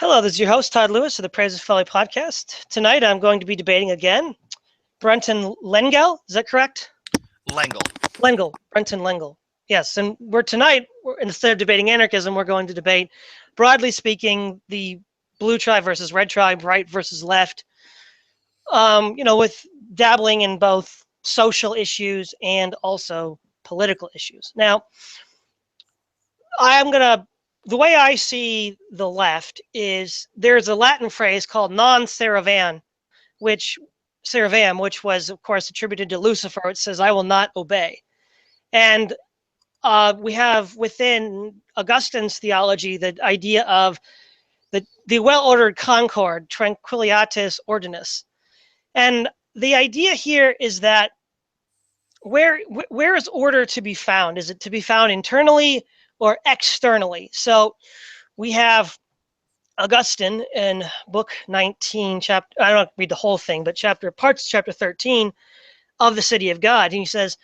Hello, this is your host, Todd Lewis of the Praise of Folly podcast. Tonight I'm going to be debating again Brent Lengel. Is that correct? Lengel. Brenton Lengel. Yes, and instead of debating anarchism, we're going to debate, broadly speaking, the blue tribe versus red tribe, right versus left, with dabbling in both social issues and also political issues. Now, the way I see the left is there's a Latin phrase called non servam, which was, of course, attributed to Lucifer. It says, I will not obey. And we have within Augustine's theology the idea of the well-ordered concord, tranquillitatis ordinis. And the idea here is that where is order to be found? Is it to be found internally or externally? So we have Augustine in book 19, chapter, I don't read the whole thing, but chapter 13 of the City of God. And he says,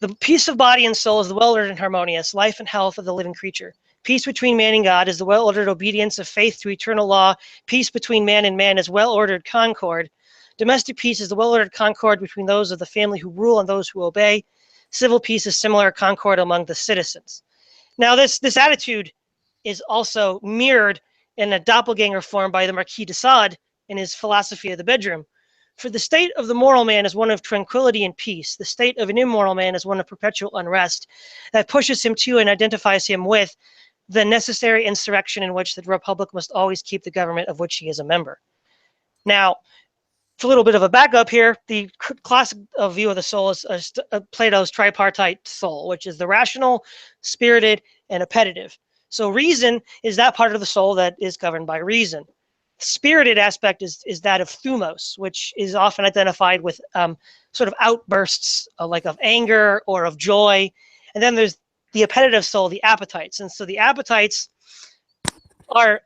the peace of body and soul is the well-ordered and harmonious life and health of the living creature. Peace between man and God is the well-ordered obedience of faith to eternal law. Peace between man and man is well-ordered concord. Domestic peace is the well-ordered concord between those of the family who rule and those who obey. Civil peace is similar concord among the citizens. Now, this attitude is also mirrored in a doppelganger form by the Marquis de Sade in his Philosophy of the Bedroom. For the state of the moral man is one of tranquility and peace. The state of an immoral man is one of perpetual unrest that pushes him to and identifies him with the necessary insurrection in which the republic must always keep the government of which he is a member. Now, for a little bit of a backup here, the classic view of the soul is Plato's tripartite soul, which is the rational, spirited, and appetitive. So reason is that part of the soul that is governed by reason. Spirited aspect is that of thumos, which is often identified with sort of outbursts like of anger or of joy. And then there's the appetitive soul, the appetites. And so the appetites are,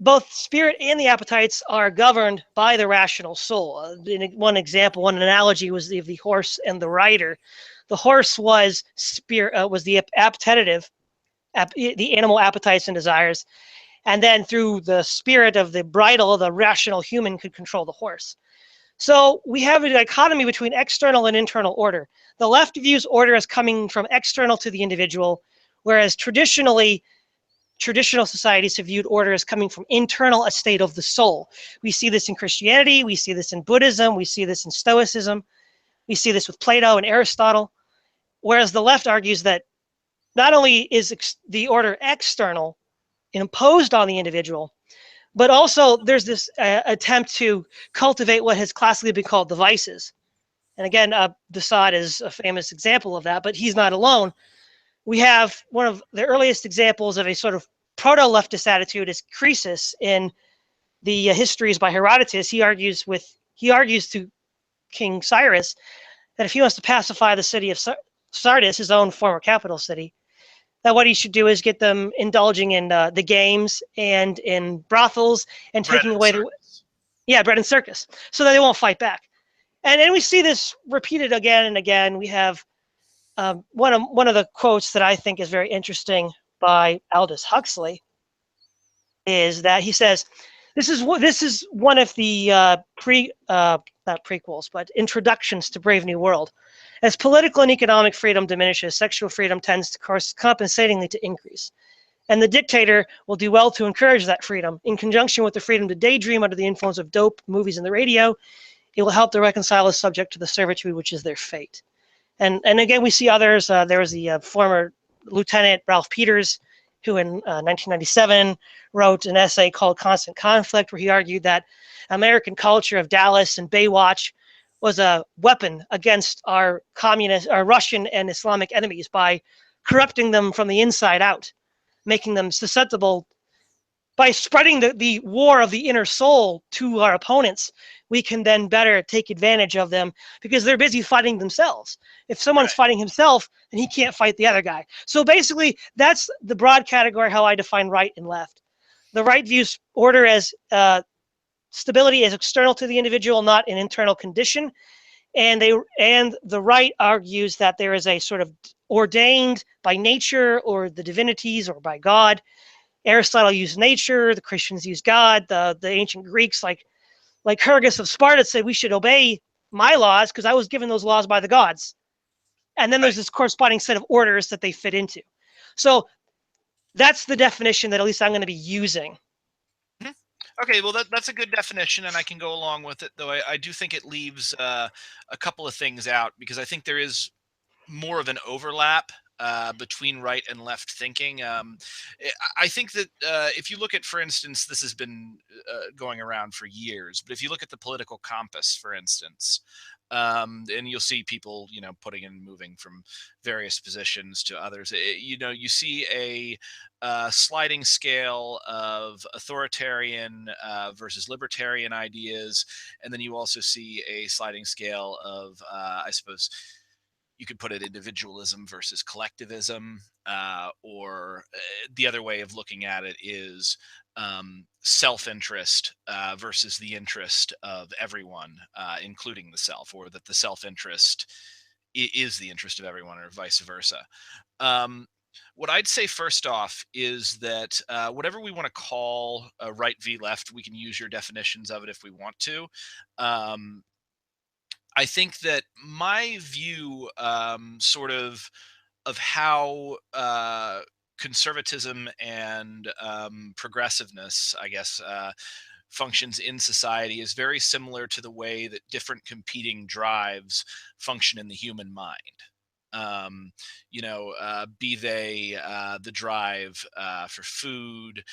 both spirit and the appetites are governed by the rational soul. One analogy was the horse and the rider. The horse was the appetitive, the animal appetites and desires. And then through the spirit of the bridle, the rational human could control the horse. So we have a dichotomy between external and internal order. The left views order as coming from external to the individual, whereas traditional societies have viewed order as coming from internal, a state of the soul. We see this in Christianity, we see this in Buddhism, we see this in Stoicism, we see this with Plato and Aristotle, whereas the left argues that not only is the order external, imposed on the individual, but also there's this attempt to cultivate what has classically been called the vices. And again, de Sade is a famous example of that, but he's not alone. We have one of the earliest examples of a sort of proto-leftist attitude is Croesus in the Histories by Herodotus. He argues to King Cyrus that if he wants to pacify the city of Sardis, his own former capital city, that what he should do is get them indulging in the games and in brothels and taking away bread and circus, so that they won't fight back. And then we see this repeated again and again. We have one of the quotes that I think is very interesting by Aldous Huxley is that he says, this is one of the not prequels, but introductions to Brave New World. As political and economic freedom diminishes, sexual freedom tends to compensatingly to increase. And the dictator will do well to encourage that freedom. In conjunction with the freedom to daydream under the influence of dope, movies, and the radio, it will help to reconcile the subject to the servitude which is their fate. And again, we see others. There was the former Lieutenant Ralph Peters, who in 1997 wrote an essay called Constant Conflict, where he argued that American culture of Dallas and Baywatch was a weapon against our Russian and Islamic enemies by corrupting them from the inside out, making them susceptible. By spreading the war of the inner soul to our opponents, we can then better take advantage of them because they're busy fighting themselves. If someone's fighting himself, then he can't fight the other guy. So basically, that's the broad category how I define right and left. The right views order as stability is external to the individual, not an internal condition. And the right argues that there is a sort of ordained by nature or the divinities or by God Aristotle used nature, the Christians used God, the ancient Greeks like Hergus of Sparta said we should obey my laws because I was given those laws by the gods. And then there's Right. this corresponding set of orders that they fit into. So that's the definition that at least I'm going to be using. Mhm. Okay, well that's a good definition, and I can go along with it. Though I do think it leaves a couple of things out, because I think there is more of an overlap between right and left thinking. I think that if you look at, for instance, this has been going around for years, but if you look at the political compass, for instance, and you'll see people, putting and moving from various positions to others. You see a sliding scale of authoritarian versus libertarian ideas, and then you also see a sliding scale of, I suppose, you could put it individualism versus collectivism, or the other way of looking at it is self-interest versus the interest of everyone, including the self, or that the self-interest is the interest of everyone, or vice versa. Um, what I'd say first off is that whatever we want to call right v left, we can use your definitions of it if we want to. Um, I think that my view, sort of how conservatism and progressiveness, I guess, functions in society is very similar to the way that different competing drives function in the human mind. Um, be they the drive for food,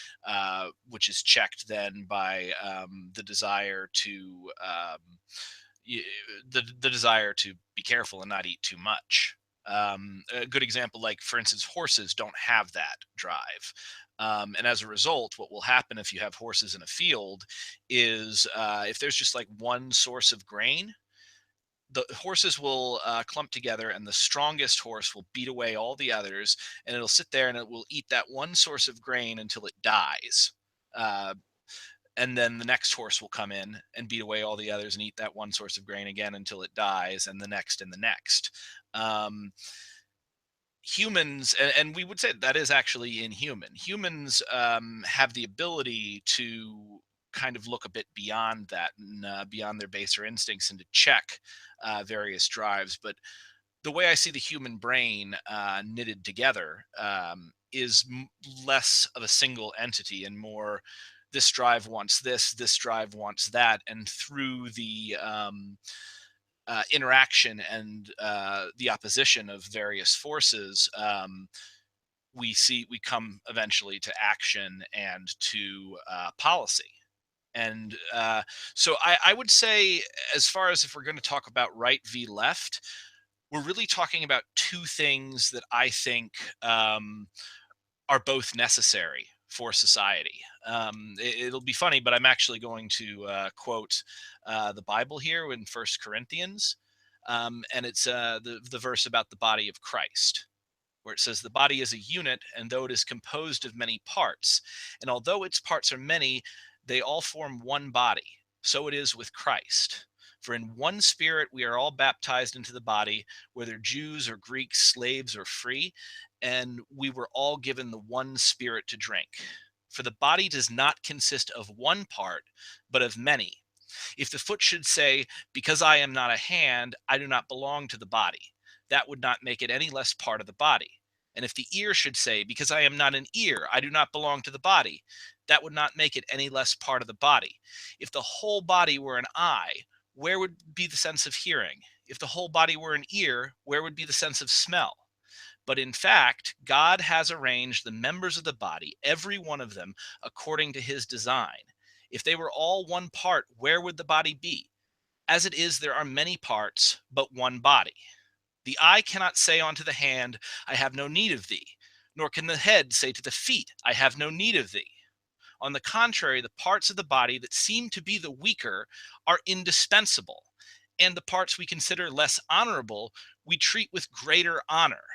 which is checked then by the desire to y- the desire to be careful and not eat too much. A good example, like for instance, horses don't have that drive. And as a result, what will happen if you have horses in a field is, if there's just like one source of grain, the horses will clump together, and the strongest horse will beat away all the others, and it'll sit there and it will eat that one source of grain until it dies. Uh, and then the next horse will come in and beat away all the others and eat that one source of grain again until it dies, and the next and the next. Um, Humans, and we would say that is actually inhuman. Humans have the ability to kind of look a bit beyond that, and beyond their baser instincts, and to check various drives. But the way I see the human brain knitted together is less of a single entity, and more, this drive wants this drive wants that, and through the interaction and the opposition of various forces, we come eventually to action and to policy. And so I would say, as far as if we're going to talk about right v left, we're really talking about two things that I think are both necessary for society. It'll be funny, but I'm actually going to quote the Bible here in First Corinthians, and it's the verse about the body of Christ, where it says, "The body is a unit, and though it is composed of many parts, and although its parts are many, they all form one body. So it is with Christ. For in one spirit we are all baptized into the body, whether Jews or Greeks, slaves or free, and we were all given the one spirit to drink. For the body does not consist of one part, but of many. If the foot should say, 'Because I am not a hand, I do not belong to the body,' that would not make it any less part of the body. And if the ear should say, 'Because I am not an ear, I do not belong to the body,' that would not make it any less part of the body. If the whole body were an eye, where would be the sense of hearing? If the whole body were an ear, where would be the sense of smell? But in fact, God has arranged the members of the body, every one of them, according to his design. If they were all one part, where would the body be? As it is, there are many parts, but one body. The eye cannot say unto the hand, 'I have no need of thee,' nor can the head say to the feet, 'I have no need of thee.' On the contrary, the parts of the body that seem to be the weaker are indispensable, and the parts we consider less honorable we treat with greater honor,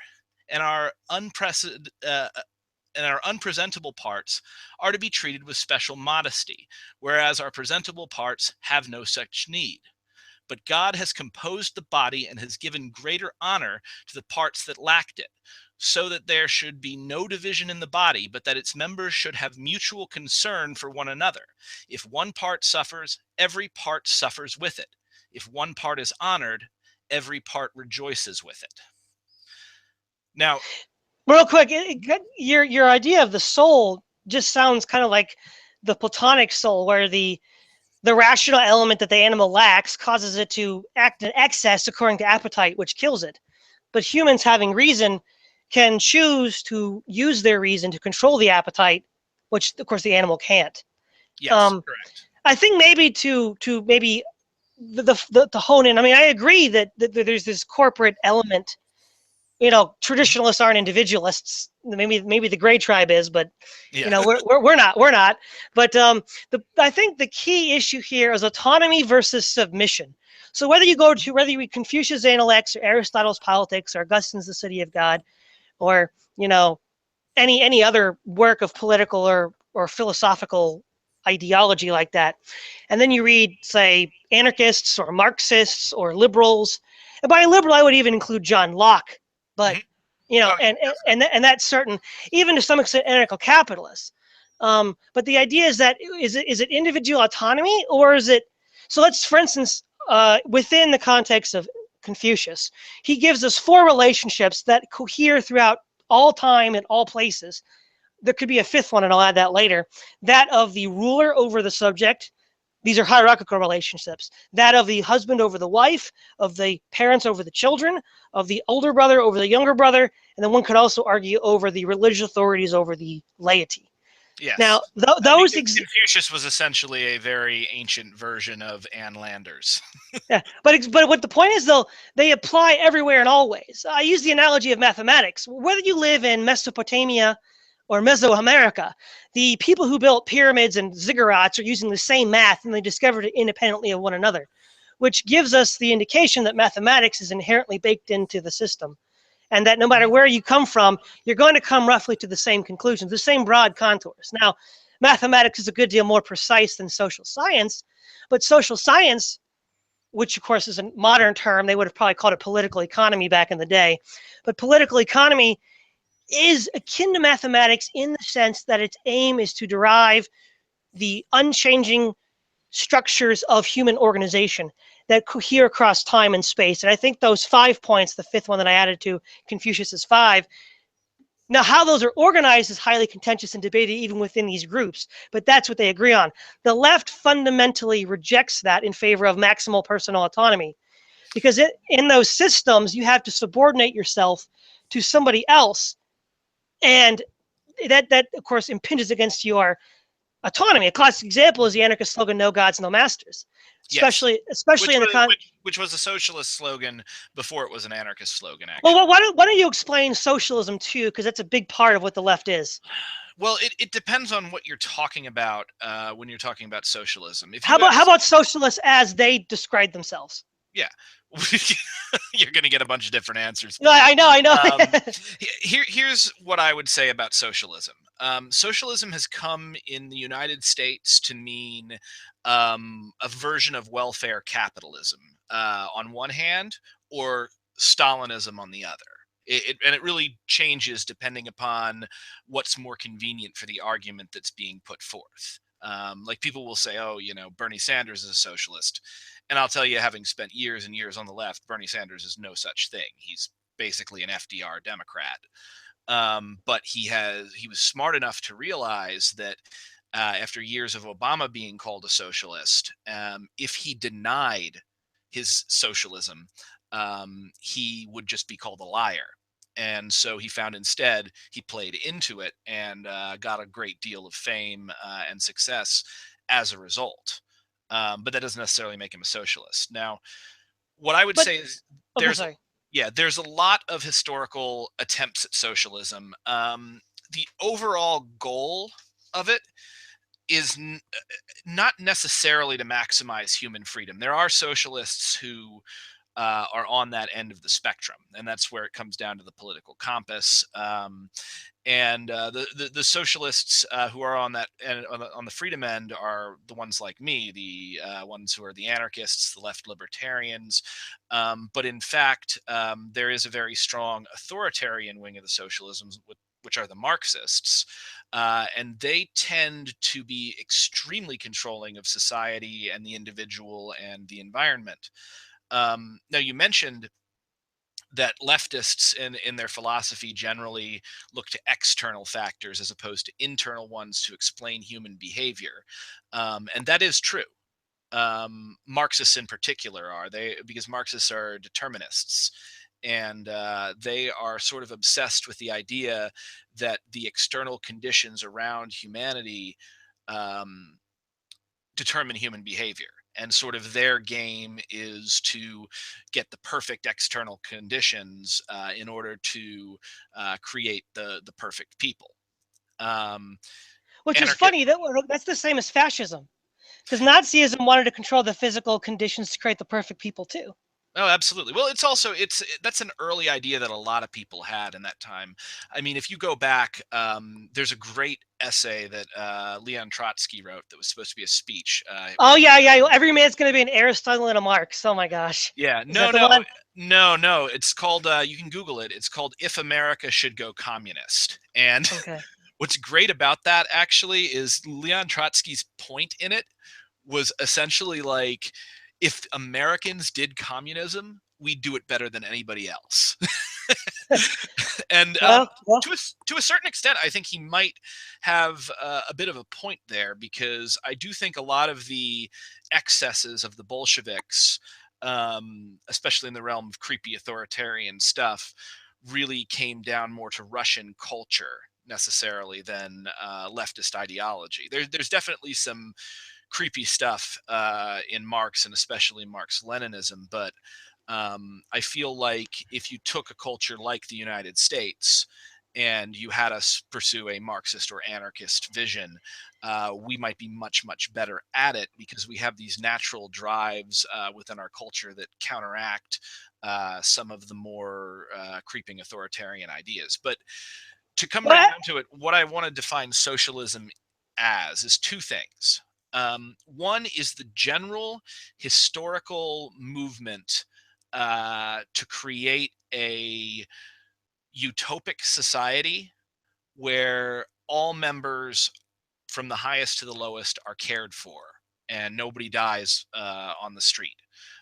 and our unpresentable parts are to be treated with special modesty, whereas our presentable parts have no such need. But God has composed the body and has given greater honor to the parts that lacked it, so that there should be no division in the body, but that its members should have mutual concern for one another. If one part suffers, every part suffers with it. If one part is honored, every part rejoices with it. Now, Real quick, your idea of the soul just sounds kind of like the Platonic soul, where the rational element that the animal lacks causes it to act in excess according to appetite, which kills it. But humans having reason can choose to use their reason to control the appetite, which of course the animal can't. yes, Um, correct. I think maybe to maybe to hone in. I mean, I agree that there's this corporate element. Traditionalists aren't individualists. Maybe the gray tribe is, but Yeah. we're not. But I think the key issue here is autonomy versus submission. So whether you read Confucius' Analects or Aristotle's Politics or Augustine's The City of God, or any other work of political or philosophical ideology like that, and then you read, say, anarchists or Marxists or liberals, and by liberal I would even include John Locke, but Mhm. Oh, yeah, definitely. and that's certain, even to some extent anarcho capitalists. But the idea is that is it individual autonomy, or is it? So let's, for instance, within the context of Confucius, he gives us four relationships that cohere throughout all time and all places. There could be a fifth one, and I'll add that later. That of the ruler over the subject. These are hierarchical relationships. That of the husband over the wife, of the parents over the children, of the older brother over the younger brother, and then one could also argue over the religious authorities over the laity. Yes. Now, I mean, those Confucius was essentially a very ancient version of Ann Landers. yeah, but what the point is, though, they apply everywhere and always. I use the analogy of mathematics. Whether you live in Mesopotamia or Mesoamerica, the people who built pyramids and ziggurats are using the same math, and they discovered it independently of one another, which gives us the indication that mathematics is inherently baked into the system, and that no matter Mhm. where you come from, you're going to come roughly to the same conclusions, the same broad contours. Now, mathematics is a good deal more precise than social science, but social science, which of course is a modern term, they would have probably called it political economy back in the day. But political economy is akin to mathematics in the sense that its aim is to derive the unchanging structures of human organization that cohere across time and space. And I think those 5 points, the fifth one that I added to Confucius's five, now how those are organized is highly contentious and debated even within these groups, but that's what they agree on. The left fundamentally rejects that in favor of maximal personal autonomy, because in those systems you have to subordinate yourself to somebody else, and that of course impinges against your autonomy. A classic example is the anarchist slogan "No gods, no masters," Yes. especially Which in the was con. which was a socialist slogan before it was an anarchist slogan, Well, actually. why don't you explain socialism too, because that's a big part of what the left is. Well, it depends on what you're talking about when you're talking about socialism. If how you about have, how about socialists as they describe themselves? yeah, you're going to get a bunch of different answers, No, buddy. I know. Um, here's what I would say about socialism. Socialism has come in the United States to mean a version of welfare capitalism on one hand, or Stalinism on the other. And it really changes depending upon what's more convenient for the argument that's being put forth. Like people will say, "Oh, Bernie Sanders is a socialist," and I'll tell you, having spent years and years on the left, Bernie Sanders is no such thing. He's basically an FDR Democrat. But he was smart enough to realize that after years of Obama being called a socialist, if he denied his socialism, he would just be called a liar. And so he found instead he played into it and got a great deal of fame and success as a result. But that doesn't necessarily make him a socialist. Now, what I would But say is okay, there's sorry. yeah, there's a lot of historical attempts at socialism. The overall goal of it is not necessarily to maximize human freedom. There are socialists who are on that end of the spectrum, and that's where it comes down to the political compass. And the socialists who are on that and on the freedom end are the ones like me, the ones who are the anarchists, the left libertarians. But in fact, there is a very strong authoritarian wing of the socialism, which are the Marxists, and they tend to be extremely controlling of society and the individual and the environment. Now, you mentioned that leftists in their philosophy generally look to external factors as opposed to internal ones to explain human behavior, and that is true. Marxists in particular are they because Marxists are determinists, and they are sort of obsessed with the idea that the external conditions around humanity um, determine human behavior. And sort of their game is to get the perfect external conditions in order to create the perfect people. Um, Which is anarchist. funny. That's the same as fascism, because Nazism wanted to control the physical conditions to create the perfect people too. Oh, absolutely. Well, it's also that's an early idea that a lot of people had in that time. I mean, if you go back, there's a great essay that Leon Trotsky wrote that was supposed to be a speech. Oh yeah, yeah. Every man's going to be an Aristotle and a Marx. Oh my gosh, Yeah, is that the no, one? no. It's called. You can Google it. It's called "If America Should Go Communist." And Okay. what's great about that actually is Leon Trotsky's point in it was essentially like, if Americans did communism, we'd do it better than anybody else. And Well, to a certain extent, I think he might have a bit of a point there, because I do think a lot of the excesses of the Bolsheviks, especially in the realm of creepy authoritarian stuff, really came down more to Russian culture necessarily than leftist ideology. There's definitely some creepy stuff in Marx, and especially Marx Leninism. But I feel like if you took a culture like the United States and you had us pursue a Marxist or anarchist vision, we might be much, much better at it, because we have these natural drives within our culture that counteract some of the more creeping authoritarian ideas. But to come right well, down to it, what I want to define socialism as is two things. One is the general historical movement to create a utopic society where all members from the highest to the lowest are cared for and nobody dies on the street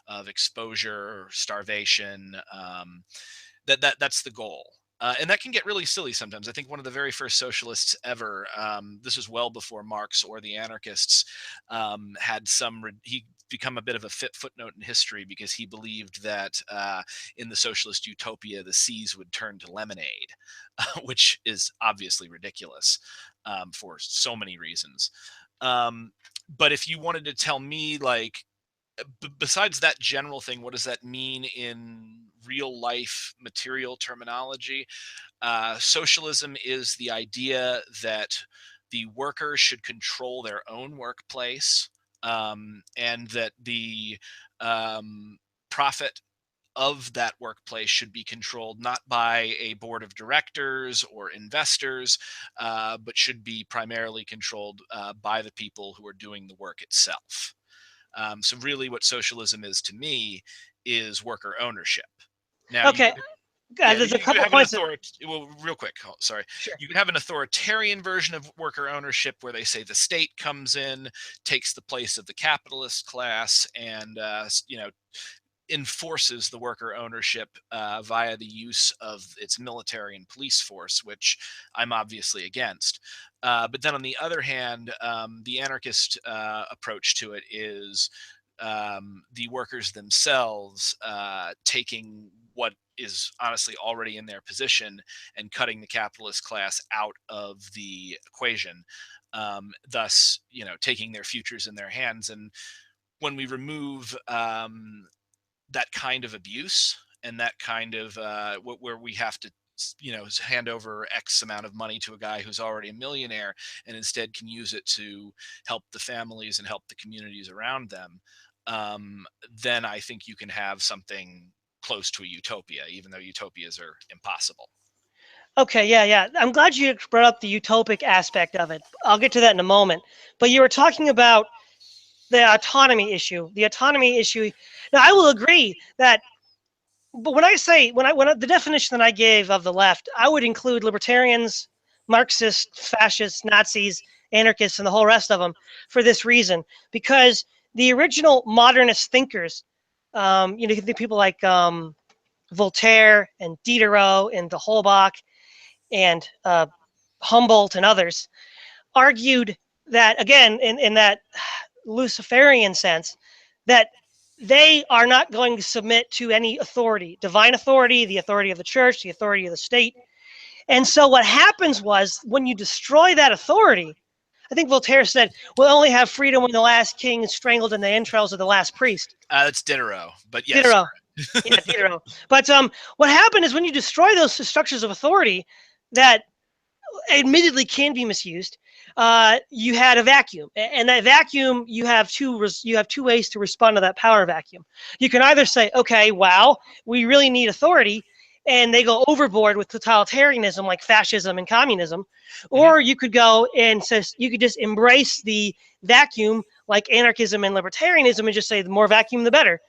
of exposure or starvation. That's the goal. And that can get really silly sometimes. I think one of the very first socialists ever, this was well before Marx or the anarchists, had he become a bit of a footnote in history, because he believed that in the socialist utopia, the seas would turn to lemonade, which is obviously ridiculous for so many reasons. Um, but if you wanted to tell me, like, besides that general thing, what does that mean in real life material terminology? Socialism is the idea that the workers should control their own workplace, and that the um, profit of that workplace should be controlled not by a board of directors or investors, but should be primarily controlled by the people who are doing the work itself. So really, what socialism is to me is worker ownership. Now you okay. could, yeah, There's a you could couple have an points. well, real quick, sorry. Sure. You could have an authoritarian version of worker ownership where they say the state comes in, takes the place of the capitalist class, and enforces the worker ownership via the use of its military and police force, which I'm obviously against. But then on the other hand, the anarchist approach to it is the workers themselves taking what is honestly already in their position and cutting the capitalist class out of the equation, thus, taking their futures in their hands. And when we remove that kind of abuse and that kind of where we have to hand over x amount of money to a guy who's already a millionaire and instead can use it to help the families and help the communities around them, um, then I think you can have something close to a utopia, even though utopias are impossible. Okay, yeah, yeah. I'm glad you brought up the utopic aspect of it. I'll get to that in a moment. But you were talking about the autonomy issue. The autonomy issue. Now, I will agree that. But when I say the definition that I gave of the left, I would include libertarians, Marxists, fascists, Nazis, anarchists, and the whole rest of them for this reason. Because the original modernist thinkers, you can think people like Voltaire and Diderot and the Holbach and Humboldt and others argued that, again, in that Luciferian sense, that they are not going to submit to any authority, divine authority, the authority of the church, the authority of the state. And so what happens was when you destroy that authority, I think Voltaire said, we'll only have freedom when the last king is strangled in the entrails of the last priest. That's Diderot, but yes. Diderot. Yeah, Diderot. But what happened is when you destroy those structures of authority that admittedly can be misused, you had a vacuum, and that vacuum you have two ways to respond to that power vacuum. You can either say, okay, wow, we really need authority, and they go overboard with totalitarianism like fascism and communism, Hmm. or you could go and says you could just embrace the vacuum like anarchism and libertarianism and just say the more vacuum the better.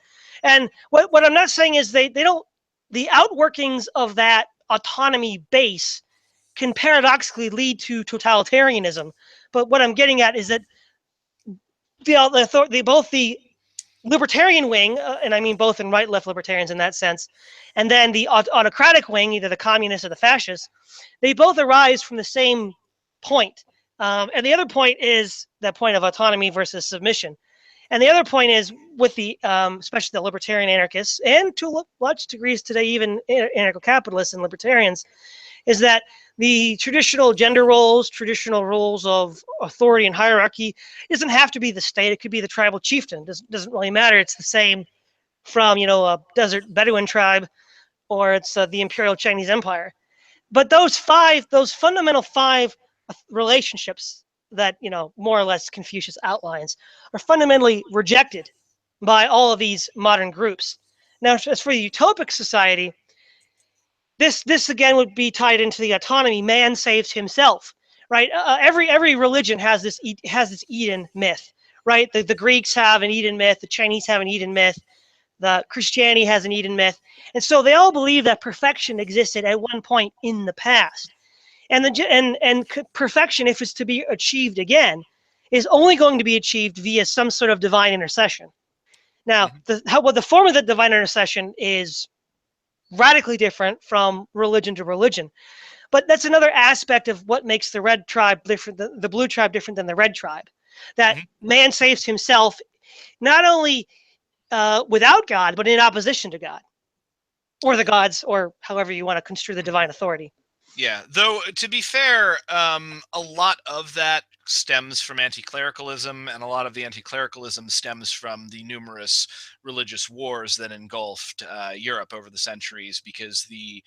And what I'm not saying is they don't, the outworkings of that autonomy base can paradoxically lead to totalitarianism. But what I'm getting at is that both the libertarian wing, and I mean both in right left libertarians in that sense, and then the autocratic wing, either the communists or the fascists, they both arise from the same point. And the other point is that point of autonomy versus submission. And the other point is with the, especially the libertarian anarchists, and to large degrees today, even anarcho-capitalists and libertarians, is that the traditional gender roles, traditional roles of authority and hierarchy, doesn't have to be the state. It could be the tribal chieftain. Doesn't really matter. It's the same from a desert Bedouin tribe, or it's the Imperial Chinese Empire. But those fundamental five relationships that more or less Confucius outlines, are fundamentally rejected by all of these modern groups. Now, as for the utopic society, this again would be tied into the autonomy. Man saves himself, right? Every religion has this Eden myth, right? The Greeks have an Eden myth, the Chinese have an Eden myth, the Christianity has an Eden myth, and so they all believe that perfection existed at one point in the past, and perfection, if it's to be achieved again, is only going to be achieved via some sort of divine intercession. Now, Hmm. the form of the divine intercession is radically different from religion to religion. But that's another aspect of what makes the red tribe different, the blue tribe different than the red tribe. That Hmm. man saves himself not only without God, but in opposition to God or the gods, or however you want to construe the divine authority. Yeah, though to be fair, a lot of that stems from anti-clericalism, and a lot of the anti-clericalism stems from the numerous religious wars that engulfed Europe over the centuries, because the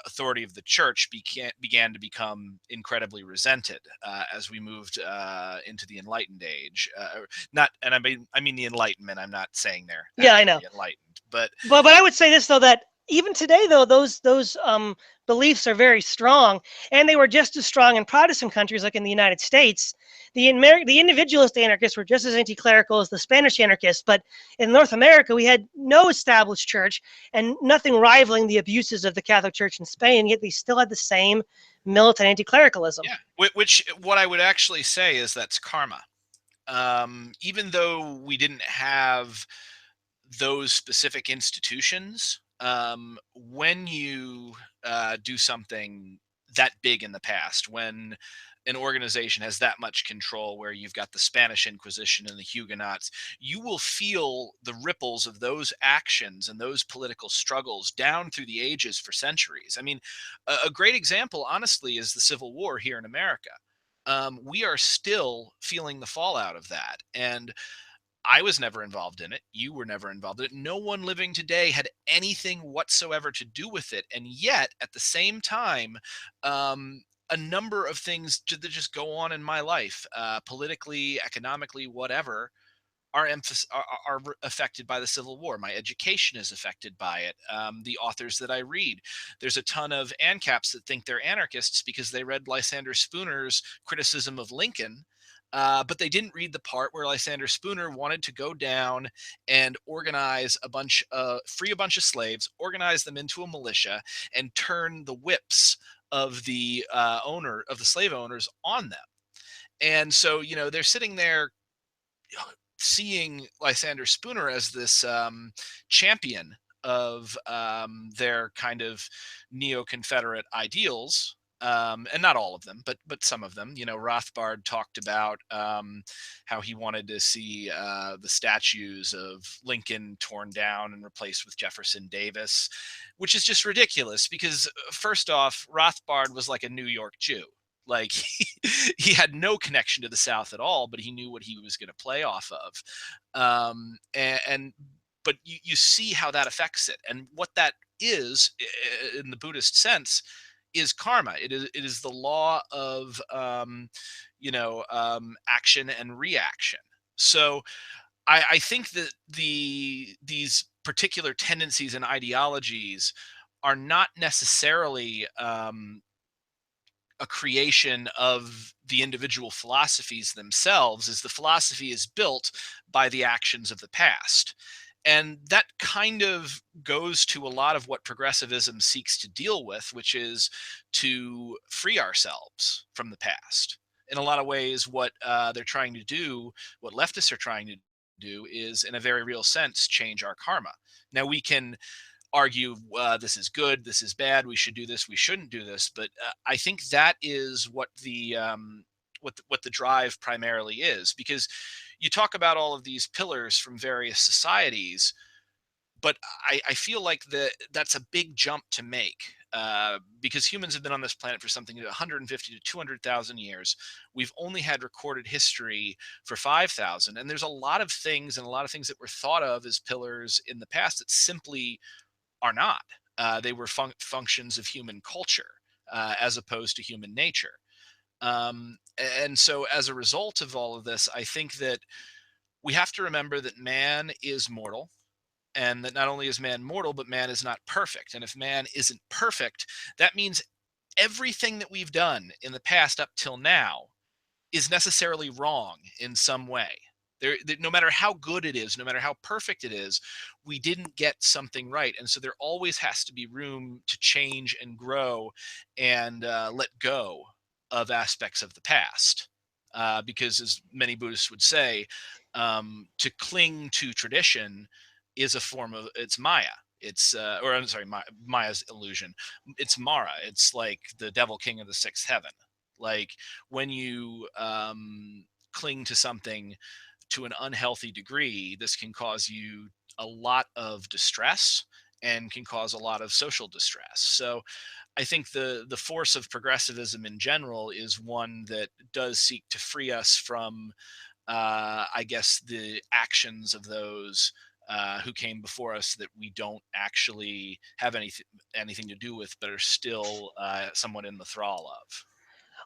authority of the church began to become incredibly resented as we moved into the Enlightened Age. Not, and I mean the Enlightenment. I'm not saying they're Yeah, I know. actually enlightened, but But I would say this though, that even today though those beliefs are very strong, and they were just as strong in Protestant countries like in the United States. The individualist anarchists were just as anti-clerical as the Spanish anarchists, but in North America we had no established church and nothing rivaling the abuses of the Catholic Church in Spain. Yet they still had the same militant anti-clericalism. yeah, which what I would actually say is that's karma. Even though we didn't have those specific institutions, when you do something that big in the past, when an organization has that much control, where you've got the Spanish Inquisition and the Huguenots, you will feel the ripples of those actions and those political struggles down through the ages for centuries. I mean, a great example, honestly, is the Civil War here in America. We are still feeling the fallout of that. And I was never involved in it. You were never involved in it. No one living today had anything whatsoever to do with it. And yet, at the same time, a number of things that just go on in my life, politically, economically, whatever, are affected by the Civil War. My education is affected by it. The authors that I read, there's a ton of ANCAPs that think they're anarchists because they read Lysander Spooner's criticism of Lincoln, but they didn't read the part where Lysander Spooner wanted to go down and organize free a bunch of slaves, organize them into a militia, and turn the whips of the slave owners on them. And so, they're sitting there seeing Lysander Spooner as this champion of their kind of neo-Confederate ideals. And not all of them, but some of them. Rothbard talked about how he wanted to see the statues of Lincoln torn down and replaced with Jefferson Davis, which is just ridiculous because first off, Rothbard was like a New York Jew. Like he had no connection to the South at all, but he knew what he was going to play off of. But you see how that affects it, and what that is in the Buddhist sense is karma. It is the law of action and reaction. So I think that these particular tendencies and ideologies are not necessarily a creation of the individual philosophies themselves, as the philosophy is built by the actions of the past. And that kind of goes to a lot of what progressivism seeks to deal with, which is to free ourselves from the past. In a lot of ways, what they're trying to do, what leftists are trying to do, is, in a very real sense, change our karma. Now, we can argue this is good, this is bad, we should do this, we shouldn't do this, but I think that is what the drive primarily is, because you talk about all of these pillars from various societies, but I feel like that's a big jump to make, because humans have been on this planet for something like 150 to 200,000 years. We've only had recorded history for 5,000, and there's a lot of things that were thought of as pillars in the past that simply are not. They were functions of human culture, as opposed to human nature. And so, as a result of all of this, I think that we have to remember that man is mortal, and that not only is man mortal, but man is not perfect. And if man isn't perfect, that means everything that we've done in the past up till now is necessarily wrong in some way. No matter how good it is, no matter how perfect it is, we didn't get something right. And so there always has to be room to change and grow and let go of aspects of the past. Because, as many Buddhists would say, to cling to tradition is a form of, it's Maya. Or I'm sorry, Maya's illusion. It's Mara. It's like the devil king of the sixth heaven. Like when you cling to something to an unhealthy degree, this can cause you a lot of distress and can cause a lot of social distress. So I think the force of progressivism in general is one that does seek to free us from, I guess, the actions of those who came before us that we don't actually have anything to do with, but are still somewhat in the thrall of.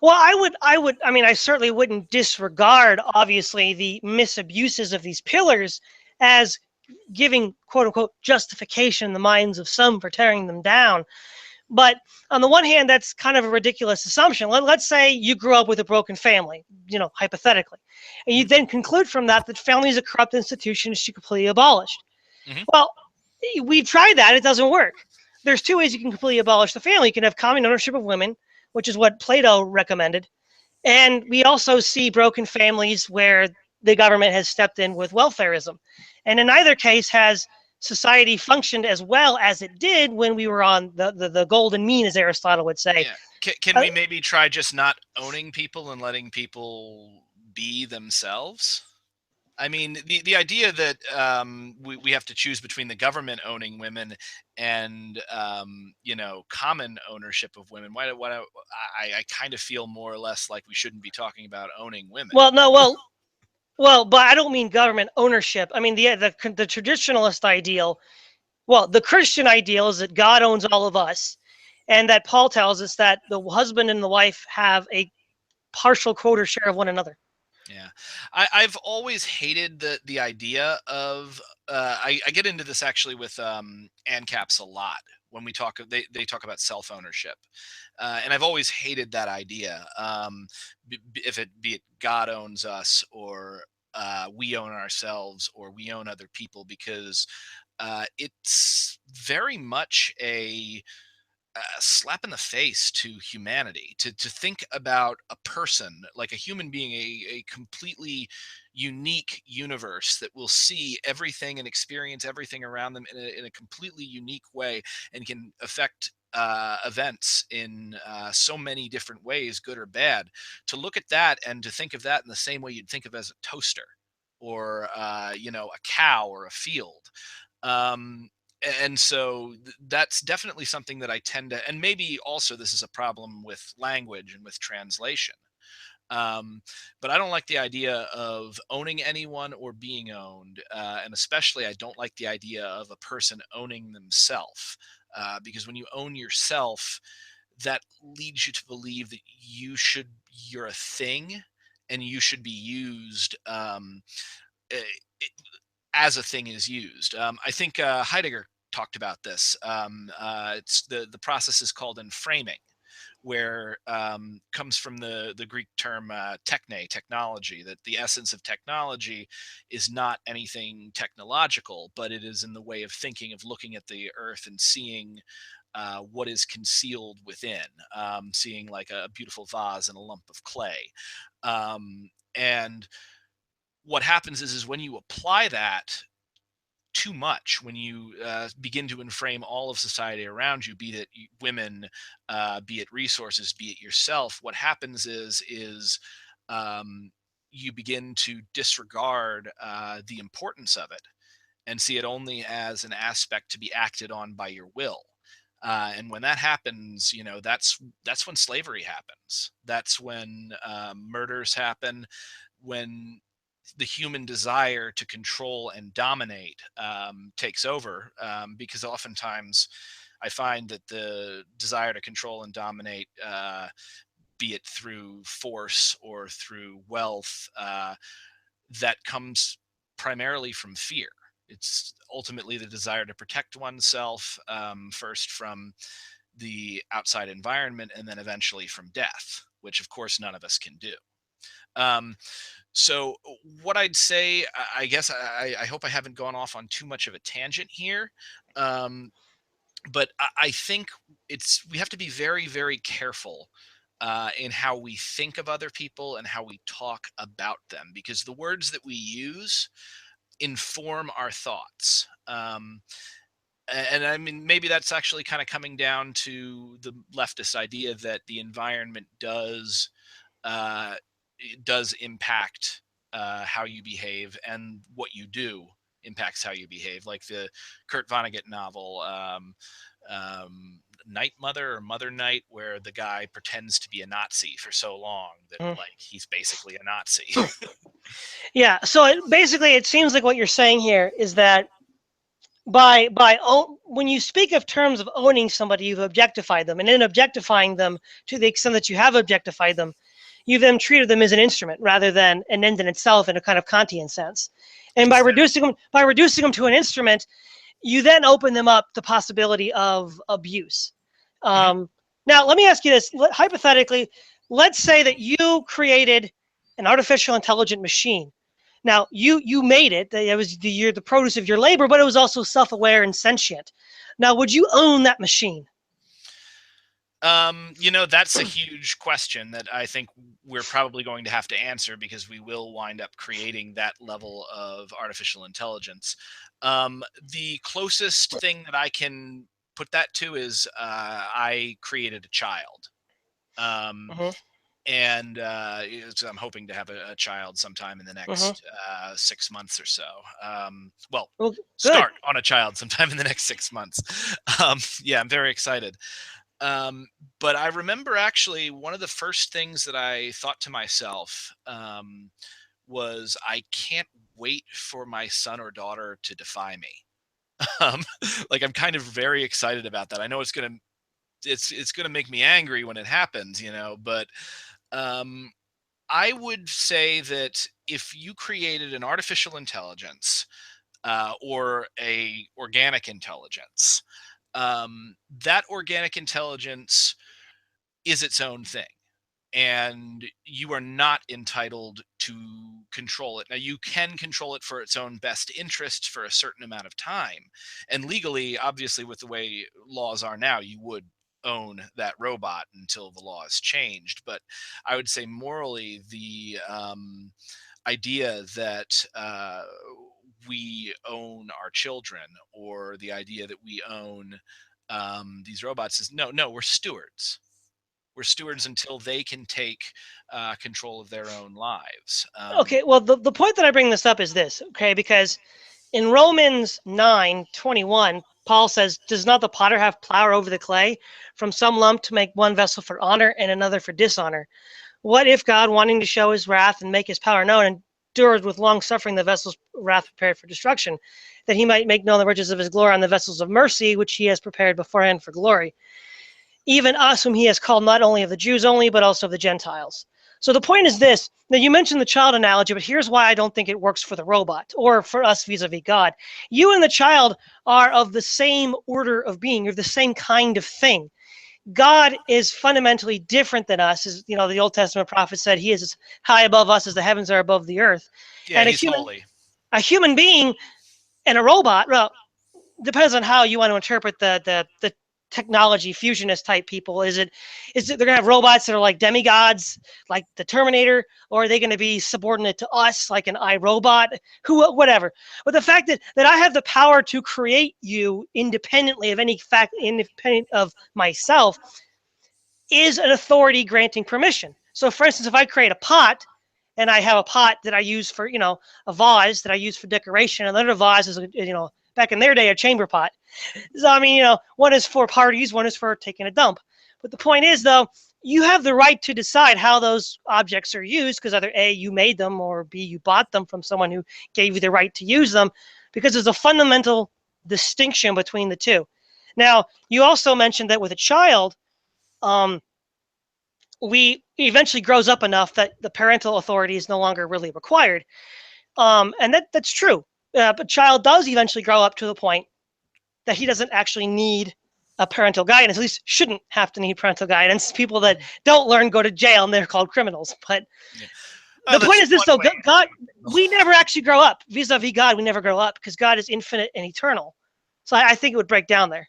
Well, I mean, I certainly wouldn't disregard, obviously, the misabuses of these pillars as giving, quote unquote, justification in the minds of some for tearing them down. But on the one hand, that's kind of a ridiculous assumption. Let's say you grew up with a broken family, hypothetically, and you Mhm. then conclude from that family is a corrupt institution and should be completely abolished. Mhm. Well, we've tried that. It doesn't work. There's two ways you can completely abolish the family. You can have common ownership of women, which is what Plato recommended. And we also see broken families where the government has stepped in with welfarism. And in either case, has society functioned as well as it did when we were on the golden mean, as Aristotle would say. Yeah. Can Uh, we maybe try just not owning people and letting people be themselves? I mean, the idea that we have to choose between the government owning women and common ownership of women. I kind of feel more or less like we shouldn't be talking about owning women. well, no, but I don't mean government ownership. I mean the traditionalist ideal. Well, the Christian ideal is that God owns all of us, and that Paul tells us that the husband and the wife have a partial quota share of one another. Yeah, I've always hated the idea of. I get into this actually with ANCAPs a lot when we talk. They talk about self ownership, and I've always hated that idea. If it be it God owns us, or we own ourselves, or we own other people, because it's very much a slap in the face to humanity to think about a person like a human being, a completely unique universe that will see everything and experience everything around them in a completely unique way, and can affect events in so many different ways, good or bad. To look at that and to think of that in the same way you'd think of as a toaster, or a cow or a field. um, and so that's definitely something that I tend to, and maybe also this is a problem with language and with translation. um, but I don't like the idea of owning anyone or being owned, and especially I don't like the idea of a person owning themselves, because when you own yourself, that leads you to believe that you're a thing, and you should be used, eh, as a thing is used. I think Heidegger talked about this. It's the process is called enframing, where comes from the Greek term techne, technology. That the essence of technology is not anything technological, but it is in the way of thinking, of looking at the earth and seeing what is concealed within, seeing like a beautiful vase and a lump of clay. And what happens is when you apply that too much, when you begin to enframe all of society around you, be it women, be it resources, be it yourself, what happens is um, you begin to disregard the importance of it, and see it only as an aspect to be acted on by your will. And when that happens, that's when slavery happens. That's when murders happen, when the human desire to control and dominate takes over. Because oftentimes I find that the desire to control and dominate, be it through force or through wealth, that comes primarily from fear. It's ultimately the desire to protect oneself, first from the outside environment, and then eventually from death, which of course none of us can do. Um, so what I'd say, I guess, I hope I haven't gone off on too much of a tangent here. Um, but I think we have to be very, very careful in how we think of other people and how we talk about them, because the words that we use inform our thoughts. And I mean, maybe that's actually kind of coming down to the leftist idea that the environment uh, does impact how you behave, and what you do impacts how you behave. Like the Kurt Vonnegut novel, Night Mother or Mother Night, where the guy pretends to be a Nazi for so long that Mhm. like he's basically a Nazi. Yeah. So basically, it seems like what you're saying here is that when you speak of terms of owning somebody, you've objectified them, and in objectifying them, to the extent that you have objectified them, you've then treated them as an instrument rather than an end in itself in a kind of Kantian sense. And Exactly. by reducing them to an instrument, you then open them up the possibility of abuse. Hmm. Um, Now, let me ask you this: hypothetically, let's say that you created an artificial intelligent machine. Now, you made it; it was the produce of your labor, but it was also self-aware and sentient. Now, would you own that machine? That's a huge question that I think we're probably going to have to answer, because we will wind up creating that level of artificial intelligence. The closest thing that I can put that to is I created a child. Um, Hmm. and so I'm hoping to have a child sometime in the Hmm. next 6 months or so. Well, Well, good. start on a child sometime in the next 6 months. Yeah, I'm very excited. Um, but I remember actually one of the first things that I thought to myself was, I can't wait for my son or daughter to defy me. Um, like I'm kind of very excited about that. I know it's gonna make me angry when it happens, but um, I would say that if you created an artificial intelligence or a organic intelligence, that organic intelligence is its own thing, and you are not entitled to control it. Now, you can control it for its own best interests for a certain amount of time. And legally, obviously, with the way laws are now, you would own that robot until the law is changed. But I would say morally, the idea that we own our children, or the idea that we own these robots, is no, no, we're stewards until they can take control of their own lives. Okay, well, the point that I bring this up is this, okay, because in Romans 9:21, Paul says, "Does not the potter have power over the clay, from some lump to make one vessel for honor and another for dishonor? What if God, wanting to show his wrath and make his power known, endured with long suffering the vessels wrath prepared for destruction, that he might make known the riches of his glory on the vessels of mercy, which he has prepared beforehand for glory? Even us, whom he has called not only of the Jews only, but also of the Gentiles." So the point is this. Now, you mentioned the child analogy, but here's why I don't think it works for the robot or for us vis-a-vis God. You and the child are of the same order of being. You're the same kind of thing. God is fundamentally different than us. As you know, the Old Testament prophet said, he is as high above us as the heavens are above the earth. Yeah, And he's holy. a human being and a robot, well, depends on how you want to interpret the technology fusionist type people. Is it they're gonna have robots that are like demigods, like the Terminator, or are they gonna be subordinate to us, like an iRobot? Who, whatever. But the fact that I have the power to create you independently of any fact, independent of myself, is an authority granting permission. So, for instance, if I create a pot and I have a pot that I use for, a vase that I use for decoration, and another vase is, back in their day, a chamber pot. So, I mean, one is for parties, one is for taking a dump. But the point is, though, you have the right to decide how those objects are used because either A, you made them, or B, you bought them from someone who gave you the right to use them, because there's a fundamental distinction between the two. Now, you also mentioned that with a child, um, we eventually grows up enough that the parental authority is no longer really required. And that's true. But child does eventually grow up to the point that he doesn't actually need a parental guidance, at least shouldn't have to need parental guidance. People that don't learn go to jail and they're called criminals. But Yeah. the Oh, point that's is this, one though, way. God, we never actually grow up. Vis-a-vis God, we never grow up because God is infinite and eternal. So I think it would break down there.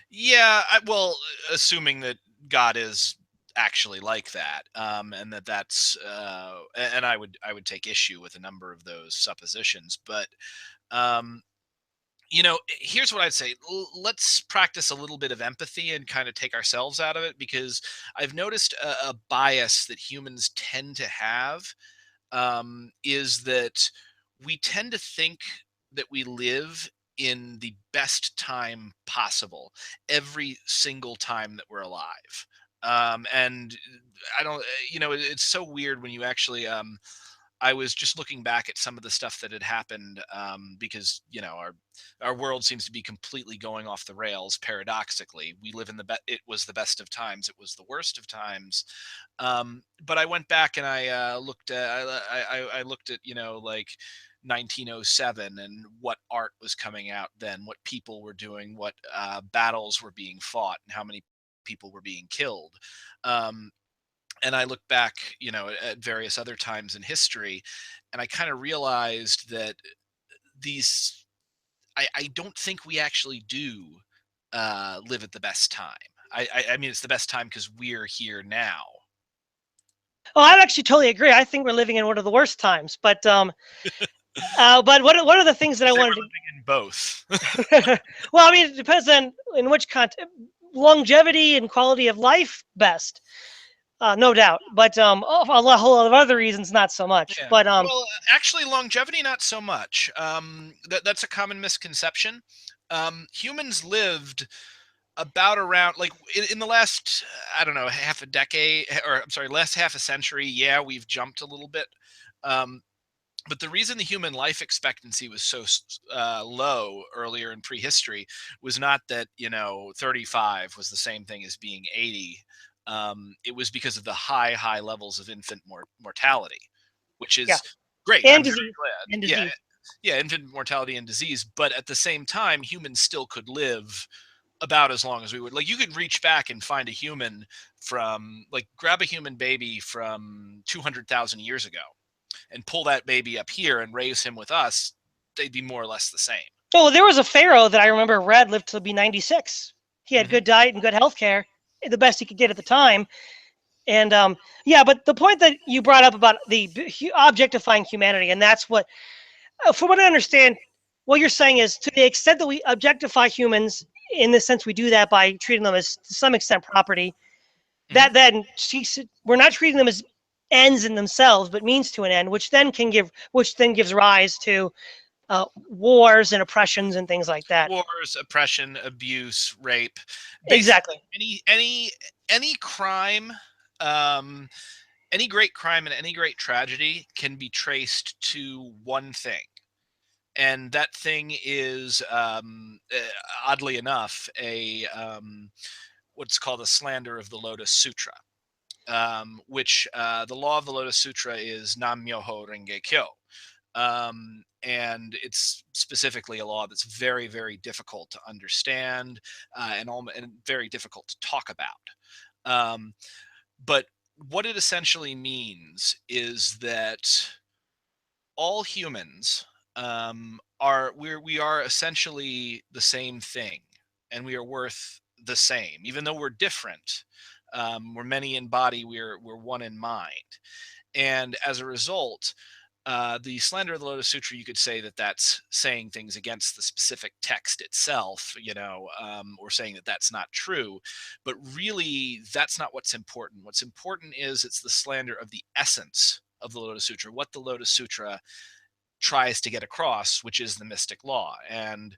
Yeah, well, assuming that God is actually like that, and and I would take issue with a number of those suppositions, but um, here's what I'd say. Let's practice a little bit of empathy and kind of take ourselves out of it, because I've noticed a bias that humans tend to have, is that we tend to think that we live in the best time possible every single time that we're alive. And I don't, it's so weird when you actually, I was just looking back at some of the stuff that had happened, because our world seems to be completely going off the rails. Paradoxically, we live in it was the best of times, it was the worst of times. But I went back and I looked at I looked at like 1907 and what art was coming out then, what people were doing, what battles were being fought, and how many people were being killed. Um, and I look back, at various other times in history, and I kind of realized that these, I don't think we actually do live at the best time. I mean, it's the best time because we're here now. Oh, I actually totally agree. I think we're living in one of the worst times. But what are the things that I'd I say wanted we're living in both. to? Well, I mean, it depends on in which context. Longevity and quality of life, best, no doubt. But a whole lot of other reasons, not so much. Yeah. But Well, actually, longevity, not so much. That's a common misconception. Humans lived about around, like, in the last, I don't know, half a decade, or I'm sorry, last half a century. Yeah, we've jumped a little bit. Um, but the reason the human life expectancy was so low earlier in prehistory was not that 35 was the same thing as being 80. It was because of the high levels of infant mortality, which Yeah, is great. I'm and very disease, glad. and Yeah, disease. yeah, infant mortality and disease. But at the same time, humans still could live about as long as we would. Like, you could reach back and find a human from, like, grab a human baby from 200,000 years ago and pull that baby up here and raise him with us. They'd be more or less the same. Oh, there was a pharaoh that I remember read lived to be 96. He had Hmm. good diet and good health care, the best he could get at the time. And yeah, but the point that you brought up about the objectifying humanity, and that's what, from what I understand, what you're saying is to the extent that we objectify humans, in the sense we do that by treating them as to some extent property, Hmm. that then we're not treating them as ends in themselves, but means to an end, which then gives rise to wars and oppressions and things like that. Wars, oppression, abuse, rape, basically Exactly. any crime, um, any great crime and any great tragedy can be traced to one thing, and that thing is, oddly enough, a what's called a slander of the Lotus Sutra, which, the law of the Lotus Sutra is Nam Myoho Renge Kyo. And it's specifically a law that's very difficult to understand, and very difficult to talk about. Um, but what it essentially means is that all humans, we are essentially the same thing, and we are worth the same, even though we're different. We're many in body, we're one in mind, and as a result, the slander of the Lotus Sutra, you could say that that's saying things against the specific text itself, or saying that that's not true. But really, that's not what's important. What's important is it's the slander of the essence of the Lotus Sutra, what the Lotus Sutra tries to get across, which is the mystic law. And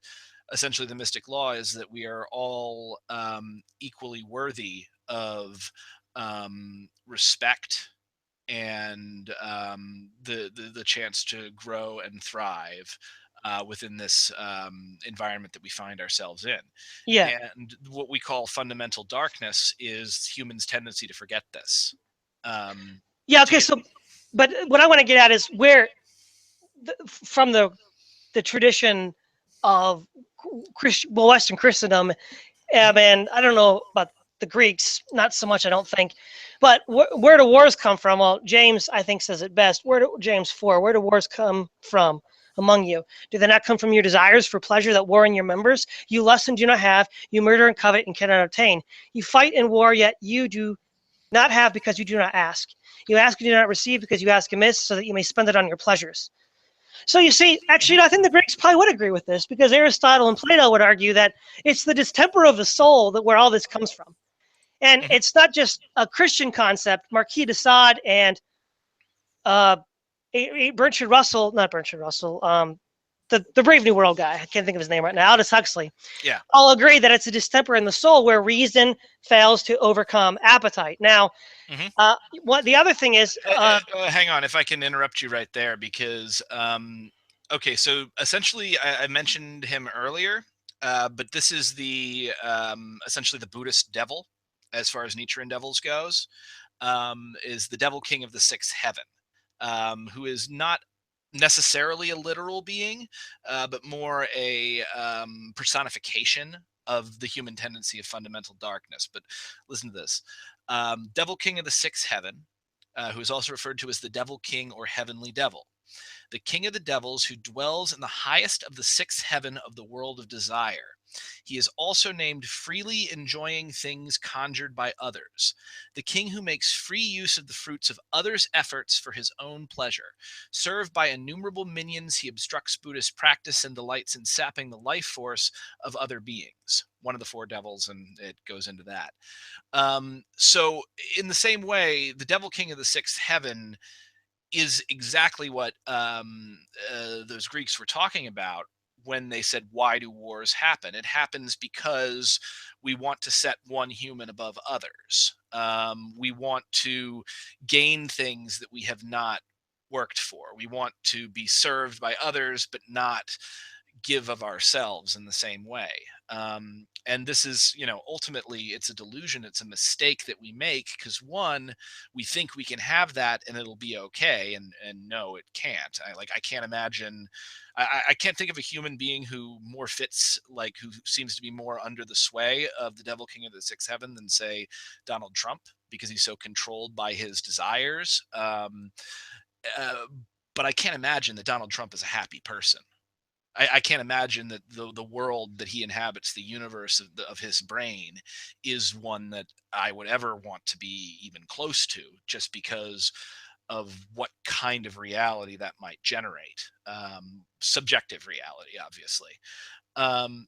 essentially, the mystic law is that we are all, equally worthy of, respect and, the chance to grow and thrive, within this, environment that we find ourselves in. Yeah. And what we call fundamental darkness is humans' tendency to forget this. Um, Yeah. to Okay. get So, but what I want to get at is where, from the tradition of well, Western Christendom, Mhm. and I don't know about the Greeks, not so much, I don't think. But where do wars come from? Well, James, I think, says it best. James 4, where do wars come from among you? Do they not come from your desires for pleasure that war in your members? You lust and do not have. You murder and covet and cannot obtain. You fight in war, yet you do not have because you do not ask. You ask and do not receive because you ask amiss, so that you may spend it on your pleasures. So you see, actually, Mhm. I think the Greeks probably would agree with this, because Aristotle and Plato would argue that it's the distemper of the soul that where all this comes from. And Mhm. it's not just a Christian concept. Marquis de Sade and uh, Bertrand Russell, not Bertrand Russell, the Brave New World guy, I can't think of his name right now, Aldous Huxley, Yeah. all agree that it's a distemper in the soul where reason fails to overcome appetite. Now, Mhm. what the other thing is, Hang on, if I can interrupt you right there, because, okay, so essentially, I mentioned him earlier, but this is the, essentially the Buddhist devil, as far as Nichiren devils goes, is the devil king of the sixth heaven, who is not necessarily a literal being, but more a, personification of the human tendency of fundamental darkness. But listen to this: devil king of the sixth heaven, who is also referred to as the devil king or heavenly devil, the king of the devils who dwells in the highest of the sixth heaven of the world of desire. He is also named freely enjoying things conjured by others, the king who makes free use of the fruits of others' efforts for his own pleasure. Served by innumerable minions, he obstructs Buddhist practice and delights in sapping the life force of other beings. One of the four devils, and it goes into that. So, in the same way, the devil king of the sixth heaven is exactly what, those Greeks were talking about when they said, "Why do wars happen?" It happens because we want to set one human above others. We want to gain things that we have not worked for. We want to be served by others, but not give of ourselves in the same way. And this is, ultimately it's a delusion. It's a mistake that we make because one, we think we can have that and it'll be okay, and no, it can't. I can't imagine. I can't think of a human being who more fits, like who seems to be more under the sway of the devil king of the sixth heaven than say Donald Trump, because he's so controlled by his desires. Uh, but I can't imagine that Donald Trump is a happy person. I can't imagine that the world that he inhabits, the universe of his brain, is one that I would ever want to be even close to, just because of what kind of reality that might generate. Subjective reality, obviously. Um,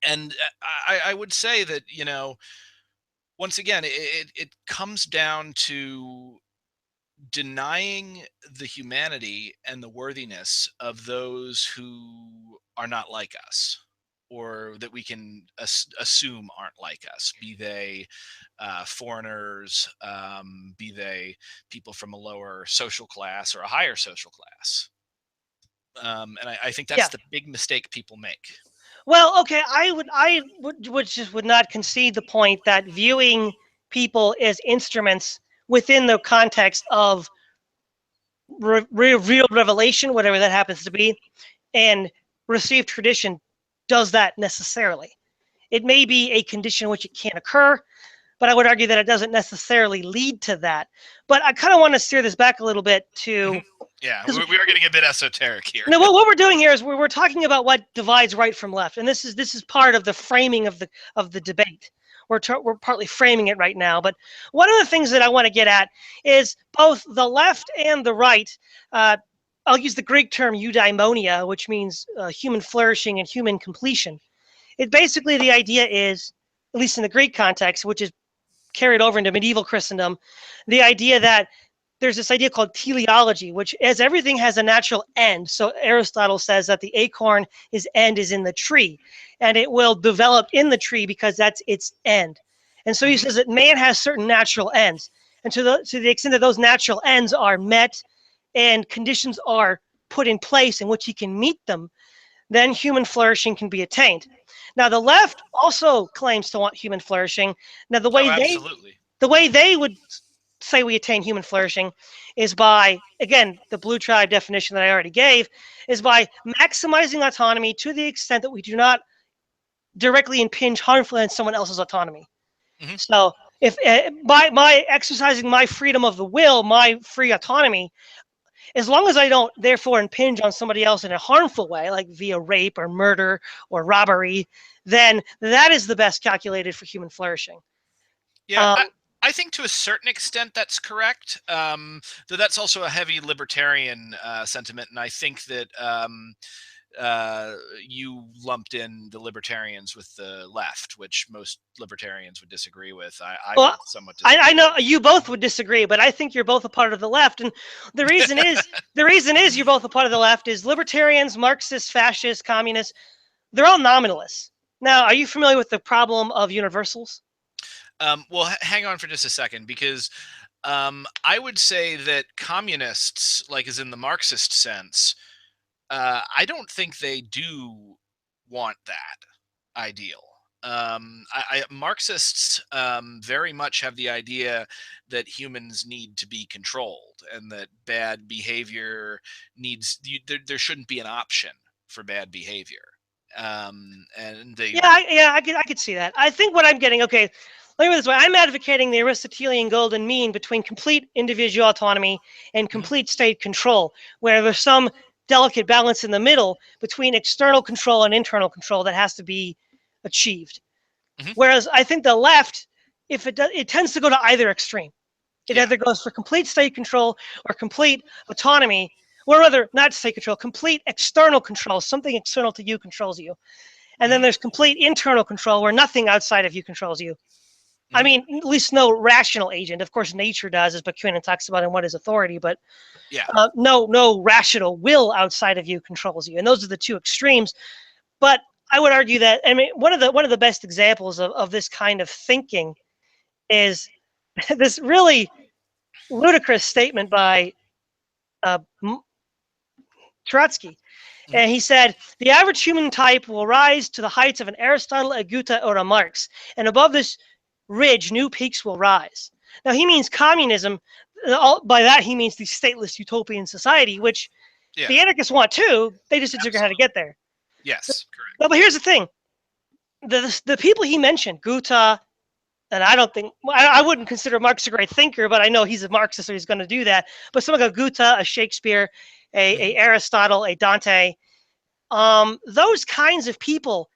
and I would say that, once again, it comes down to denying the humanity and the worthiness of those who are not like us, or that we can assume aren't like us, be they foreigners, be they people from a lower social class or a higher social class. And I think that's Yeah. the big mistake people make. Well, okay, would not concede the point that viewing people as instruments within the context of real revelation, whatever that happens to be, and received tradition does that necessarily. It may be a condition in which it can occur, but I would argue that it doesn't necessarily lead to that. But I kind of want to steer this back a little bit Mhm. to, Yeah, because we are getting a bit esoteric here. no, what we're doing here is we're talking about what divides right from left, and this is part of the framing of the debate. We're partly framing it right now, but one of the things that I want to get at is both the left and the right. Uh, I'll use the Greek term eudaimonia, which means human flourishing and human completion. It basically, the idea is, at least in the Greek context, which is carried over into medieval Christendom, the idea that there's this idea called teleology, which, as everything has a natural end. So Aristotle says that the acorn, his end is in the tree, and it will develop in the tree because that's its end. And so he Hmm. says that man has certain natural ends, and to the extent that those natural ends are met and conditions are put in place in which he can meet them, then human flourishing can be attained. Now, the left also claims to want human flourishing. Now, the Oh, way they absolutely. the way they would say we attain human flourishing is by, again, the blue tribe definition that I already gave, is by maximizing autonomy to the extent that we do not directly impinge harmfully on someone else's autonomy. Hmm. So, if by my exercising my freedom of the will, my free autonomy, as long as I don't therefore impinge on somebody else in a harmful way, like via rape or murder or robbery, then that is the best calculated for human flourishing. Yeah, Um, I think to a certain extent that's correct. Though that's also a heavy libertarian sentiment, and I think that uh, you lumped in the libertarians with the left, which most libertarians would disagree with. I well, would somewhat I disagree know with. you both would disagree, but I think you're both a part of the left, and the reason is you're both a part of the left is libertarians, Marxists, fascists, communists. They're all nominalists. Now, are you familiar with the problem of universals? Well, hang on for just a second, because I would say that communists, like as in the Marxist sense, I don't think they do want that ideal. Marxists very much have the idea that humans need to be controlled, and that bad behavior there shouldn't be an option for bad behavior. And they. I could see that. I think what I'm getting, okay, let me put it this way. I'm advocating the Aristotelian golden mean between complete individual autonomy and Mhm, complete state control, where there's some delicate balance in the middle between external control and internal control that has to be achieved. mhm, Whereas I think the left, if it does, it tends to go to either extreme. It yeah. either goes for complete state control or complete autonomy, or rather, not state control, complete external control. Something external to you controls you. And then Mhm, there's complete internal control where nothing outside of you controls you. I mhm, mean, at least no rational agent. Of course, nature does, as Bakunin talks about in What is Authority, but yeah. no rational will outside of you controls you. And those are the two extremes. But I would argue that, I mean, one of the best examples of this kind of thinking is this really ludicrous statement by uh, Trotsky. Mhm. And he said, the average human type will rise to the heights of an Aristotle, a Goethe, or a Marx. And above this ridge, new peaks will rise. Now, he means communism. By that, he means the stateless utopian society, which Yeah, the anarchists want too. They just disagree how to absolutely. get there. Yes, correct. No, but here's the thing. The people he mentioned, Goethe, and I don't think, I wouldn't consider Marx a great thinker, but I know he's a Marxist, so he's going to do that. But someone like a Goethe, a Shakespeare, a Mhm. Aristotle, a Dante, those kinds of people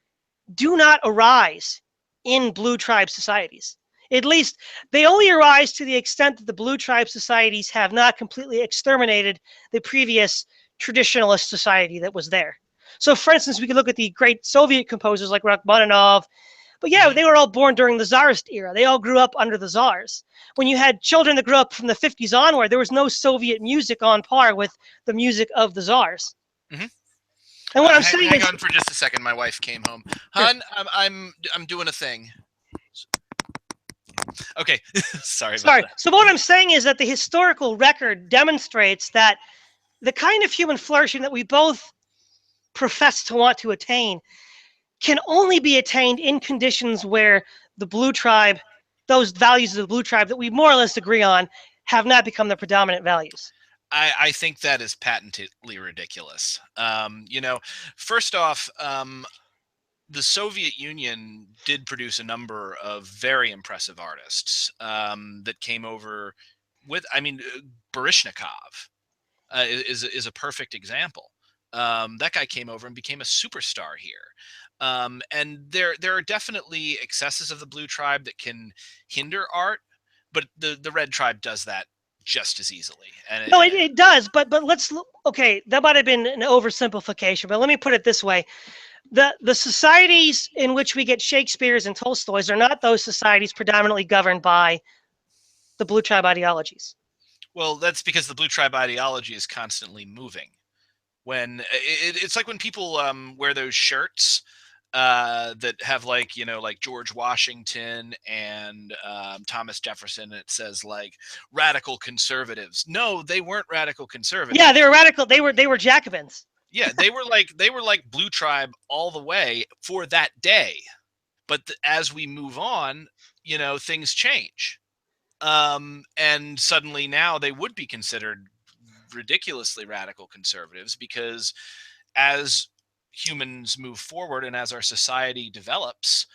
do not arise in blue tribe societies. At least they only arise to the extent that the blue tribe societies have not completely exterminated the previous traditionalist society that was there. So, for instance, we could look at the great Soviet composers like Rachmaninoff. But yeah, Mhm. they were all born during the Tsarist era. They all grew up under the Tsars. When you had children that grew up from the 50s onward, there was no Soviet music on par with the music of the Tsars. Mhm. And what I'm saying Hang is, on for just a second. My wife came home. sure, Hun, I'm doing a thing. Okay, sorry about sorry. that. So what I'm saying is that the historical record demonstrates that the kind of human flourishing that we both profess to want to attain can only be attained in conditions where the blue tribe, those values of the blue tribe that we more or less agree on, have not become the predominant values. I think that is patently ridiculous. First off, the Soviet Union did produce a number of very impressive artists that came over with. I mean, Baryshnikov is a perfect example. That guy came over and became a superstar here. And there are definitely excesses of the blue tribe that can hinder art, but the red tribe does that just as easily. And No, it does, but let's look. Okay, that might have been an oversimplification, but let me put it this way: the societies in which we get Shakespeare's and Tolstoy's are not those societies predominantly governed by the blue tribe ideologies. well, that's because the blue tribe ideology is constantly moving. When it's like when people wear those shirts that have like like George Washington and Thomas Jefferson. It says like radical conservatives. No, they weren't radical Yeah, they conservatives. were radical. They were Jacobins. Yeah, they were like blue tribe all the way for that day. But as we move on, things change. And suddenly now they would be considered ridiculously radical conservatives because as humans move forward and as our society develops,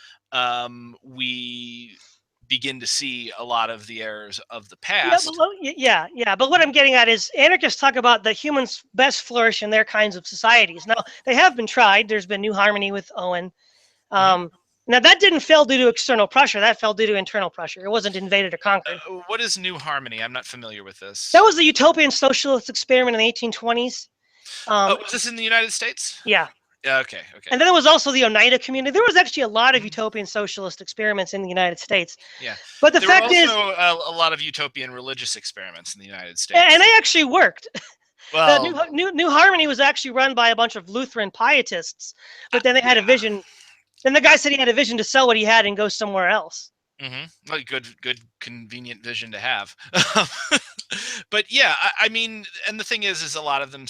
we begin to see a lot of the errors of the Yeah, past. yeah. But what I'm getting at is anarchists talk about the humans best flourish in their kinds of societies. Now they have been tried. There's been New Harmony with Owen. Mhm. Now that didn't fail due to external pressure. That fell due to internal pressure. It wasn't invaded or conquered. What is New Harmony? I'm not familiar with That this. was the utopian socialist experiment in the 1820s. Oh, Um, was this in the United States? yeah, Yeah. Okay. Okay. and then there was also the Oneida community. There was actually a lot of Mhm. utopian socialist experiments in the United States. Yeah. But the There were fact also is, a lot of utopian religious experiments in the United and States. they actually worked. The Well, New Harmony was actually run by a bunch of Lutheran pietists, but then they had a yeah. vision. Then the guy said he had a vision to sell what he had and go somewhere else. Like good, convenient vision to have. But yeah, I mean, and the thing is a lot of them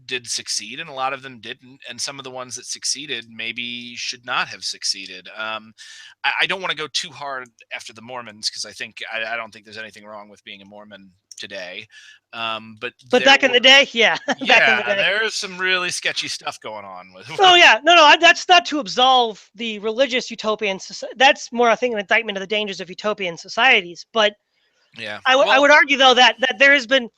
did succeed, and a lot of them didn't, and some of the ones that succeeded maybe should not have succeeded. I don't want to go too hard after the Mormons because I don't think there's anything wrong with being a Mormon today. But But there back in the were, day, yeah, back in the yeah, day. there's some really sketchy stuff going on with. Oh yeah, no, that's not to absolve the religious utopian. That's more, I think, an indictment of the dangers of utopian societies. But Yeah, I well. would argue though that there has been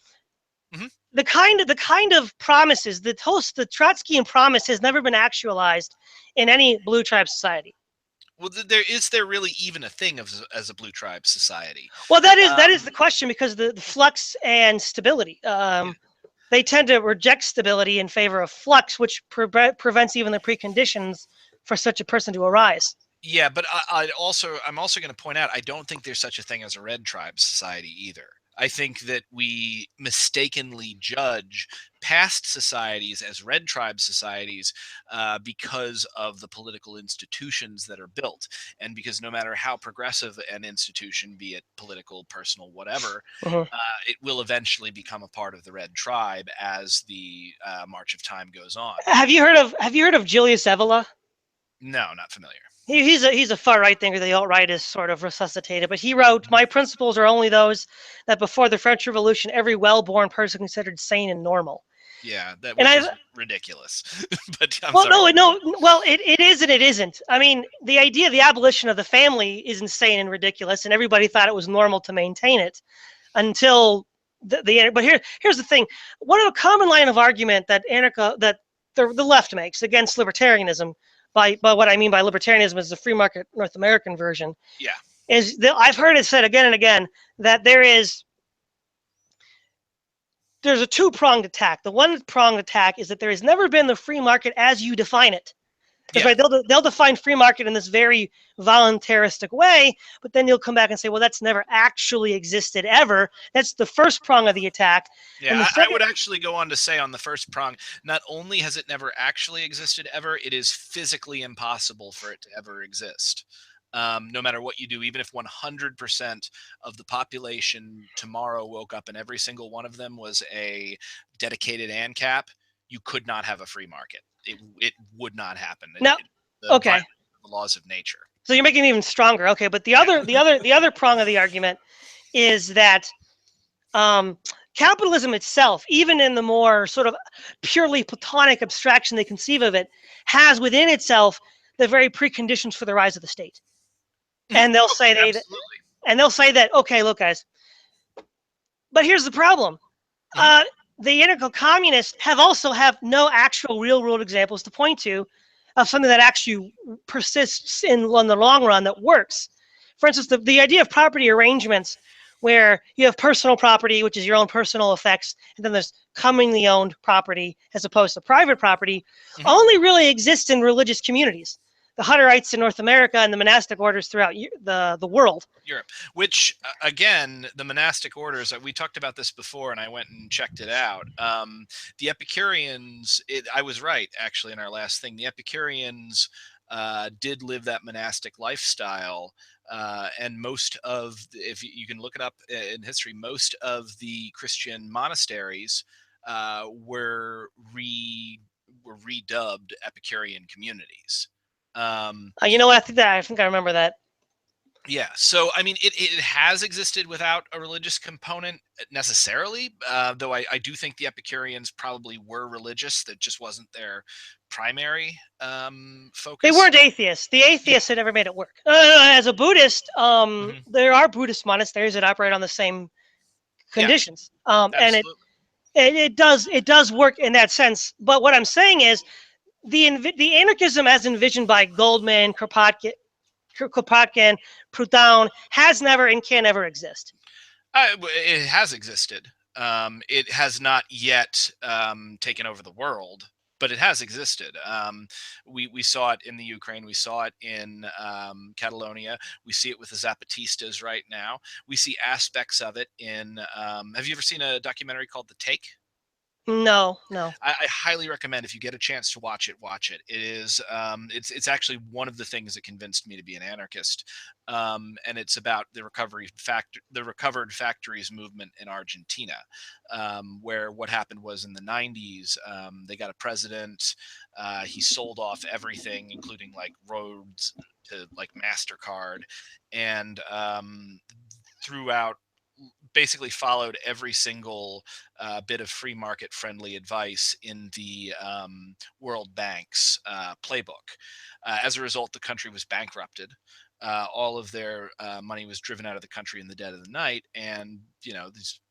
Mhm. the kind of promises the Trotskyian promise has never been actualized in any blue tribe society. Well, there really even a thing as a blue tribe society? Well, that is the Um, question because the flux and stability. yeah, They tend to reject stability in favor of flux, which prevents even the preconditions for such a person to arise. yeah, but I'm also going to point out I don't think there's such a thing as a red tribe society either. I think that we mistakenly judge past societies as red tribe societies because of the political institutions that are built, and because no matter how progressive an institution, be it political, personal, whatever, Mhm. it will eventually become a part of the red tribe as the march of time goes on. Have you heard of Julius Evola? No, not familiar. He's a far right thinker. The alt right is sort of resuscitated, but he wrote, "My principles are only those that before the French Revolution every well-born person considered sane and normal." Yeah, that And which I is ridiculous. But I'm Well, sorry. no, well, it is and it isn't. I mean, the idea of the abolition of the family is insane and ridiculous, and everybody thought it was normal to maintain it until the. But here's the thing: one of a common line of argument that the left makes against libertarianism, by what I mean by libertarianism is the free market North American version, Yeah, is that I've heard it said again and again that there's a two-pronged attack. The one-pronged attack is that there has never been the free market as you define it. Because yeah. right, they'll define free market in this very voluntaristic way, but then you'll come back and say, well, that's never actually existed ever. That's the first prong of the attack, Yeah, and the I second. would actually go on to say on the first prong, not only has it never actually existed ever, it is physically impossible for it to ever exist. No matter what you do, even if 100% of the population tomorrow woke up and every single one of them was a dedicated ANCAP, you could not have a free market. It would not happen. Now, The okay, violation of the laws of nature. so you're making it even stronger. Okay, but the other prong of the argument is that um, capitalism itself, even in the more sort of purely Platonic abstraction they conceive of it, has within itself the very preconditions for the rise of the state. Mhm. And they'll Oh, say absolutely. that, okay, look, guys, but here's the problem. Mhm. Uh, the anarcho communists have no actual real world examples to point to of something that actually persists in the long run that works. For instance, the idea of property arrangements where you have personal property, which is your own personal effects, and then there's commonly owned property as opposed to private property, Mhm. only really exists in religious communities. The Hutterites in North America and the monastic orders throughout the world. Europe, which again, the monastic orders, we talked about this before and I went and checked it out. The Epicureans, I was right actually in our last thing. The Epicureans did live that monastic lifestyle. And most of, if you can look it up in history, most of the Christian monasteries were redubbed Epicurean communities. Um, You know what? I think I remember that. yeah, so I mean, it has existed without a religious component necessarily, though I do think the Epicureans probably were religious. That just wasn't their primary They focus. weren't atheists. The Yeah. atheists had never made it work. As a Buddhist, Hmm. there are Buddhist monasteries that operate on the same Yeah, conditions, and it, absolutely. it it does it does work in that sense. But what I'm saying is the anarchism as envisioned by Goldman, Kropotkin, Proudhon has never and can never exist. It has existed. It has not yet taken over the world, but it has existed. We saw it in the Ukraine. We saw it in Catalonia. We see it with the Zapatistas right now. We see aspects of it in. Have you ever seen a documentary called The Take? No, no. I highly recommend if you get a chance to watch it, watch it. It is it's actually one of the things that convinced me to be an anarchist, and it's about the recovered factories movement in Argentina, where what happened was in the '90s they got a president, he sold off everything, including like roads to like Mastercard, and throughout basically followed every single bit of free market friendly advice in the World Bank's playbook. As a result, the country was bankrupted. All of their money was driven out of the country in the dead of the night, and these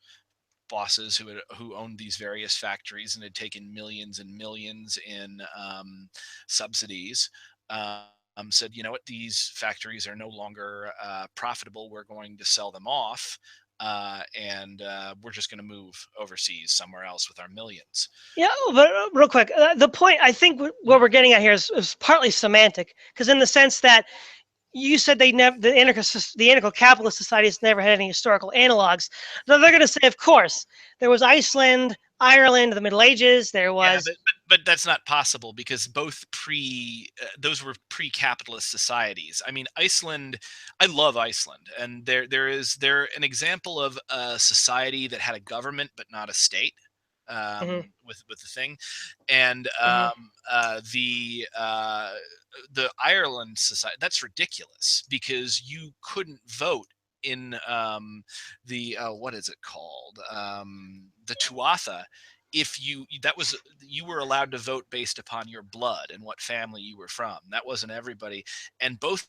bosses who owned these various factories and had taken millions and millions in subsidies. Said, you know what, these factories are no longer profitable. We're going to sell them off, and we're just going to move overseas somewhere else with our millions. Yeah, but real quick, the point I think what Mhm. we're getting at here is partly semantic, because in the sense that you said the anarcho capitalist society has never had any historical analogs. Now they're going to say, of course, there was Iceland, Ireland, the Middle Ages. There Yeah, was. but that's not possible because both those were pre-capitalist societies. I mean, Iceland. I love Iceland, and there an example of a society that had a government but not a state. Hmm. With the thing, and Hmm. the Ireland society, that's ridiculous because you couldn't vote in the what is it called, the Tuatha, if you were allowed to vote based upon your blood and what family you were from. That wasn't everybody, and both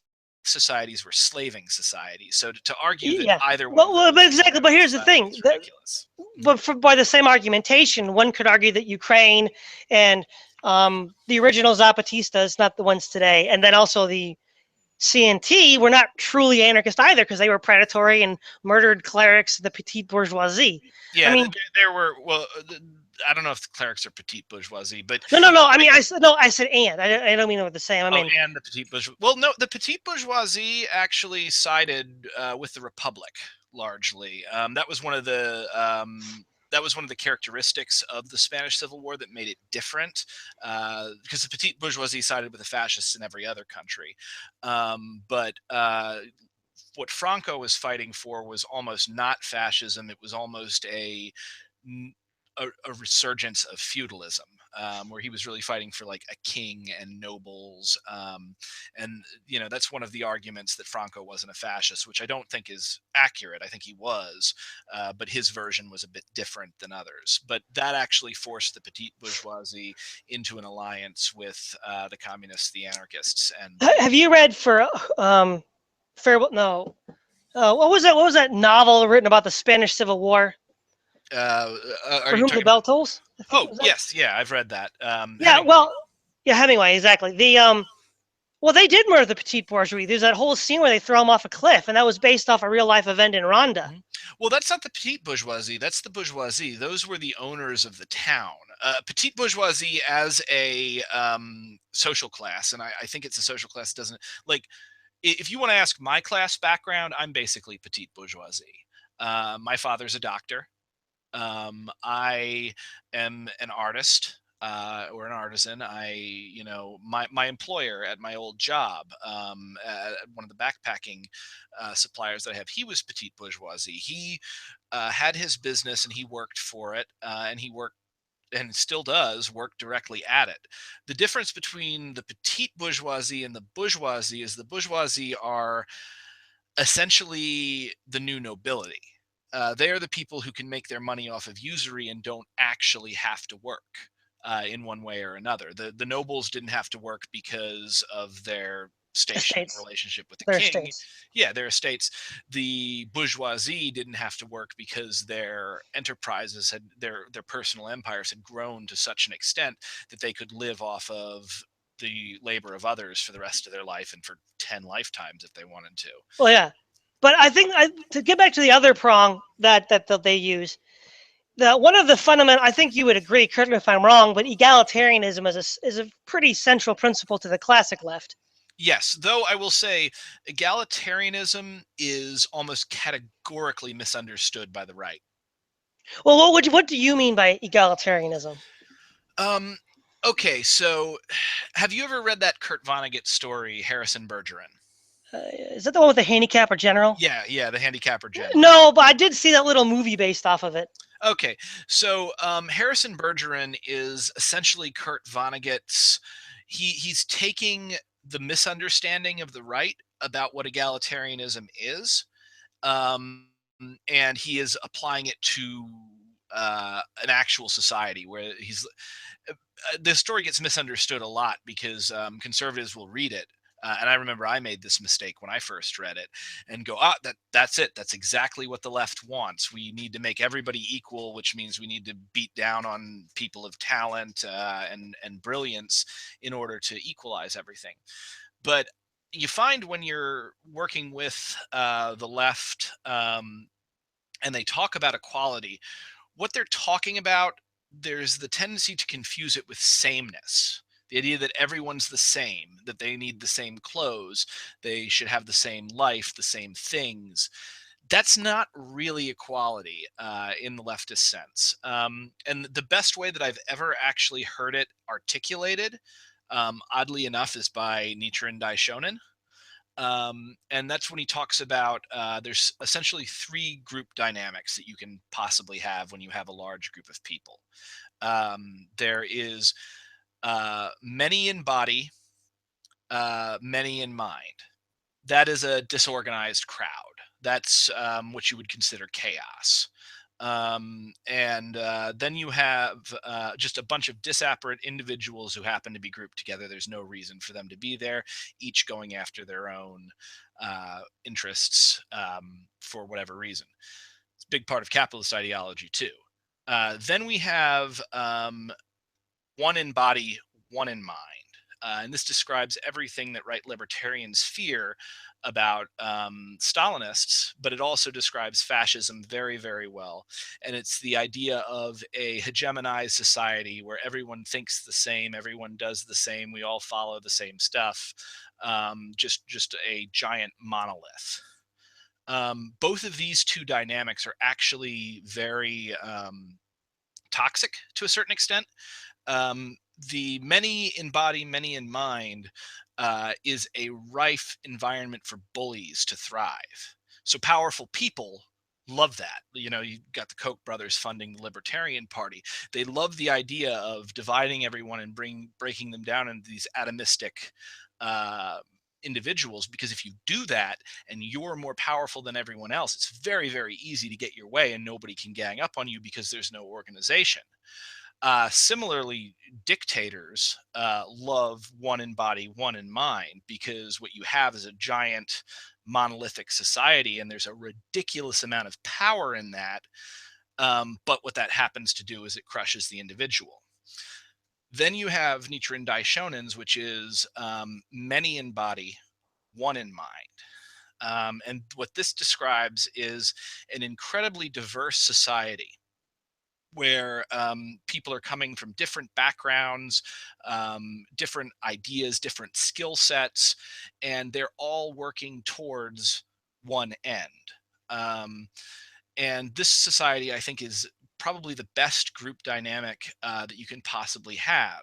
societies were slaving societies. So to argue that Yeah. either one of Well, those but was a exactly. better But here's the society thing. is ridiculous. Mhm. But by the same argumentation, one could argue that Ukraine and the original Zapatistas, not the ones today, and then also the CNT were not truly anarchist either because they were predatory and murdered clerics, the petite bourgeoisie. I Yeah, mean, there were, well, I don't know if the clerics are petite bourgeoisie, but no, no, no. I mean, I said no. I said and. I don't mean it the same. I oh, mean, and the petite bourgeoisie. Well, no, the petite bourgeoisie actually sided with the Republic largely. That was one of the characteristics of the Spanish Civil War that made it different, because the petite bourgeoisie sided with the fascists in every other country. But what Franco was fighting for was almost not fascism. It was almost a resurgence of feudalism, where he was really fighting for like a king and nobles. And that's one of the arguments that Franco wasn't a fascist, which I don't think is accurate. I think he was, but his version was a bit different than others. But that actually forced the petite bourgeoisie into an alliance with the communists, the anarchists, and the have you read for Farewell? No. What was that? What was that novel written about the Spanish Civil War? are For you whom the talking about? bell tolls? I think Oh, was that. yes, yeah, I've read that. Yeah. Hemingway. Well. Yeah. Hemingway. Exactly. The Well, they did murder the petite bourgeoisie. There's that whole scene where they throw him off a cliff, and that was based off a real life event in Rwanda. Mhm. Well, that's not the petite bourgeoisie. That's the bourgeoisie. Those were the owners of the town. Petite bourgeoisie as a social class, and I think it's a social class that doesn't like. If you want to ask my class background, I'm basically petite bourgeoisie. My father's a doctor. I am an artist, or an artisan. My employer at my old job, at one of the backpacking suppliers that I have, he was petite bourgeoisie. He had his business and he worked for it, and he worked and still does work directly at it. The difference between the petite bourgeoisie and the bourgeoisie is the bourgeoisie are essentially the new nobility. They are the people who can make their money off of usury and don't actually have to work, in one way or another. The nobles didn't have to work because of their station and Estates. relationship with the Their king. estates. Yeah, their estates. The bourgeoisie didn't have to work because their enterprises had their personal empires had grown to such an extent that they could live off of the labor of others for the rest of their life and for 10 lifetimes if they wanted to. Well, yeah. But I think to get back to the other prong that they use, one of the fundamental, I think you would agree, correct me if I'm wrong, but egalitarianism is a pretty central principle to the classic left. Yes, though I will say egalitarianism is almost categorically misunderstood by the right. Well, what do you mean by egalitarianism? Um, okay, so have you ever read that Kurt Vonnegut story, Harrison Bergeron? Is that the one with the handicapper general? Yeah, yeah, the handicapper general. No, but I did see that little movie based off of it. Okay, so Harrison Bergeron is essentially Kurt Vonnegut's. He's taking the misunderstanding of the right about what egalitarianism is, um, and he is applying it to an actual society where the story gets misunderstood a lot because conservatives will read it. And I remember I made this mistake when I first read it and go, that's it. That's exactly what the left wants. We need to make everybody equal, which means we need to beat down on people of talent, and brilliance in order to equalize everything. But you find when you're working with the left, and they talk about equality, what they're talking about, there's the tendency to confuse it with sameness. The idea that everyone's the same, that they need the same clothes, they should have the same life, the same things. That's not really equality in the leftist sense. And the best way that I've ever actually heard it articulated, oddly enough, is by Nichiren Daishonin. And that's when he talks about there's essentially three group dynamics that you can possibly have when you have a large group of people. There is many in body, many in mind. That is a disorganized crowd. That's what you would consider chaos. And then you have just a bunch of disparate individuals who happen to be grouped together. There's no reason for them to be there, each going after their own interests for whatever reason. It's a big part of capitalist ideology, too. Then we have one in body, one in mind. And this describes everything that right libertarians fear about Stalinists, but it also describes fascism very, very well. And it's the idea of a hegemonized society where everyone thinks the same, everyone does the same, we all follow the same stuff, just a giant monolith. Both of these two dynamics are actually very toxic to a certain extent. The many in body, many in mind is a rife environment for bullies to thrive. So powerful people love that. You know, you got the Koch brothers funding the Libertarian Party. They love the idea of dividing everyone and breaking them down into these atomistic uh, individuals, because if you do that and you're more powerful than everyone else, it's very, very easy to get your way and nobody can gang up on you because there's no organization. Similarly, dictators love one in body, one in mind, because what you have is a giant monolithic society, and there's a ridiculous amount of power in that. But what that happens to do is it crushes the individual. Then you have Nichiren Daishonin's, which is many in body, one in mind. And what this describes is an incredibly diverse society where people are coming from different backgrounds, different ideas, different skill sets, and they're all working towards one end. Um, and this society, I think, is probably the best group dynamic that you can possibly have,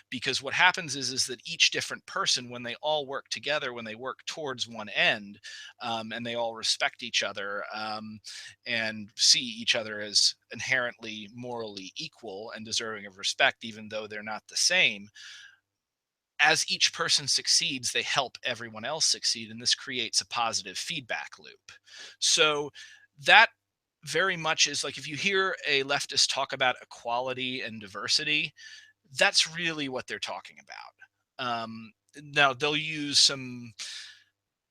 because what happens is that each different person, when they all work together, when they work towards one end, and they all respect each other and see each other as inherently morally equal and deserving of respect, even though they're not the same, as each person succeeds, they help everyone else succeed, and this creates a positive feedback loop. So that very much is like, if you hear a leftist talk about equality and diversity, that's really what they're talking about. Now, they'll use some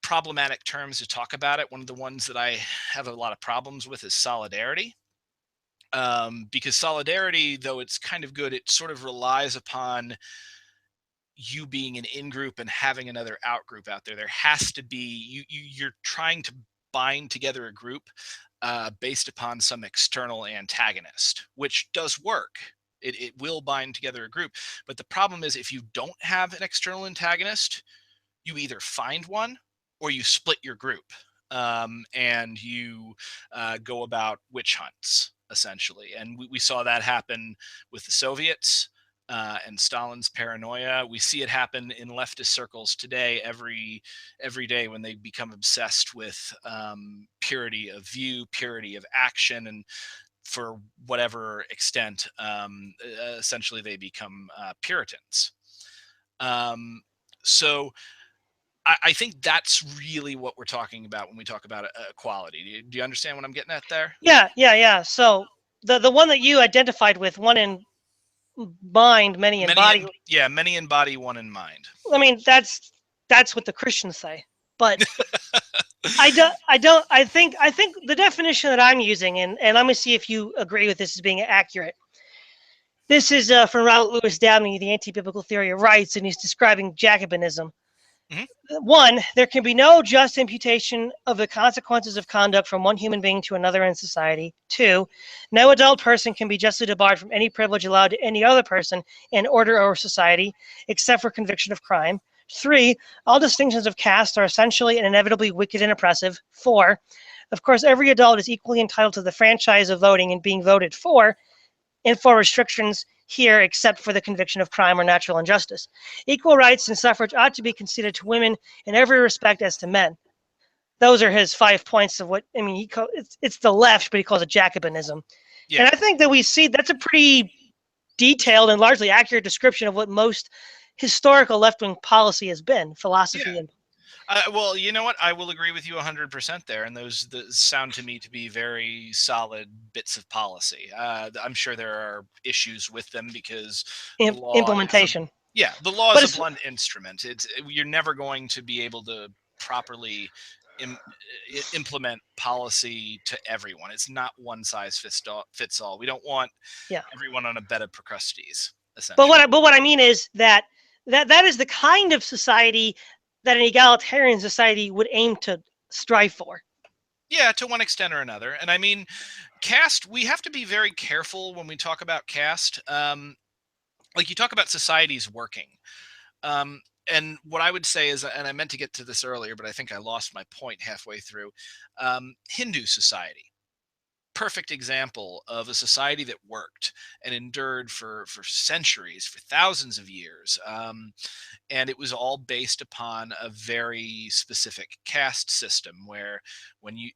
problematic terms to talk about it. One of the ones that I have a lot of problems with is solidarity. Because solidarity, though it's kind of good, it sort of relies upon you being an in group and having another out group out there. There has to be you're trying to bind together a group based upon some external antagonist, which does work. It will bind together a group, but the problem is, if you don't have an external antagonist, you either find one or you split your group, and you go about witch hunts, essentially. And we saw that happen with the Soviets and Stalin's paranoia. We see it happen in leftist circles today, every day, when they become obsessed with purity of view, purity of action, and for whatever extent, essentially they become Puritans. So I think that's really what we're talking about when we talk about equality. Do you understand what I'm getting at there? Yeah. So the one that you identified with, one in mind, many in body. Many in body, one in mind. I mean, that's what the Christians say, but I think the definition that I'm using, and let me see if you agree with this as being accurate. This is from Robert Louis Dabney, The Anti-Biblical Theory of Rights, and he's describing Jacobinism. Mhm. One, there can be no just imputation of the consequences of conduct from one human being to another in society. Two, no adult person can be justly debarred from any privilege allowed to any other person in order or society, except for conviction of crime. Three, all distinctions of caste are essentially and inevitably wicked and oppressive. Four, Of course, every adult is equally entitled to the franchise of voting and being voted for, and for restrictions here except for the conviction of crime or natural injustice. Equal rights and suffrage ought to be conceded to women in every respect as to men. Those are his 5 points of what I mean. It's the left, but he calls it Jacobinism, and Yeah, I think that we see that's a pretty detailed and largely accurate description of what most historical left-wing policy has been, yeah. philosophy, and Well, you know what? I will agree with you 100% there, and those sound to me to be very solid bits of policy. I'm sure there are issues with them because the law is a implementation. yeah, the law But is a it's blunt instrument. You're never going to be able to properly Im- implement policy to everyone. It's not one size fits all. We don't want yeah. everyone on a bed of Procrustes, But essentially. what I mean is that is the kind of society that an egalitarian society would aim to strive for. Yeah, to one extent or another. And I mean, caste, we have to be very careful when we talk about caste. Like you talk about societies working. Um, and what I would say is, and I meant to get to this earlier, but I think I lost my point halfway through. Hindu society, perfect example of a society that worked and endured for centuries, for thousands of years. And it was all based upon a very specific caste system where when you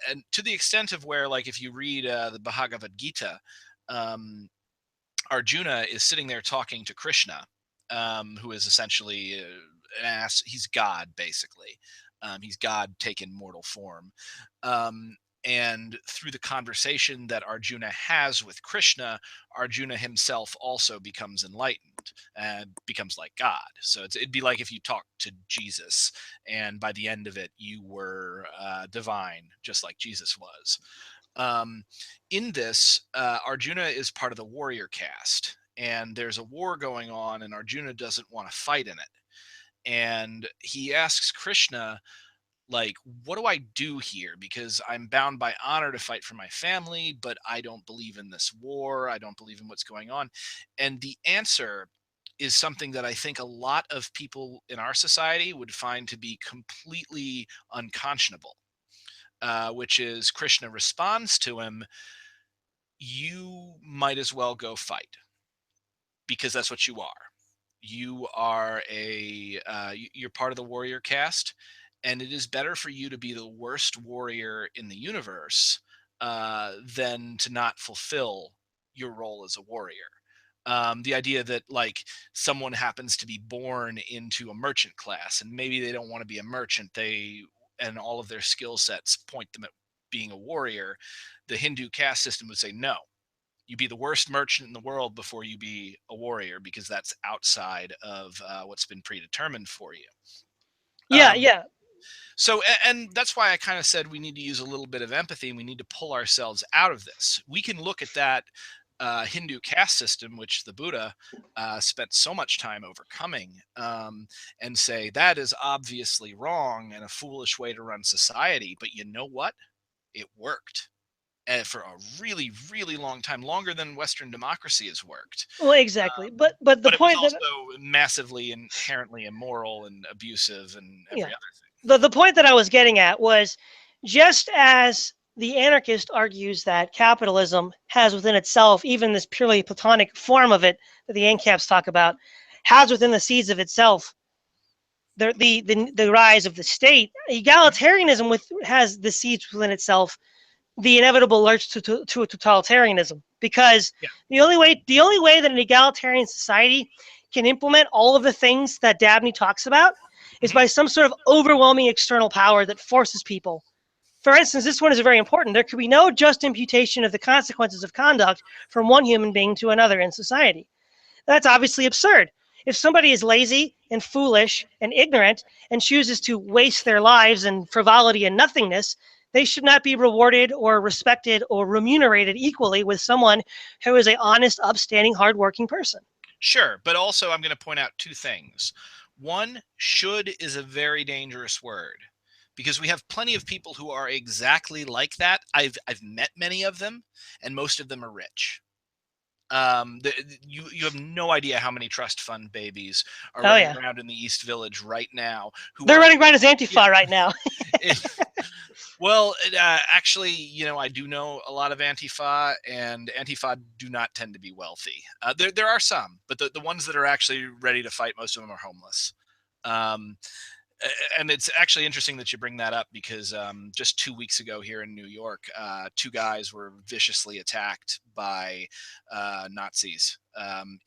and to the extent of where, like, if you read the Bhagavad Gita, um, Arjuna is sitting there talking to Krishna, who is essentially an ass. He's God, basically. He's God taken mortal form. Um, and through the conversation that Arjuna has with Krishna, Arjuna himself also becomes enlightened and becomes like God. So it'd be like if you talked to Jesus, and by the end of it, you were divine, just like Jesus was. Um, in this, Arjuna is part of the warrior caste, and there's a war going on, and Arjuna doesn't want to fight in it. And he asks Krishna, like, what do I do here? Because I'm bound by honor to fight for my family, but I don't believe in this war. I don't believe in what's going on. And the answer is something that I think a lot of people in our society would find to be completely unconscionable, which is Krishna responds to him, you might as well go fight because that's what you are. You are you're part of the warrior caste, and it is better for you to be the worst warrior in the universe than to not fulfill your role as a warrior. The idea that, like, someone happens to be born into a merchant class and maybe they don't want to be a merchant, and all of their skill sets point them at being a warrior. The Hindu caste system would say no, you be the worst merchant in the world before you be a warrior, because that's outside of what's been predetermined for you. Yeah, Um, yeah. so, and that's why I kind of said we need to use a little bit of empathy and we need to pull ourselves out of this. We can look at that Hindu caste system, which the Buddha spent so much time overcoming, and say that is obviously wrong and a foolish way to run society. But you know what? It worked for a really, really long time, longer than Western democracy has worked. Well, exactly. But the But it was point that also massively inherently immoral and abusive and every yeah, other thing. the point that I was getting at was just as the anarchist argues that capitalism has within itself, even this purely platonic form of it that the ANCAPs talk about, has within the seeds of itself the rise of the state. Egalitarianism has the seeds within itself the inevitable lurch to a totalitarianism, because Yeah. the only way that an egalitarian society can implement all of the things that Dabney talks about is Hmm. by some sort of overwhelming external power that forces people. For instance, this one is very important. There could be no just imputation of the consequences of conduct from one human being to another in society. That's obviously absurd. If somebody is lazy and foolish and ignorant and chooses to waste their lives in frivolity and nothingness, they should not be rewarded or respected or remunerated equally with someone who is a honest, upstanding, hardworking person. Sure, but also I'm going to point out two things. One, should is a very dangerous word because we have plenty of people who are exactly like that. I've met many of them, and most of them are rich. You have no idea how many trust fund babies are Oh running yeah, around in the East Village right now who they're are running around as yeah, Antifa right now. Well, actually, I do know a lot of Antifa, and Antifa do not tend to be wealthy. There are some, but the ones that are actually ready to fight, most of them are homeless. Um, and it's actually interesting that you bring that up because just 2 weeks ago here in New York, two guys were viciously attacked by Nazis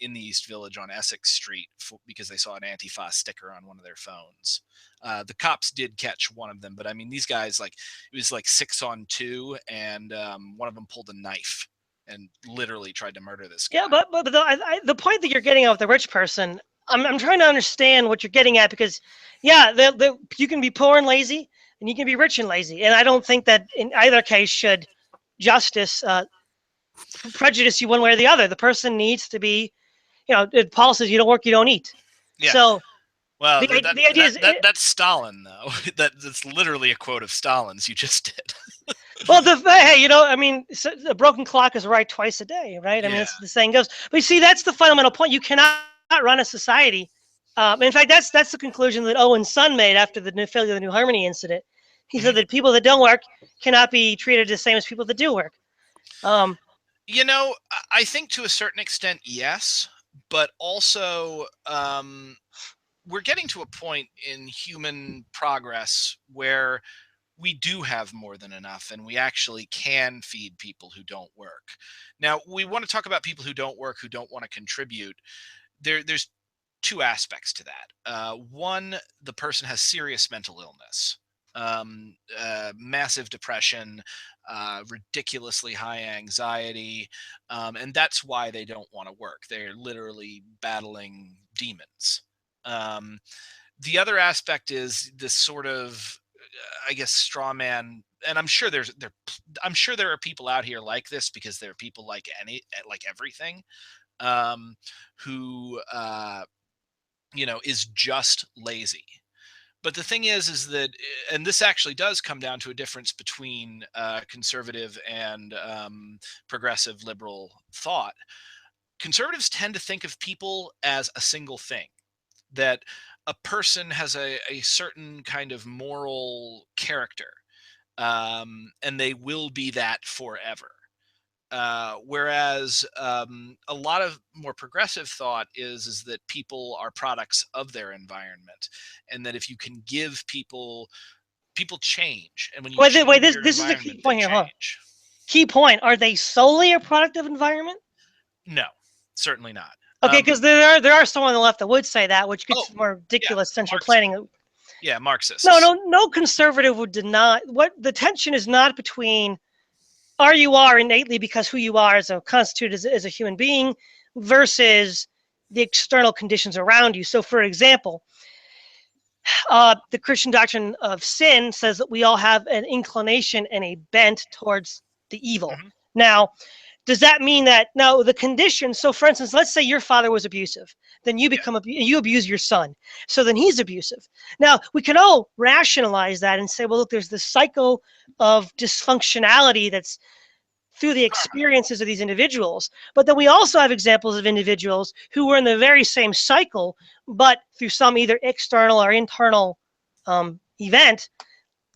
in the East Village on Essex Street because they saw an Antifa sticker on one of their phones. The cops did catch one of them, but I mean, these guys, like, it was like 6-on-2, and one of them pulled a knife and literally tried to murder this Yeah, guy. but the point that you're getting at with the rich person, I'm trying to understand what you're getting at because, yeah, you can be poor and lazy, and you can be rich and lazy, and I don't think that in either case should justice prejudice you one way or the other. The person needs to be, Paul says, you don't work, you don't eat. Yeah. So Well, the idea is, that's Stalin, though. That's literally a quote of Stalin's you just did. well, hey, I mean, a broken clock is right twice a day, right? I mean, Yeah. that's the saying goes. But you see, that's the fundamental point. You cannot run a society. In fact, that's the conclusion that Owen's son made after the failure of the New Harmony incident. He Mhm. said that people that don't work cannot be treated the same as people that do work. Um, I think to a certain extent, yes, but also we're getting to a point in human progress where we do have more than enough and we actually can feed people who don't work. Now, we want to talk about people who don't work, who don't want to contribute. There's two aspects to that. One, the person has serious mental illness, massive depression, ridiculously high anxiety, and that's why they don't want to work. They're literally battling demons. Um, the other aspect is this sort of, I guess, straw man. And I'm sure there are people out here like this because there are people like everything, um, who is just lazy. But the thing is that, and this actually does come down to a difference between conservative and progressive liberal thought. Conservatives tend to think of people as a single thing, that a person has a certain kind of moral character, and they will be that forever. Whereas a lot of more progressive thought is that people are products of their environment, and that if you can give people change, and when you wait, change your this is a key environment, they point here, huh? change. Key point: are they solely a product of environment? No, certainly not. Okay, because there are some on the left that would say that, which gets Oh, to more yeah, ridiculous central Marx. planning. Yeah, No, Marxists. no conservative would deny what the tension is not between are you are innately because who you are as a constituted as a human being versus the external conditions around you. So, for example, the Christian doctrine of sin says that we all have an inclination and a bent towards the evil. Hmm. Now, does that mean that now the condition? So, for instance, let's say your father was abusive, then Yeah. you abuse your son, so then he's abusive. Now we can all rationalize that and say, well, look, there's this cycle of dysfunctionality that's through the experiences of these individuals. But then we also have examples of individuals who were in the very same cycle, but through some either external or internal event,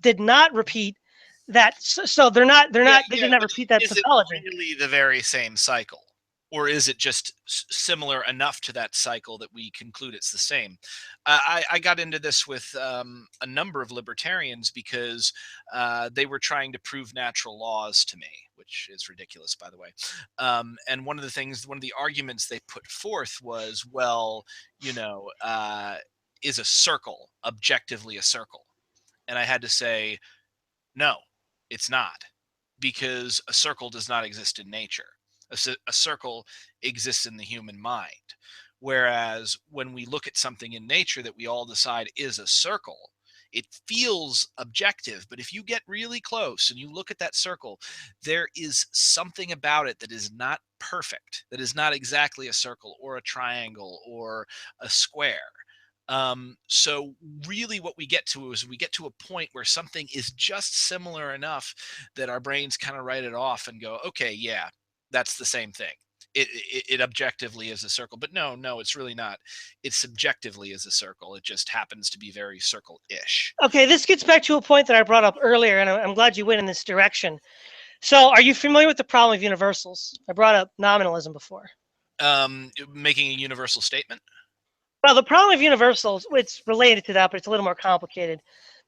did not repeat that. So Yeah, they yeah, did not but repeat that is it pathology. really the very same cycle? Or is it just similar enough to that cycle that we conclude it's the same? I got into this with a number of libertarians because they were trying to prove natural laws to me, which is ridiculous, by the way. And one of the arguments they put forth was, well, is a circle objectively a circle? And I had to say, no, it's not, because a circle does not exist in nature. A circle exists in the human mind. Whereas when we look at something in nature that we all decide is a circle, it feels objective. But if you get really close and you look at that circle, there is something about it that is not perfect, that is not exactly a circle or a triangle or a square. So really what we get to is we get to a point where something is just similar enough that our brains kind of write it off and go, okay, yeah, that's the same thing. it objectively is a circle, but no, it's really not. It subjectively is a circle. It just happens to be very circle-ish. Okay, this gets back to a point that I brought up earlier, and I'm glad you went in this direction. So, are you familiar with the problem of universals? I brought up nominalism before. Making a universal statement. Well, the problem of universals, it's related to that, but it's a little more complicated.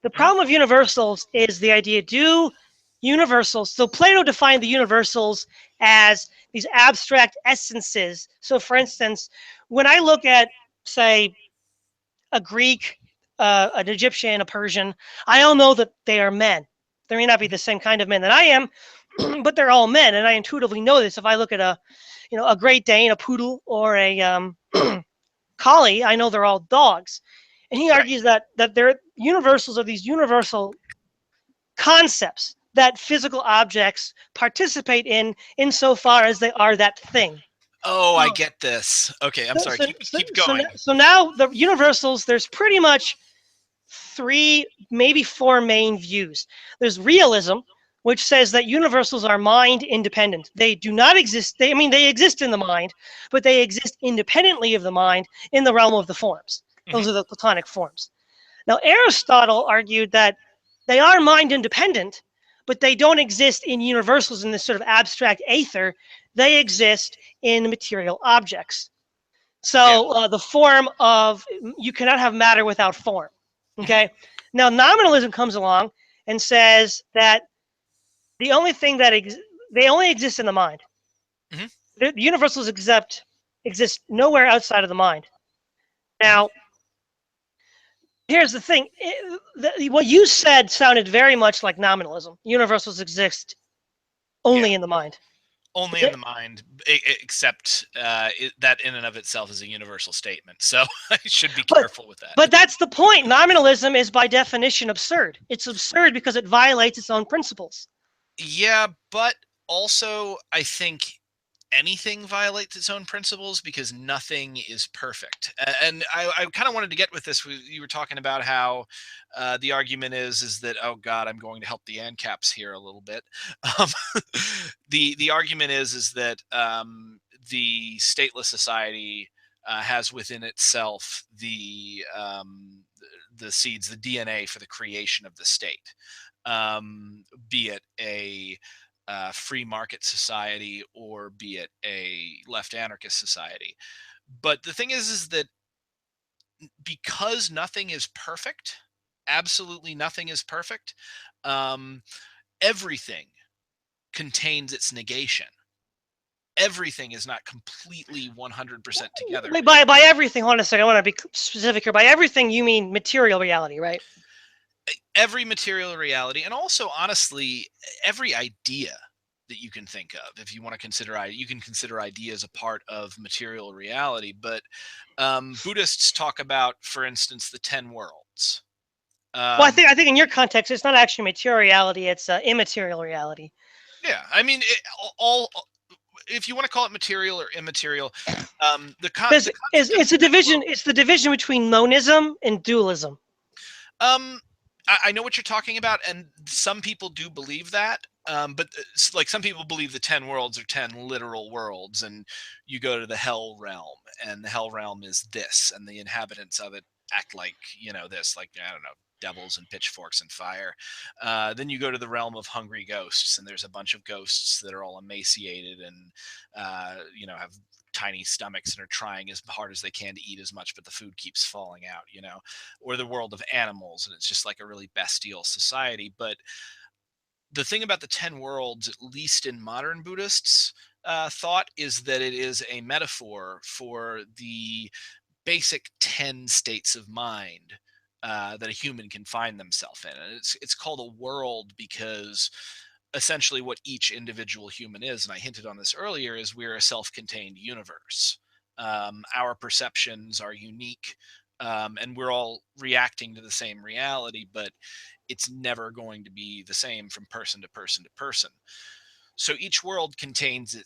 The Mhm. problem of universals is the idea, do universals, so Plato defined the universals as these abstract essences. So, for instance, when I look at, say, a Greek, an Egyptian, a Persian, I all know that they are men. They may not be Mhm. the same kind of men that I am, but they're all men, and I intuitively know this. If I look at a Great Dane, a poodle, or a collie, I know they're all dogs. And he Right. argues that they're universals are these universal concepts that physical objects participate in insofar as they are that thing. Oh, I So, get this. Okay, I'm so, sorry. so, so, Keep so, going. so now the universals, there's pretty much three, maybe four main views. There's realism, which says that universals are mind independent. They do not exist. They exist in the mind, but they exist independently of the mind in the realm of the forms. Hmm. Those are the Platonic forms. Now, Aristotle argued that they are mind independent, but they don't exist in universals in this sort of abstract aether. They exist in material objects. Yeah. So the form of you cannot have matter without form. Hmm. Okay. Now nominalism comes along and says that the only thing that they only exist in the mind. Hmm. The universals exist nowhere outside of the mind. Hmm. Now here's the thing: what you said sounded very much like nominalism. Universals exist Yeah. only in the mind. Is Only in it? the mind, except that in and of itself is a universal statement. So I should be But careful with that. but that's the point. Nominalism is by definition absurd. It's absurd because it violates its own principles. Yeah, but also I think anything violates its own principles because nothing is perfect. And I kind of wanted to get with this. You were talking about how the argument is that, oh God, I'm going to help the ANCAPs here a little bit. Um, the argument is that the stateless society has within itself the seeds, the DNA for the creation of the state, be it a free market society or be it a left anarchist society. But the thing is that because nothing is perfect, absolutely nothing is perfect, um, everything contains its negation. Everything is not completely 100% together. By everything, hold on a second. I want to be specific here. By everything, you mean material reality, right? Every material reality, and also honestly every idea that you can think of. If you want to consider, you can consider ideas a part of material reality, but Buddhists talk about, for instance, the 10 worlds. Well, um, I think in your context, it's not actually material reality; it's immaterial reality. yeah, I mean, all, if you want to call it material or immaterial, Because the concept of the it's a 10 division. worlds. It's the division between monism and dualism. Um, I know what you're talking about, and some people do believe that. But like some people believe the 10 worlds are 10 literal worlds, and you go to the hell realm, and the hell realm is this, and the inhabitants of it act like, this, like, I don't know, devils and pitchforks and fire. Then you go to the realm of hungry ghosts, and there's a bunch of ghosts that are all emaciated and, have tiny stomachs and are trying as hard as they can to eat as much, but the food keeps falling out. Or the world of animals, and it's just like a really bestial society. But the thing about the 10 worlds, at least in modern Buddhists thought, is that it is a metaphor for the basic 10 states of mind that a human can find themselves in. And it's called a world because essentially what each individual human is, and I hinted on this earlier, is we're a self-contained universe. Our perceptions are unique, and we're all reacting to the same reality, but it's never going to be the same from person to person to person. So each world contains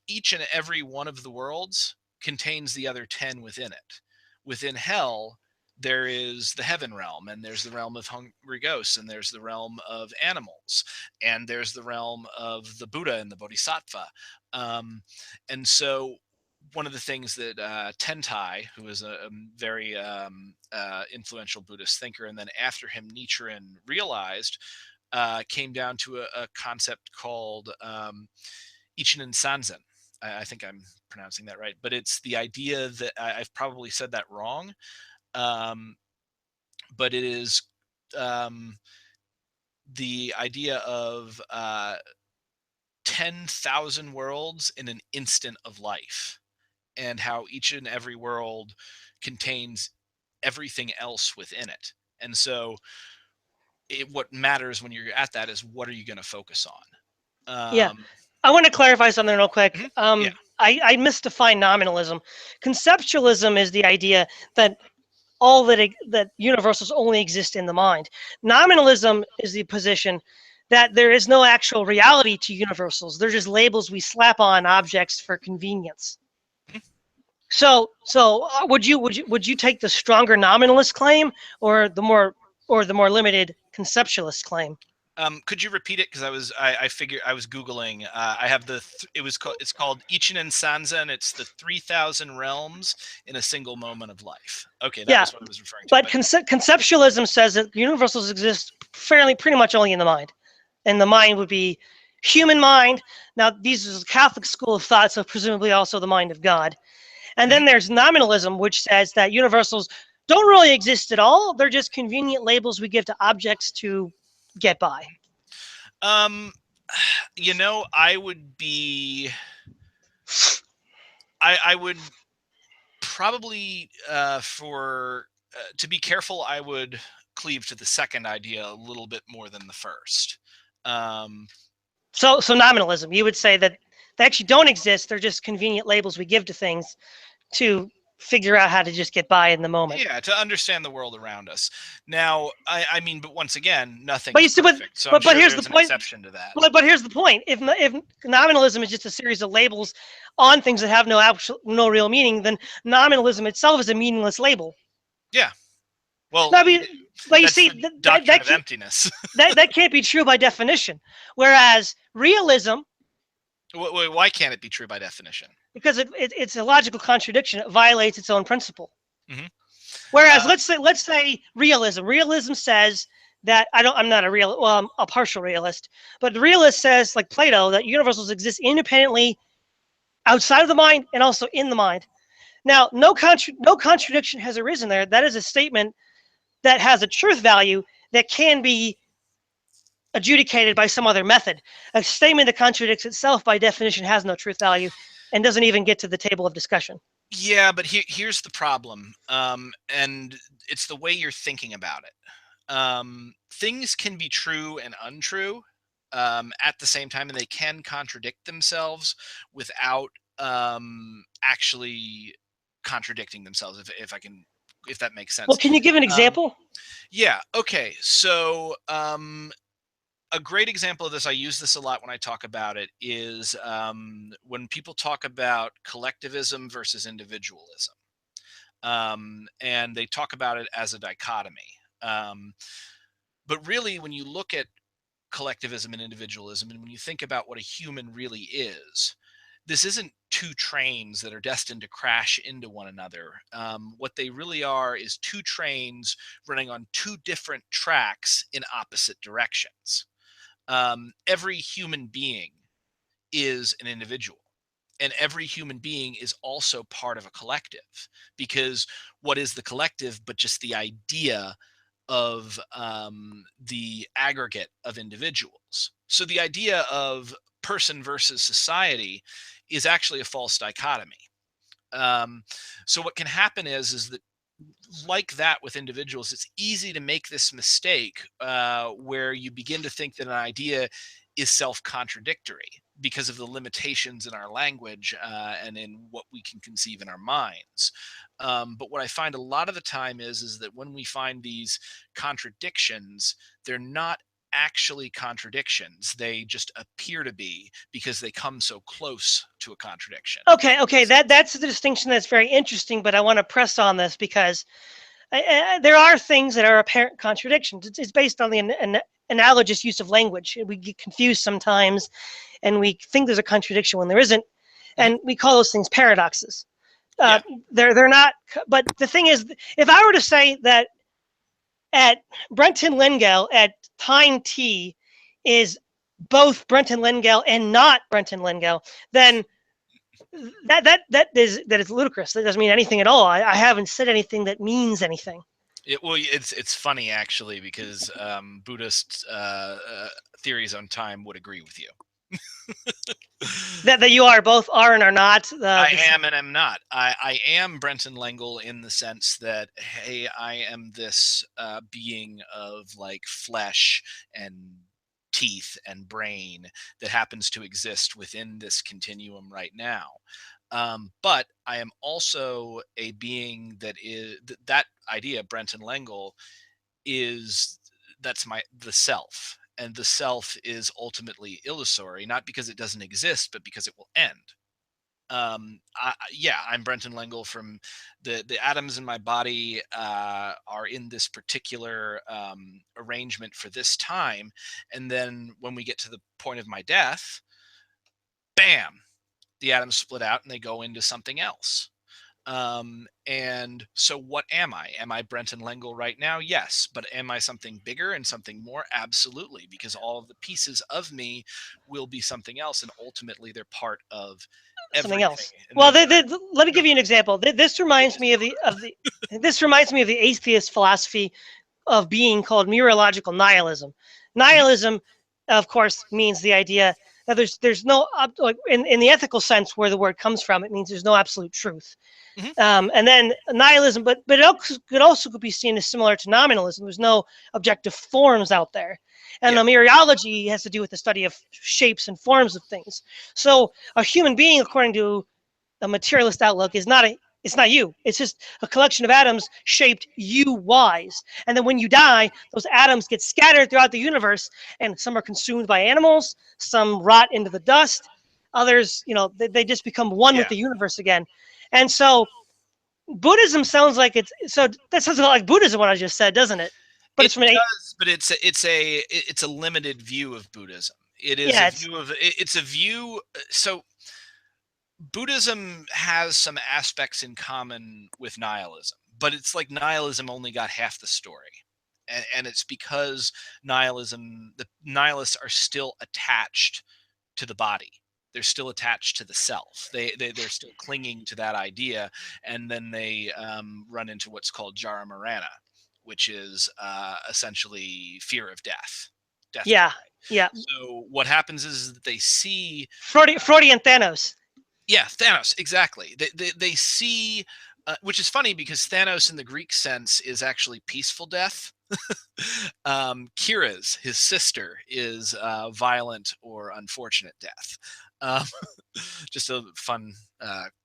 each and every one of the worlds contains the other 10 within it. Within hell, there is the heaven realm, and there's the realm of hungry ghosts, and there's the realm of animals, and there's the realm of the Buddha and the Bodhisattva. Um, and so one of the things that Tentai, who is a very influential Buddhist thinker, and then after him Nichiren realized, came down to a concept called Ichinen Sanzen. I think I'm pronouncing that right, but it's the idea that I've probably said that wrong, um, but it is um, the idea of 10,000 worlds in an instant of life, and how each and every world contains everything else within it. And so, what matters when you're at that is what are you going to focus on? Yeah. I want to clarify something real quick. Mhm, yeah. I misdefined nominalism. Conceptualism is the idea that that universals only exist in the mind. Nominalism is the position that there is no actual reality to universals. They're just labels we slap on objects for convenience. Mhm. So would you take the stronger nominalist claim or the more limited conceptualist claim? Could you repeat it? Because I figured I was googling. I have it's called Ichinen Sanzen. It's the 3,000 realms in a single moment of life. Okay, that Yeah, was what I was referring to. but But conceptualism says that universals exist pretty much only in the mind, and the mind would be human mind. Now, these is a Catholic school of thought, so presumably also the mind of God. And then mhm. there's nominalism, which says that universals don't really exist at all. They're just convenient labels we give to objects to get by. um, I would I would probably for to be careful, I would cleave to the second idea a little bit more than the first. Um, So nominalism, you would say that they actually don't exist. They're just convenient labels we give to things to figure out how to just get by in the moment. yeah, to understand the world around us. Now, I mean, but once again, nothing But is you see, perfect, so I'm but sure here's the there's an point. exception to that. But here's the point. If nominalism is just a series of labels on things that have no real meaning, then nominalism itself is a meaningless label. Yeah. Well, No, I mean, but you that's see the doctrine of emptiness. that can't be true by definition. Whereas realism, Why can't it be true by definition? because it's a logical contradiction, it violates its own principle. Hmm. Whereas Uh, let's say realism. Realism says that I'm not a real well, I'm a partial realist, but the realist says, like Plato, that universals exist independently outside of the mind and also in the mind. Now, no contradiction has arisen there. That is a statement that has a truth value that can be adjudicated by some other method. A statement that contradicts itself by definition has no truth value and doesn't even get to the table of discussion. yeah, but here's the problem, and it's the way you're thinking about it. Things can be true and untrue at the same time, and they can contradict themselves without actually contradicting themselves. If that makes Well, sense. can you give an Um, example? yeah. Okay. So a great example of this, I use this a lot when I talk about it, is when people talk about collectivism versus individualism. And they talk about it as a dichotomy. Um, but really, when you look at collectivism and individualism, and when you think about what a human really is, this isn't two trains that are destined to crash into one another. What they really are is two trains running on two different tracks in opposite directions. Every human being is an individual, and every human being is also part of a collective, because what is the collective but just the idea of the aggregate of individuals? So the idea of person versus society is actually a false dichotomy. um, so what can happen is that, like that with individuals, it's easy to make this mistake where you begin to think that an idea is self-contradictory because of the limitations in our language and in what we can conceive in our minds. But what I find a lot of the time is that when we find these contradictions, they're not actually contradictions. They just appear to be because they come so close to a contradiction, if Okay, that okay, makes sense. that's the distinction that's very interesting, but I want to press on this because there are things that are apparent contradictions. It's based on the analogous use of language. We get confused sometimes, and we think there's a contradiction when there isn't, Hmm. and we call those things paradoxes. Uh, Yeah. they're not. But the thing is, if I were to say that at Brenton Lengel at time t is both Brenton Lengel and not Brenton Lengel, then that is ludicrous. That doesn't mean anything at all. I haven't said anything that means anything. Well, it's funny actually because Buddhist theories on time would agree with you. That you are both are and are not. I am and am not. I am Brenton Lengel in the sense that, hey, I am this being of like flesh and teeth and brain that happens to exist within this continuum right now. But I am also a being that is that idea, Brenton Lengel, is that's the self. And the self is ultimately illusory, not because it doesn't exist, but because it will end. Yeah, I'm Brenton Lengel from the atoms in my body are in this particular arrangement for this time, and then when we get to the point of my death, bam, the atoms split out and they go into something else. And so what am I? Am I Brenton Lengel right now? Yes. But am I something bigger and something more? Absolutely. Because all of the pieces of me will be something else. And ultimately they're part of Something everything else. in the Well, entire let me give you an universe, example. This which reminds is me of the this reminds me of the atheist philosophy of being called mereological nihilism. Mhm. Nihilism, of course, means the idea that there's no like in the ethical sense where the word comes from. It means there's no absolute truth. Mhm. And then nihilism, but it could also be seen as similar to nominalism. There's no objective forms out there, and Yeah. the mereology has to do with the study of shapes and forms of things. So a human being, according to a materialist outlook, is not a it's not you. It's just a collection of atoms shaped you wise. And then when you die, those atoms get scattered throughout the universe, and some are consumed by animals, some rot into the dust, others, they just become one with Yeah. the universe again. And so Buddhism sounds like that sounds a lot like Buddhism what I just said, doesn't it? But It it's from an does, but it's a limited view of Buddhism. It is a yeah, it's view of it's a view. So Buddhism has some aspects in common with nihilism, but it's like nihilism only got half the story. And it's because the nihilists are still attached to the body. They're still attached to the self. They're still clinging to that idea, and then they run into what's called Jara Marana, which is essentially fear of death, death yeah, dread. yeah. So what happens is that they see Freudian Thanos. yeah, Thanos, exactly. They see, which is funny because Thanos in the Greek sense is actually peaceful death. Kira's, his sister, is violent or unfortunate death. Um, just a fun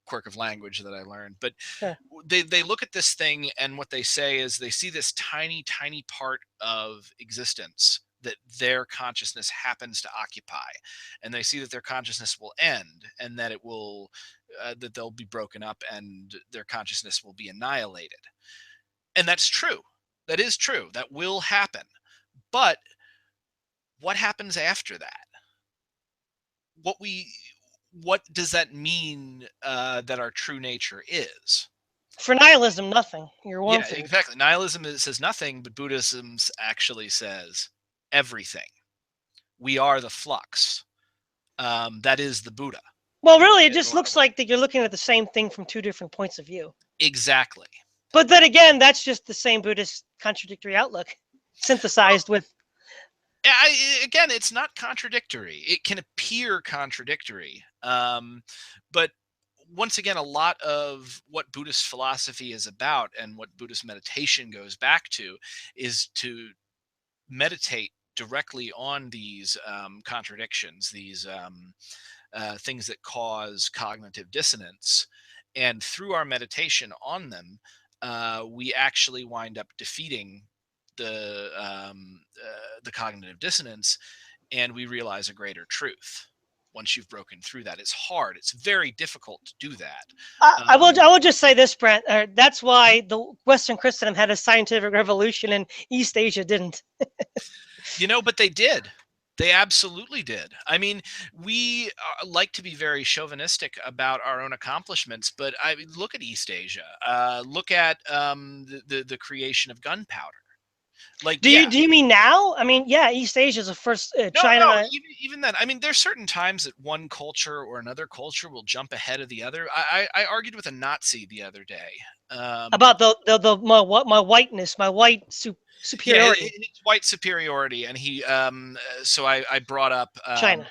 quirk of language that I learned. But Yeah. they look at this thing and what they say is they see this tiny, tiny part of existence that their consciousness happens to occupy, and they see that their consciousness will end and that it will that they'll be broken up and their consciousness will be annihilated. And that's true. That is true. That will happen. But what happens after that? What we what does that mean that our true nature is? For nihilism, nothing. You're one Yeah, thing. exactly. Nihilism says nothing, but Buddhism actually says everything. We are the flux. That is the Buddha Well, in, really, it in a just lot of looks ways. like that you're looking at the same thing from two different points of view. Exactly. But then again, that's just the same Buddhist contradictory outlook, Well, synthesized with. again, it's not contradictory. It can appear contradictory, but once again, a lot of what Buddhist philosophy is about and what Buddhist meditation goes back to is to meditate directly on these contradictions, these things that cause cognitive dissonance. And through our meditation on them, we actually wind up defeating the cognitive dissonance, and we realize a greater truth. once you've broken through that. It's hard. It's very difficult to do that. I will just say this, Brent. That's why the Western Christendom had a scientific revolution and East Asia didn't. But they did. They absolutely did. I mean, we like to be very chauvinistic about our own accomplishments, but I mean, look at East Asia. Look at the creation of gunpowder. Like, yeah, Do you mean now? I mean, yeah, East Asia is the first. no, no. China. Even then, I mean, there's certain times that one culture or another culture will jump ahead of the other. I argued with a Nazi the other day. About the my whiteness, my Yeah, superiority. his white superiority, and he so I brought up China.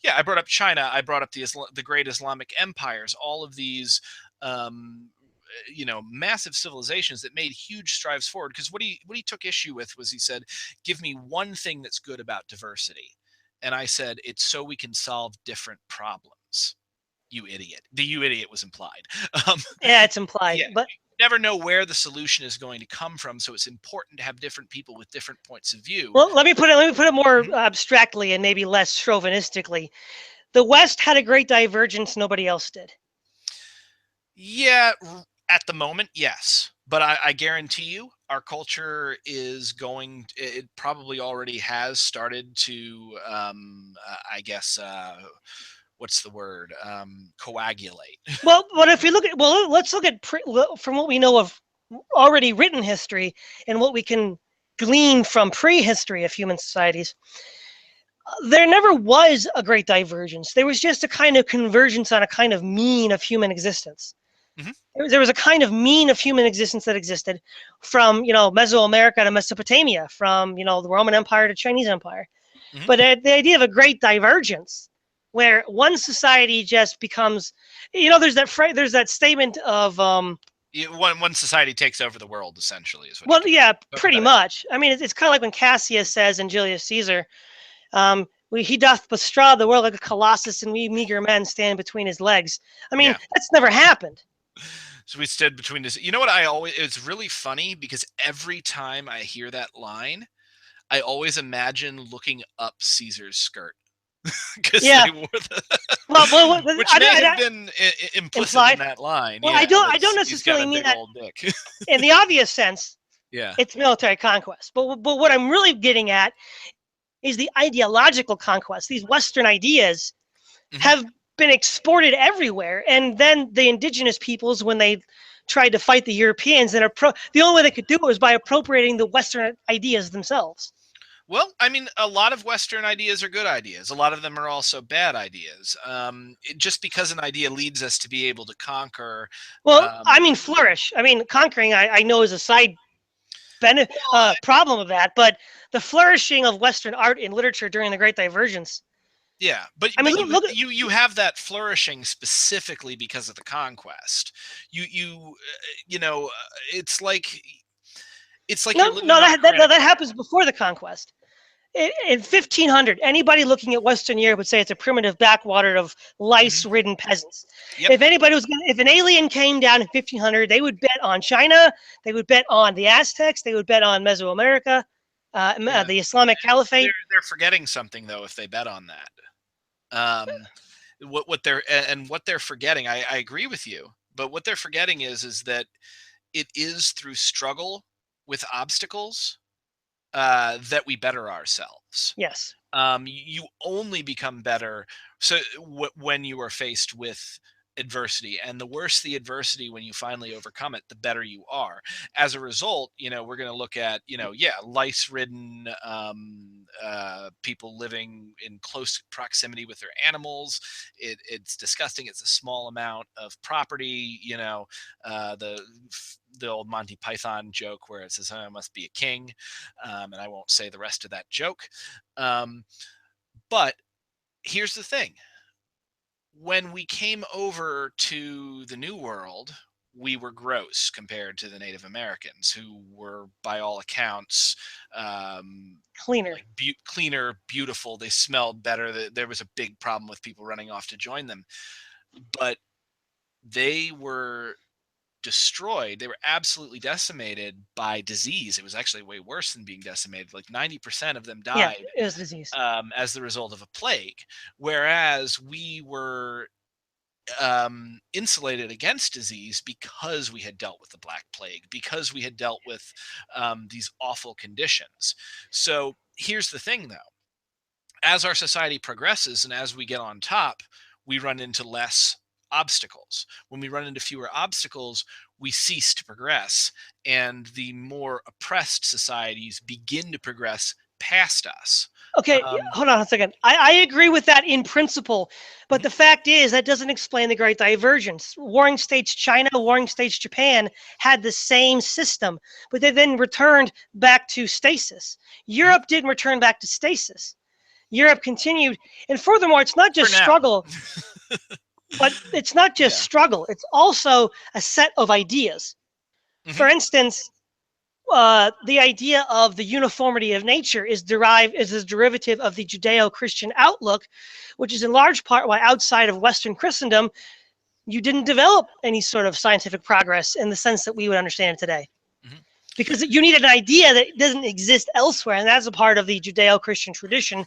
I brought up China, I brought up the great Islamic empires, all of these massive civilizations that made huge strides forward. Because what he took issue with was, he said, give me one thing that's good about diversity, and I said, it's so we can solve different problems. You idiot. The you idiot was implied. um, Yeah, it's implied, yeah, but never know where the solution is going to come from, so it's important to have different people with different points of view. well, let me put it more Mhm. abstractly and maybe less chauvinistically. The West had a great divergence; nobody else did. Yeah, at the moment, yes, but I guarantee you our culture is going, it probably already has started to I guess what's the word, coagulate. But if we look at let's look at from what we know of already written history and what we can glean from prehistory of human societies. There never was a great divergence. There was just a kind of convergence on a kind of mean of human existence. Hmm. There was a kind of mean of human existence that existed from Mesoamerica to Mesopotamia, from the Roman Empire to Chinese Empire. Hmm. But the idea of a great divergence, where one society just becomes, there's that statement of One society takes over the world, essentially, is what you're well, talking yeah, about. pretty Got it. much. I mean, it's kind of like when Cassius says in Julius Caesar, he doth bestride the world like a colossus, and we meager men stand between his legs. I mean, Yeah. that's never happened. So we stood between this. You know what? I always, it's really funny because every time I hear that line, I always imagine looking up Caesar's skirt because Yeah. they wore the, which may have I been implicit in implied. that line. Well, Yeah, I don't that's, he's got necessarily a mean big that old dick. in the obvious sense. Yeah. It's military conquest, but what I'm really getting at is the ideological conquest. These Western ideas Hmm. have been exported everywhere, and then the indigenous peoples, when they tried to fight the Europeans, the only way they could do it was by appropriating the Western ideas themselves. Well, I mean, a lot of Western ideas are good ideas. A lot of them are also bad ideas. Just because an idea leads us to be able to conquer. Well, I Um, mean, flourish. I mean, conquering, I know is a side well, problem of that, but the flourishing of Western art and literature during the Great Divergence. yeah, but I mean, you look at you have that flourishing specifically because of the conquest. You know, it's like you're no, living no, on a credit that card. happens before the conquest. In 1500, anybody looking at Western Europe would say it's a primitive backwater of Hmm. lice-ridden peasants. Yep. If an alien came down in 1500, they would bet on China, they would bet on the Aztecs, they would bet on Mesoamerica, Yeah. the Islamic Caliphate. They're forgetting something though if they bet on that. Um, what they're and what they're forgetting, I agree with you, but what they're forgetting is that it is through struggle with obstacles that we better ourselves. Yes. You only become better so when you are faced with adversity, and the worse the adversity, when you finally overcome it, the better you are. As a result, we're going to look at, yeah, lice ridden people living in close proximity with their animals. It's disgusting. It's a small amount of property. The old Monty Python joke where it says, I must be a king, and I won't say the rest of that joke. um, but here's the thing: when we came over to the New World, we were gross compared to the Native Americans, who were, by all accounts, Cleaner. like cleaner, beautiful. They smelled better. There was a big problem with people running off to join them, but they were destroyed. They were absolutely decimated by disease. It was actually way worse than being decimated. Like 90% of them Yeah, died it was disease. as the result of a plague, whereas we were insulated against disease because we had dealt with the Black Plague, because we had dealt with these awful conditions. So here's the thing, though: as our society progresses and as we get on top, we run into less obstacles. When we run into fewer obstacles, we cease to progress, and the more oppressed societies begin to progress past us. Okay, Um, hold on a second. I agree with that in principle, but mhm. the fact is that doesn't explain the Great Divergence. Warring States China, Warring States Japan had the same system, but they then returned back to stasis. Mhm. Europe didn't return back to stasis. Europe continued, and furthermore, it's not For just now. struggle, but it's not just Yeah. struggle. It's also a set of ideas. Hmm. For instance, the idea of the uniformity of nature is a derivative of the Judeo-Christian outlook, which is in large part why outside of Western Christendom you didn't develop any sort of scientific progress in the sense that we would understand it today, Hmm. because you need an idea that doesn't exist elsewhere, and that's a part of the Judeo-Christian tradition.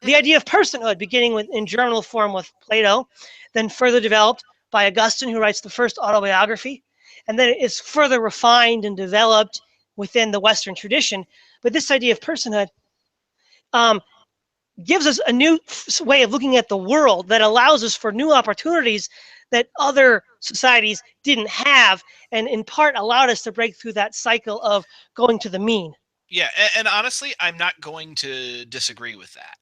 The Hmm. idea of personhood, beginning with in germinal form with Plato, then further developed by Augustine, who writes the first autobiography, and then it's further refined and developed within the Western tradition. But this idea of personhood um, gives us a new way of looking at the world that allows us for new opportunities that other societies didn't have, and in part allowed us to break through that cycle of going to the mean. Yeah, and honestly, I'm not going to disagree with that.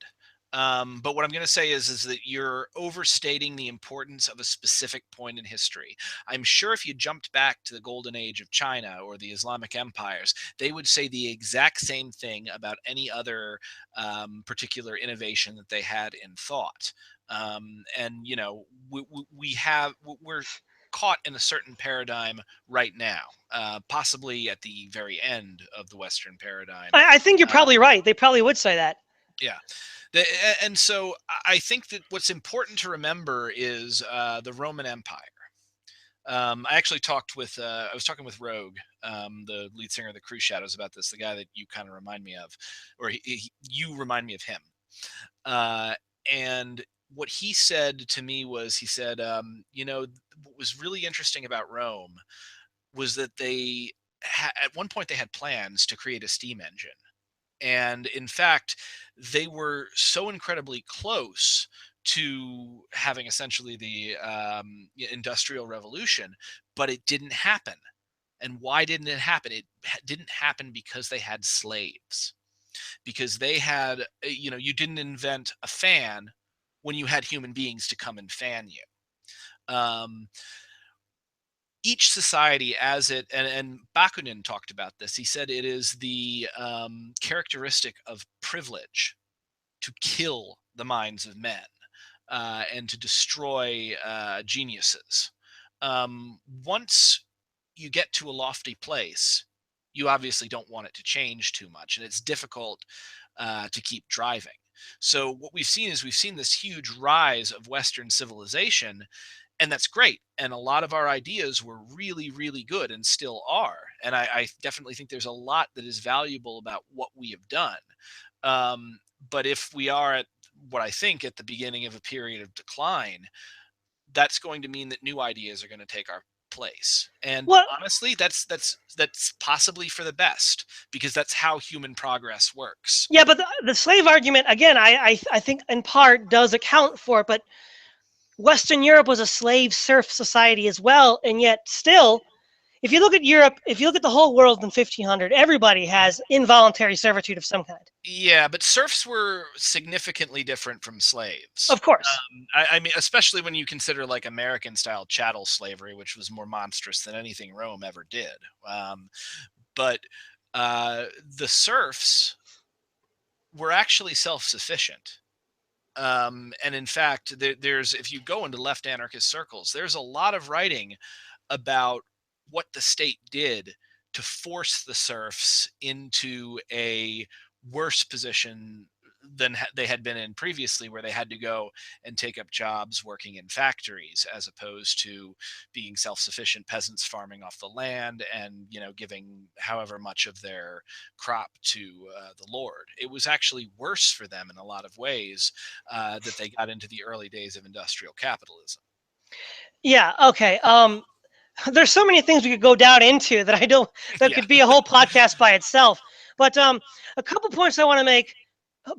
But what I'm going to say is that you're overstating the importance of a specific point in history. I'm sure if you jumped back to the golden age of China or the Islamic empires, they would say the exact same thing about any other particular innovation that they had in thought. And you know, we're caught in a certain paradigm right now, possibly at the very end of the Western paradigm. I think you're probably Um, right. They probably would say that. yeah, and so I think that what's important to remember is the Roman Empire. I actually I was talking with Rogue, the lead singer of the Cruise Shadows, about this. The guy that you kind of remind me of, or you remind me of him. Uh, and what he said to me was, he said, you know, what was really interesting about Rome was that at one point they had plans to create a steam engine, and in fact they were so incredibly close to having essentially the industrial revolution, but it didn't happen. And why didn't it happen? It didn't happen because they had slaves, because they had you know, you didn't invent a fan when you had human beings to come and fan you. um, each society as it, and Bakunin talked about this. He said it is the characteristic of privilege to kill the minds of men, and to destroy geniuses. Once you get to a lofty place, you obviously don't want it to change too much, and it's difficult to keep driving. So what we've seen is we've seen this huge rise of Western civilization, and that's great. And a lot of our ideas were really, really good and still are. And I definitely think there's a lot that is valuable about what we have done. But if we are at what I think at the beginning of a period of decline, that's going to mean that new ideas are going to take our place. And Well, honestly, that's possibly for the best, because that's how human progress works. yeah, but the slave argument again, I think in part does account for it. But Western Europe was a slave serf society as well, and yet still, if you look at Europe, if you look at the whole world in 1500, everybody has involuntary servitude of some kind. Yeah, but serfs were significantly different from slaves. Of course. I mean, especially when you consider like American style chattel slavery, which was more monstrous than anything Rome ever did. But the serfs were actually self sufficient. And in fact, there's, if you go into left anarchist circles, there's a lot of writing about what the state did to force the serfs into a worse position than they had been in previously, where they had to go and take up jobs working in factories as opposed to being self-sufficient peasants farming off the land and giving however much of their crop to the Lord. It was actually worse for them in a lot of ways that they got into the early days of industrial capitalism. Yeah. Okay. There's so many things we could go down into that I don't. That Yeah. could be a whole podcast by itself. But a couple points I want to make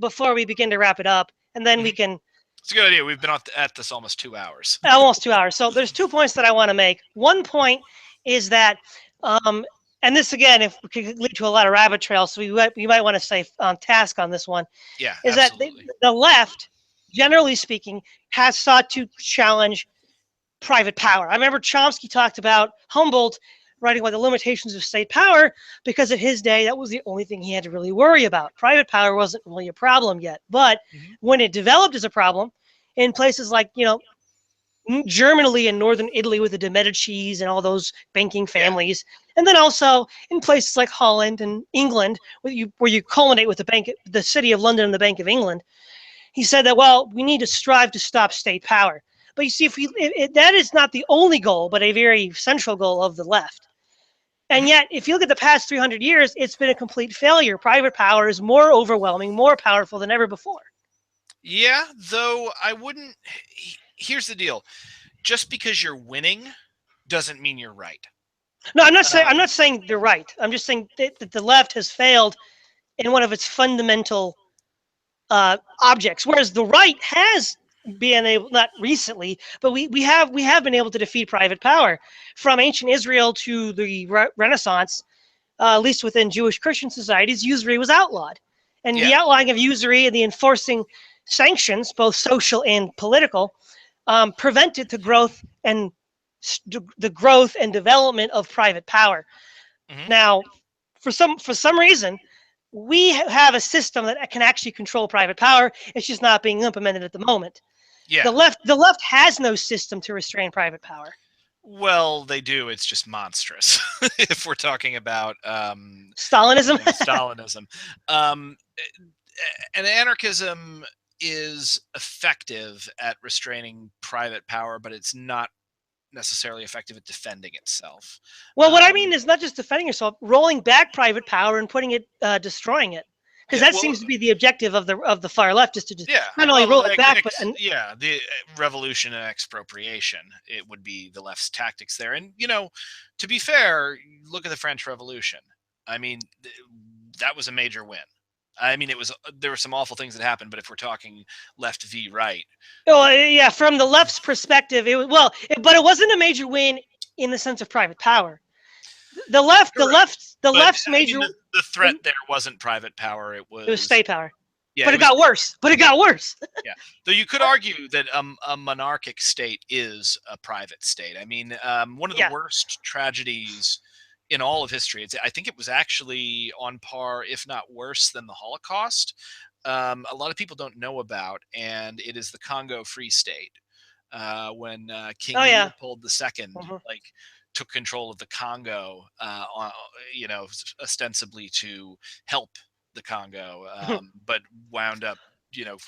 before we begin to wrap it up, and then we Mhm. can It's a good idea. We've been at this almost 2 hours. almost 2 hours. So there's 2 points that I want to make. One point is that, um, and this again, if we could lead to a lot of rabbit trails, so we might want to stay on task on this one. Yeah, Is that absolutely. the left, generally speaking, has sought to challenge private power. I remember Chomsky talked about Humboldt writing about the limitations of state power because at his day that was the only thing he had to really worry about. Private power wasn't really a problem yet, but Mhm. when it developed as a problem in places like Germany and northern Italy with the de Medicis and all those banking Yeah. families, and then also in places like Holland and England, where you culminate with the City of London and the Bank of England. He said that, well, we need to strive to stop state power. But you see, that is not the only goal, but a very central goal of the left. And Mhm. yet, if you look at the past 300 years, it's been a complete failure. Private power is more overwhelming, more powerful than ever before. Yeah, though I wouldn't. Here's the deal: just because you're winning doesn't mean you're right. No, I'm not saying I'm Um, not saying they're right. I'm just saying that the left has failed in one of its fundamental objects, whereas the right has been able, not recently, but we have been able to defeat private power from ancient Israel to the Renaissance. At least within Jewish Christian societies, usury was outlawed, and yeah. the outlawing of usury and the enforcing sanctions, both social and political, prevented the growth and development of private power. Hmm. Now, for some reason, we have a system that can actually control private power. It's just not being implemented at the moment. The Yeah. left has no system to restrain private power. Well, they do. It's just monstrous. If we're talking about, Stalinism. Stalinism, um, and anarchism is effective at restraining private power, but it's not necessarily effective at defending itself. Well, what I mean Um, is not just defending yourself, rolling back private power and destroying it, because yeah. that Well, seems to be the objective of the far left, is to just yeah. not only Well, roll it back, but yeah, the revolution and expropriation. It would be the left's tactics there. And to be fair, look at the French Revolution. I mean, that was a major win. I mean, there were some awful things that happened, but if we're talking left v right, the, yeah, from the left's perspective, but it wasn't a major win in the sense of private power. correct. The But left's I mean, major the threat there wasn't private power. It it was was state power, yeah, but it it was got worse. But it got worse. yeah. Though you could argue that a monarchic state is a private state. I mean, one of the Yeah. worst tragedies in all of history. I think it was actually on par, if not worse, than the Holocaust. A lot of people don't know about, and it is the Congo Free State, when King Oh yeah. Leopold II Mhm. like took control of the Congo, ostensibly to help the Congo, but wound up, you know,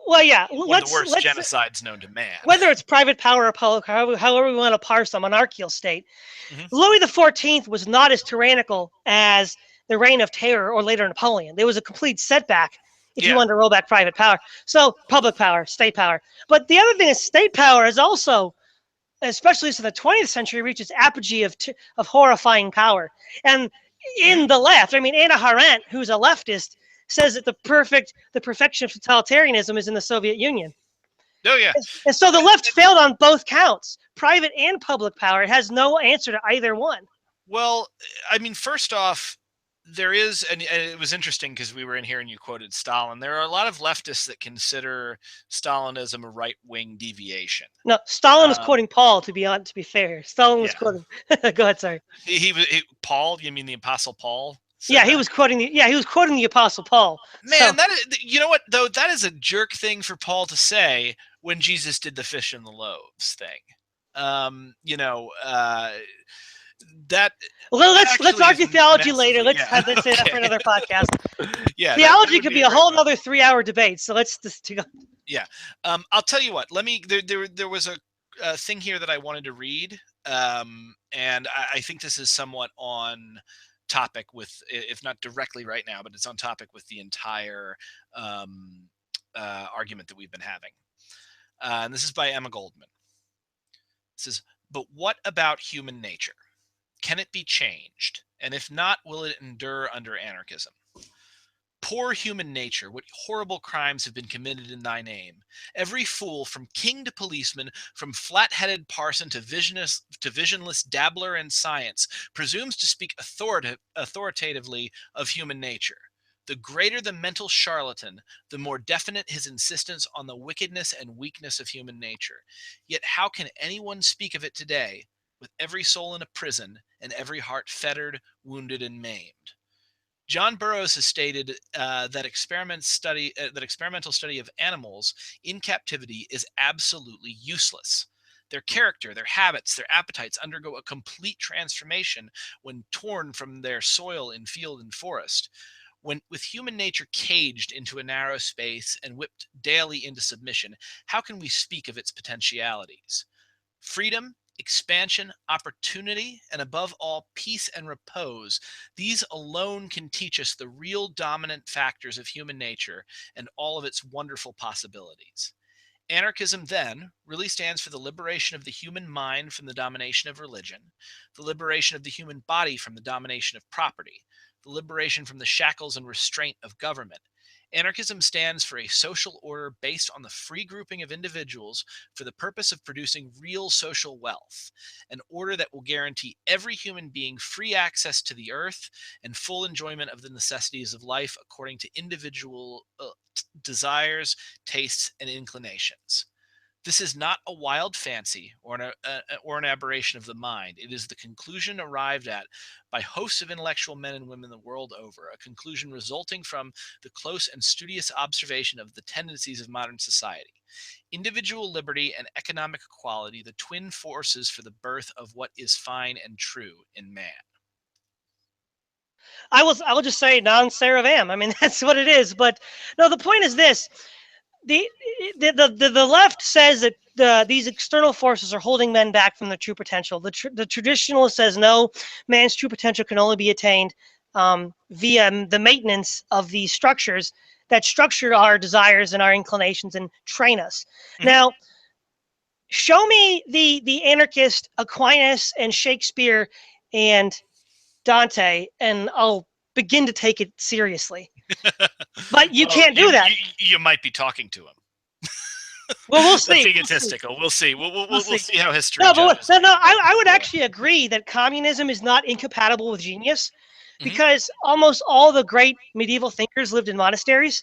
Well, yeah. one of the Let's worst let's genocides known to man. Whether it's private power or public, however we want to parse a monarchical state, Hmm. Louis XIV was not as tyrannical as the Reign of Terror or later Napoleon. There was a complete setback if you Yeah. wanted to roll back private power. So public power, state power. But the other thing is state power is also, especially in the 20th century, reached its apogee of horrifying power. And Hmm. in the left, I mean, Anna Arendt, who's a leftist, says that the perfection of totalitarianism is in the Soviet Union. Oh yeah. And so the left failed on both counts, private and public power. It has no answer to either one. Well, I mean, first off, there is, and it was interesting because we were in here and you quoted Stalin. There are a lot of leftists that consider Stalinism a right wing deviation. No, Stalin was Um, quoting Paul. To be fair, Stalin was yeah. quoting. Go ahead, sorry. Paul. You mean the Apostle Paul Yeah, said he that? was quoting the Apostle Paul. Man, So that is, you know what though, that is a jerk thing for Paul to say when Jesus did the fish and the loaves thing. Um, you know, uh, that Well, that let's actually is argue theology later. massively, Let's yeah. have this say that for Okay. another podcast. Yeah, that Theology would could be be a a great whole one. another 3-hour debate. So let's just go. Yeah. I'll tell you what. Let me. There was a thing here that I wanted to read, and I think this is somewhat on topic with, if not directly right now, but it's on topic with the entire um, argument that we've been having. And this is by Emma Goldman. It says, "But what about human nature? Can it be changed? And if not, will it endure under anarchism? Poor human nature, what horrible crimes have been committed in thy name? Every fool, from king to policeman, from flat-headed parson to visionless dabbler in science, presumes to speak authoritatively of human nature. The greater the mental charlatan, the more definite his insistence on the wickedness and weakness of human nature. Yet how can anyone speak of it today, with every soul in a prison and every heart fettered, wounded, and maimed? John Burroughs has stated that experimental study of animals in captivity is absolutely useless. Their character, their habits, their appetites undergo a complete transformation when torn from their soil in field and forest. When, with human nature caged into a narrow space and whipped daily into submission, how can we speak of its potentialities? Freedom, expansion, opportunity, and above all, peace and repose. These alone can teach us the real dominant factors of human nature and all of its wonderful possibilities. Anarchism, then, really stands for the liberation of the human mind from the domination of religion, the liberation of the human body from the domination of property, the liberation from the shackles and restraint of government. Anarchism stands for a social order based on the free grouping of individuals for the purpose of producing real social wealth, an order that will guarantee every human being free access to the earth and full enjoyment of the necessities of life according to individual desires, tastes, and inclinations. This is not a wild fancy or an aberration of the mind. It is the conclusion arrived at by hosts of intellectual men and women the world over, a conclusion resulting from the close and studious observation of the tendencies of modern society. Individual liberty and economic equality, the twin forces for the birth of what is fine and true in man." I will just say non Saravam. I mean, that's what it is. But no, the point is this: the the left says that these external forces are holding men back from their true potential. The traditionalist says no, man's true potential can only be attained via the maintenance of these structures that structure our desires and our inclinations and train us. Mhm. Now, show me the anarchist Aquinas and Shakespeare and Dante, and I'll begin to take it seriously. But you Well, can't do that. you might be talking to him. Well, we'll That's see. egotistical. We'll see. We'll We'll see. see how history No, but judges no, it. no. But I would yeah. actually agree that communism is not incompatible with genius, Hmm. because almost all the great medieval thinkers lived in monasteries.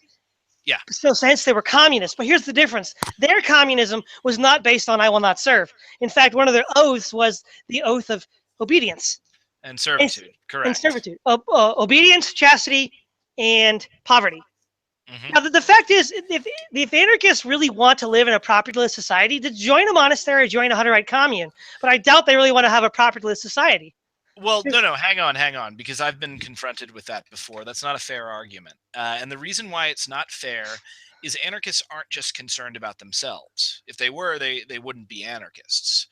Yeah. So, hence they were communists. But here's the difference: their communism was not based on "I will not serve." In fact, one of their oaths was the oath of obedience And and, servitude. and Correct. servitude, obedience, chastity, and poverty. Hmm. Now, the fact is, if anarchists really want to live in a propertyless society, to join a monastery or join a Hutterite commune. But I doubt they really want to have a propertyless society. Well, no, There's- no, hang on, because I've been confronted with that before. That's not a fair argument. And the reason why it's not fair is anarchists aren't just concerned about themselves. If they were, they wouldn't be anarchists.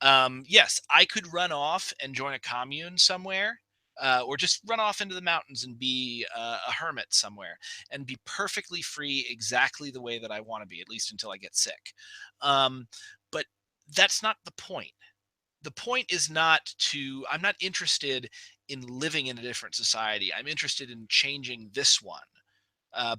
Yes, I could run off and join a commune somewhere, or just run off into the mountains and be a hermit somewhere and be perfectly free exactly the way that I want to be, at least until I get sick. But that's not the point. The point is not to, I'm not interested in living in a different society. I'm interested in changing this one.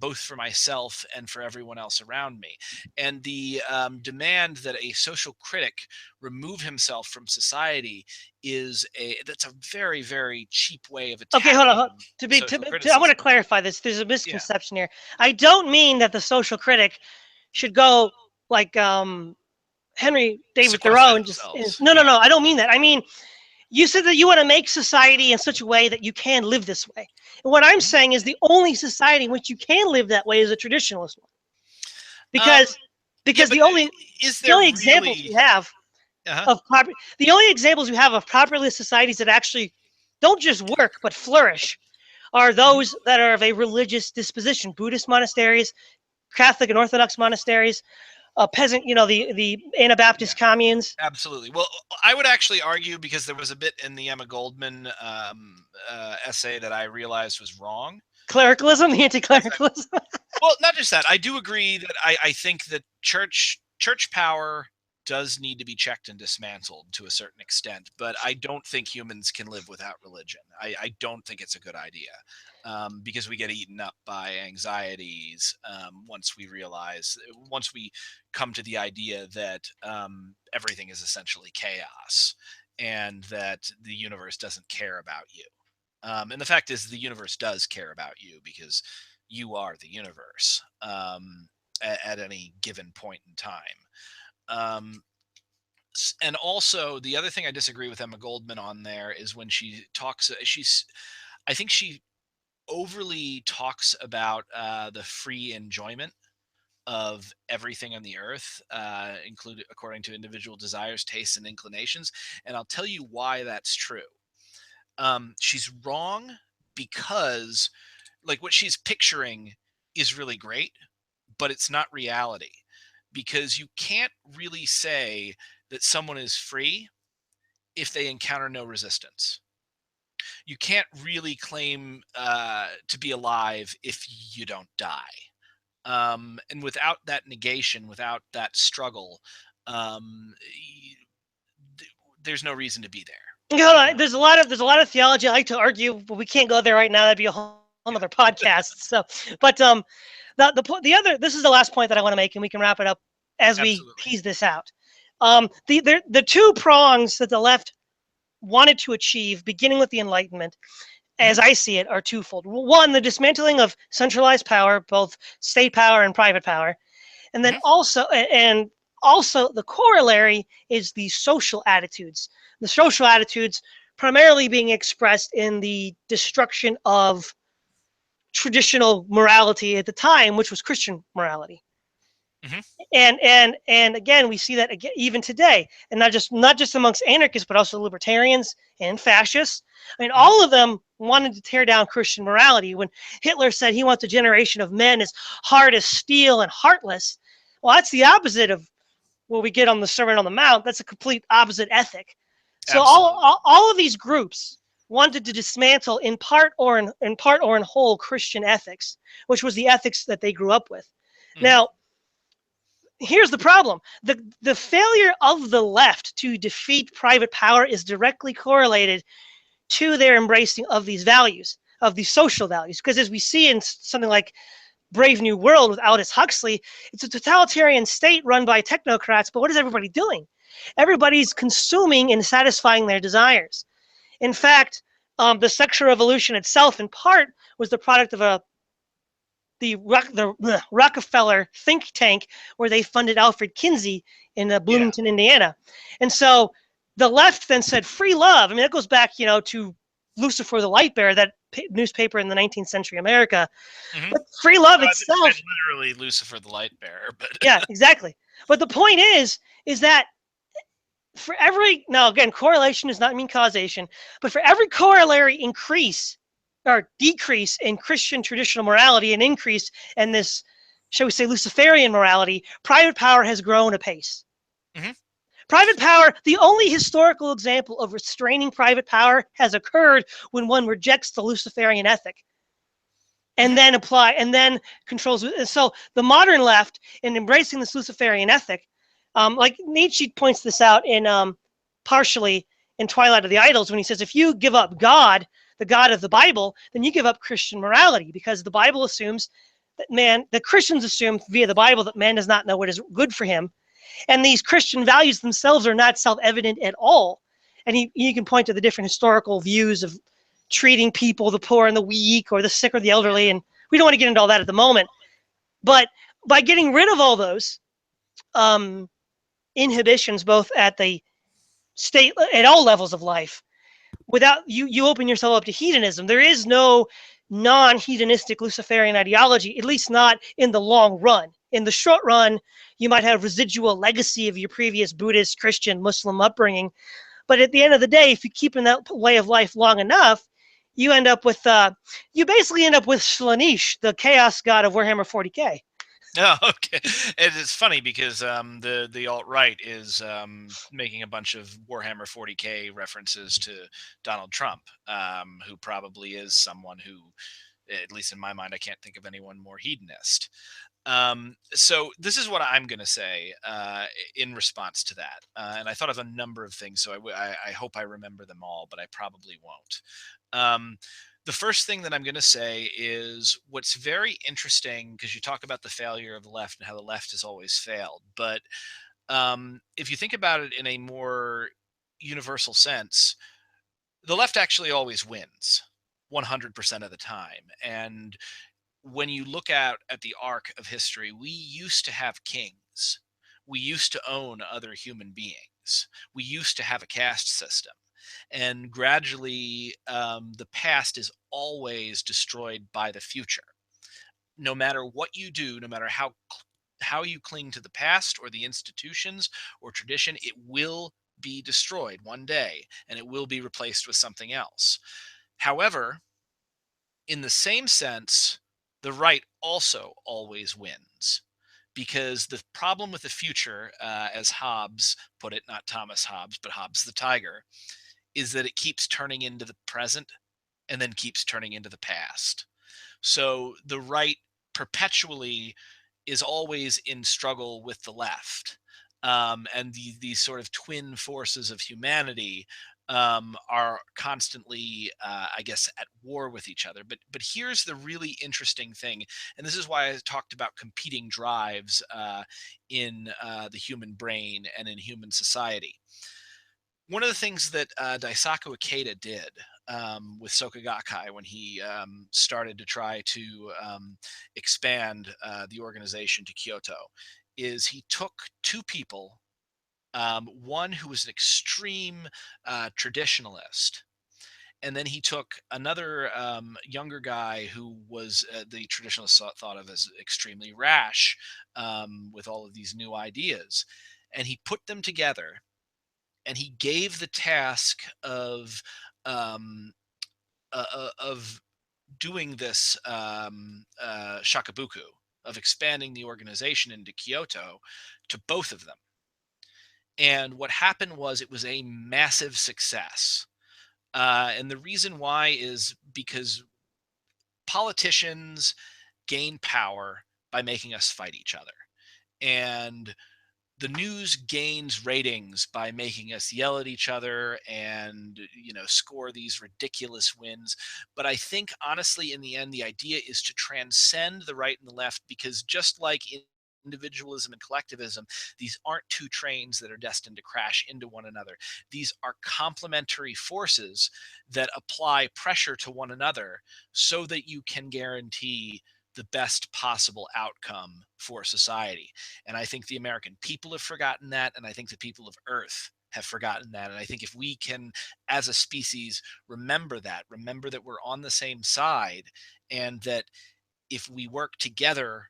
Both for myself and for everyone else around me. And the demand that a social critic remove himself from society is that's a very, very cheap way of okay, hold on. attacking social I want to criticism. clarify this. There's a Yeah. misconception here. I don't mean that the social critic should go like Henry David Sequester Thoreau and just themselves. no, no, Yeah. no. I don't mean that. I mean, you said that you want to make society in such a way that you can live this way. And what I'm Mhm. saying is the only society in which you can live that way is a traditionalist one, Um, because yeah, because but the only is the there only examples really? we have. Uh-huh. of the only examples we have of populist societies that actually don't just work but flourish are Mhm. those that are of a religious disposition. Buddhist monasteries, Catholic and Orthodox monasteries, peasant, the Yeah. Anabaptist communes. Absolutely. Well, I would actually argue, because there was a bit in the Emma Goldman essay that I realized was wrong. Clericalism, the As I, anti-clericalism. well, not just that. I do agree that I think that church power does need to be checked and dismantled to a certain extent, but I don't think humans can live without religion. I don't think it's a good idea, because we get eaten up by anxieties once we come to the idea that everything is essentially chaos and that the universe doesn't care about you. And the fact is, the universe does care about you, because you are the universe, at any given point in time. Um, and also, the other thing I disagree with Emma Goldman on there is when she talks. I think she overly talks about the free enjoyment of everything on the earth, included according to individual desires, tastes, and inclinations. And I'll tell you why that's true. She's wrong, because like what she's picturing is really great, but it's not reality, because you can't really say that someone is free if they encounter no resistance. You can't really claim to be alive if you don't die. And without that negation, without that struggle, there's no reason to be Hold there. on. There's a lot of theology I like to argue, but we can't go there right now. That'd be a whole Yeah, other podcast. So, but the other, this is the last point that I want to make, and we can wrap it up as we absolutely. tease this out. The two prongs that the left wanted to achieve, beginning with the Enlightenment, Hmm. as I see it, are twofold. One, the dismantling of centralized power, both state power and private power, and then Hmm. also the corollary is the social attitudes. The social attitudes primarily being expressed in the destruction of traditional morality at the time, which was Christian morality. Hmm. And again, we see that again, even today, and not just amongst anarchists, but also libertarians and fascists. I mean, Hmm. all of them wanted to tear down Christian morality. When Hitler said he wants a generation of men as hard as steel and heartless, well, that's the opposite of what we get on the Sermon on the Mount. That's a complete opposite ethic. So all, Absolutely. all, all of these groups wanted to dismantle in part or in whole Christian ethics, which was the ethics that they grew up with. Hmm. Now, here's the problem. The failure of the left to defeat private power is directly correlated to their embracing of these values, of these social values. Because as we see in something like Brave New World with Aldous Huxley, it's a totalitarian state run by technocrats, but what is everybody doing? Everybody's consuming and satisfying their desires. In fact, the sexual revolution itself, in part, was the product of the Rockefeller think tank where they funded Alfred Kinsey in Yeah. Bloomington, Indiana. And so the left then said free love. I mean, that goes back, to Lucifer the Light Bearer, that newspaper in the 19th century America. Hmm. But free love I think it itself, said literally Lucifer the light bearer, but yeah, exactly. But the point is that for every, now again, correlation does not mean causation, but for every corollary increase or decrease in Christian traditional morality and increase in this, shall we say, Luciferian morality, private power has grown apace. hmm. Private power, the only historical example of restraining private power has occurred when one rejects the Luciferian ethic and Hmm. then controls. And so the modern left, in embracing this Luciferian ethic, like Nietzsche points this out in partially in Twilight of the Idols, when he says, if you give up God, the God of the Bible, then you give up Christian morality, because the Bible assumes the Christians assume via the Bible that man does not know what is good for him, and these Christian values themselves are not self-evident at all. And he can point to the different historical views of treating people, the poor and the weak, or the sick or the elderly. And we don't want to get into all that at the moment. But by getting rid of all those um, inhibitions, both at the state, at all levels of life, without you open yourself up to hedonism. There is no non-hedonistic Luciferian ideology, at least not in the long run. in the short run, you might have residual legacy of your previous Buddhist, Christian, Muslim upbringing. But at the end of the day, if you keep in that way of life long enough, you end up with you basically end up with Slaanesh, the chaos god of Warhammer 40k. Oh, okay. It's funny because the alt right is making a bunch of Warhammer 40k references to Donald Trump, who probably is someone who, at least in my mind, I can't think of anyone more hedonist. So this is what I'm going to say in response to that, and I thought of a number of things. So I hope I remember them all, but I probably won't. Um, the first thing that I'm going to say is what's very interesting, because you talk about the failure of the left and how the left has always failed. But if you think about it in a more universal sense, the left actually always wins 100% of the time. And when you look at the arc of history, we used to have kings. We used to own other human beings. We used to have a caste system. And gradually, the past is always destroyed by the future. No matter what you do, no matter how you cling to the past or the institutions or tradition, it will be destroyed one day and it will be replaced with something else. However, in the same sense, the right also always wins, because the problem with the future, as Hobbes put it, not Thomas Hobbes, but Hobbes the tiger, is that it keeps turning into the present and then keeps turning into the past. So the right perpetually is always in struggle with the left. And these sort of twin forces of humanity are constantly, I guess, at war with each other. But here's the really interesting thing, and this is why I talked about competing drives in the human brain and in human society. One of the things that Daisaku Ikeda did with Soka Gakkai when he started to try to expand the organization to Kyoto is he took two people, one who was an extreme traditionalist, and then he took another younger guy who was the traditionalists thought of as extremely rash with all of these new ideas, and he put them together and he gave the task um, of doing this shakabuku, of expanding the organization into Kyoto, to both of them. And what happened was it was a massive success. And the reason why is because politicians gain power by making us fight each other. And the news gains ratings by making us yell at each other and score these ridiculous wins. But I think honestly in the end the idea is to transcend the right and the left, because just like in individualism and collectivism, these aren't two trains that are destined to crash into one another. These are complementary forces that apply pressure to one another so that you can guarantee the best possible outcome for society. And I think the American people have forgotten that. And I think the people of Earth have forgotten that. And I think if we can, as a species, remember that we're on the same side, and that if we work together,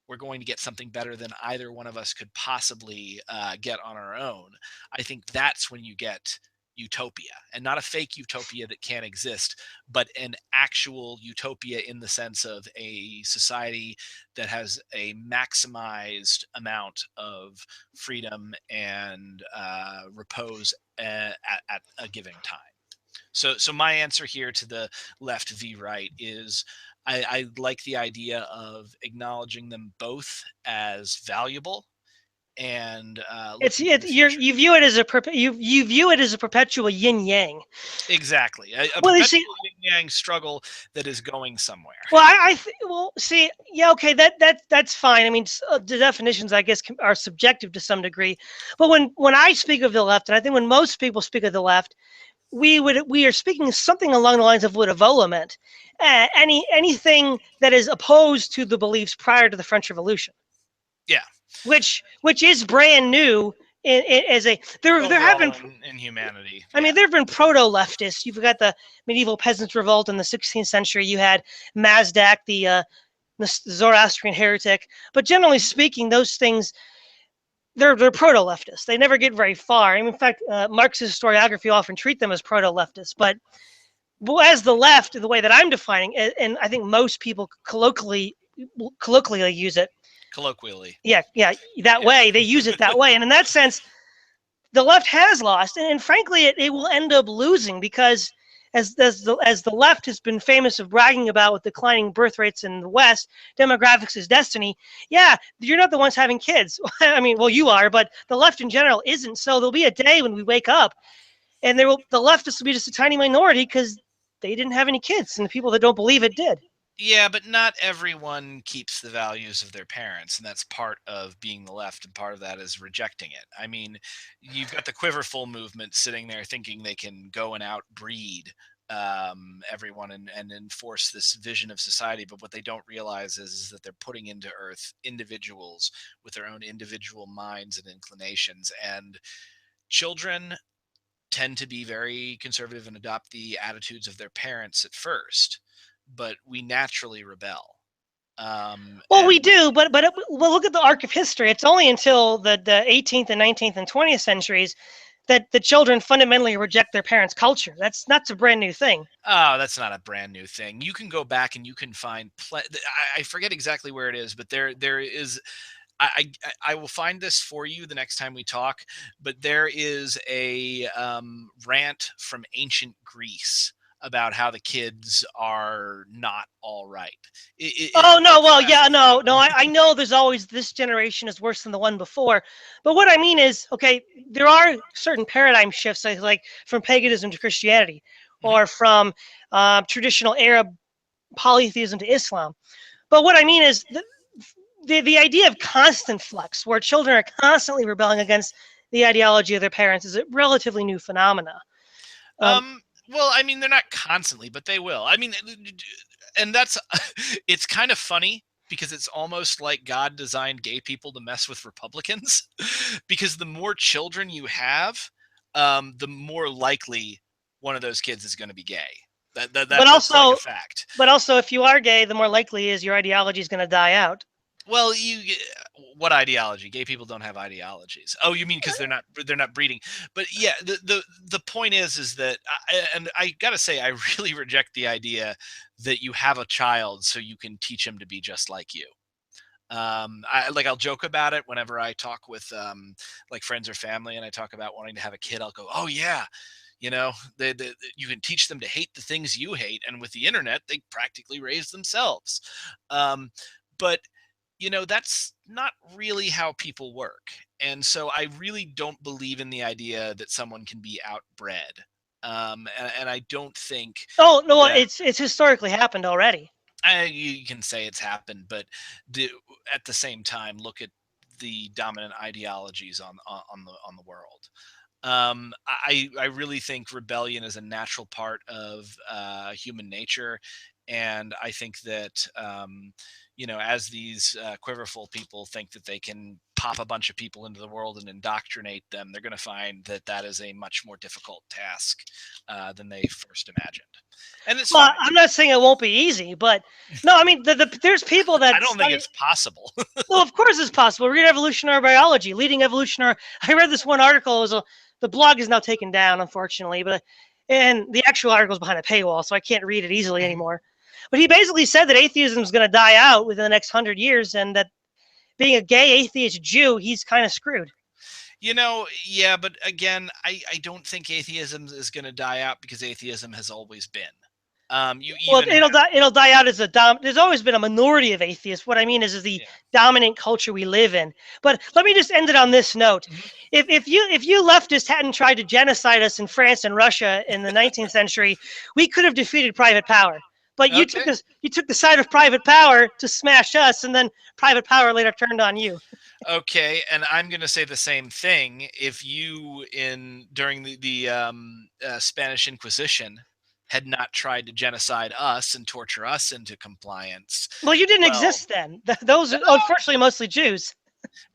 we're going to get something better than either one of us could possibly get on our own. I think that's when you get utopia, and not a fake utopia that can't exist, but an actual utopia in the sense of a society that has a maximized amount of freedom and repose at a given time. So my answer here to the left v right is I like the idea of acknowledging them both as valuable and looking to the future. You view it as you view it as a perpetual yin yang. Exactly, a Well, you see, perpetual yin yang struggle that is going somewhere. well, well, see, yeah, okay, that's fine. I mean, the definitions, I guess, are subjective to some degree. But when I speak of the left, and I think when most people speak of the left, we are speaking something along the lines of what Evola meant. Anything that is opposed to the beliefs prior to the French Revolution. Yeah, which is brand new. As a there have been in humanity. I mean, there have been proto-leftists. You've got the medieval peasants' revolt in the 16th century. You had Mazdak, the the Zoroastrian heretic. But generally Mhm. speaking, those things they're proto-leftists. They never get very far. I mean, in fact, Marxist historiography often treat them as proto-leftists. But as the left, the way that I'm defining, and I think most people colloquially use it, Colloquially. yeah, that Yeah. way they use it that way, and in that sense, the left has lost, and frankly, it will end up losing because as the left has been famous of bragging about with declining birth rates in the West, demographics is destiny. Yeah, you're not the ones having kids. I mean, well, you are, but the left in general isn't. So there'll be a day when we wake up, and the leftists will be just a tiny minority because they didn't have any kids, and the people that don't believe it did. Yeah, but not everyone keeps the values of their parents, and that's part of being the left, and part of that is rejecting it. I mean, you've got the quiverful movement sitting there thinking they can go and outbreed everyone and enforce this vision of society, but what they don't realize is that they're putting into earth individuals with their own individual minds and inclinations, and children tend to be very conservative and adopt the attitudes of their parents at first, but we naturally rebel. Well, we And do, but look at the arc of history. It's only until the 18th and 19th and 20th centuries that the children fundamentally reject their parents' culture. That's a brand new thing. oh, that's not a brand new thing. You can go back and you can find. I forget exactly where it is, but there is. I will find this for you the next time we talk. But there is a rant from ancient Greece about how the kids are not all right. Oh It's no, well, yeah, no, fascinating. no. I know there's always this generation is worse than the one before, but what I mean is, okay, there are certain paradigm shifts, like from paganism to Christianity, Mhm. or from traditional Arab polytheism to Islam. But what I mean is the idea of constant flux, where children are constantly rebelling against the ideology of their parents, is a relatively new phenomena. Um, Well, I mean, they're not constantly, but they will. I mean, and that's it's kind of funny because it's almost like God designed gay people to mess with Republicans, because the more children you have, the more likely one of those kids is going to be gay. but That's like a also, fact. but also, if you are gay, the more likely is your ideology is going to die out. Well, what ideology? Gay people don't have ideologies. Oh, you mean because they're not breeding? But yeah, the point is that, and I gotta say, I really reject the idea that you have a child so you can teach him to be just like you. I'll joke about it whenever I talk with like friends or family, and I talk about wanting to have a kid. I'll go, "Oh yeah, you can teach them to hate the things you hate, and with the internet, they practically raise themselves." Um, but that's not really how people work. And so I really don't believe in the idea that someone can be outbred. And I don't think Oh no, that it's historically happened already. you can say it's happened, but the, at the same time, look at the dominant ideologies on the world. I really think rebellion is a natural part of human nature, and I think that as these quiverful people think that they can pop a bunch of people into the world and indoctrinate them, they're going to find that that is a much more difficult task than they first imagined, and it's Well, fine. I'm not saying it won't be easy, but no, I mean, there's people I that don't think study. it's possible. Well, of course it's possible. Read evolutionary biology, leading evolutionary. I read this one article. The blog is now taken down, unfortunately, and the actual article is behind a paywall, so I can't read it easily Mhm. anymore. But he basically said that atheism is going to die out within the next 100 years, and that being a gay atheist Jew, he's kind of screwed. Yeah, but again, I don't think atheism is going to die out because atheism has always been. You Well, even it'll have, die. It'll die out as a dom. There's always been a minority of atheists. What I mean is the yeah. dominant culture we live in. But let me just end it on this note. Mhm. If you leftists hadn't tried to genocide us in France and Russia in the 19th century, we could have defeated private power. But Okay. you took the side of private power to smash us, and then private power later turned on you. Okay, and I'm going to say the same thing. If you in during the Spanish Inquisition had not tried to genocide us and torture us into compliance, Well, you didn't well, exist then. Those no, are unfortunately mostly Jews,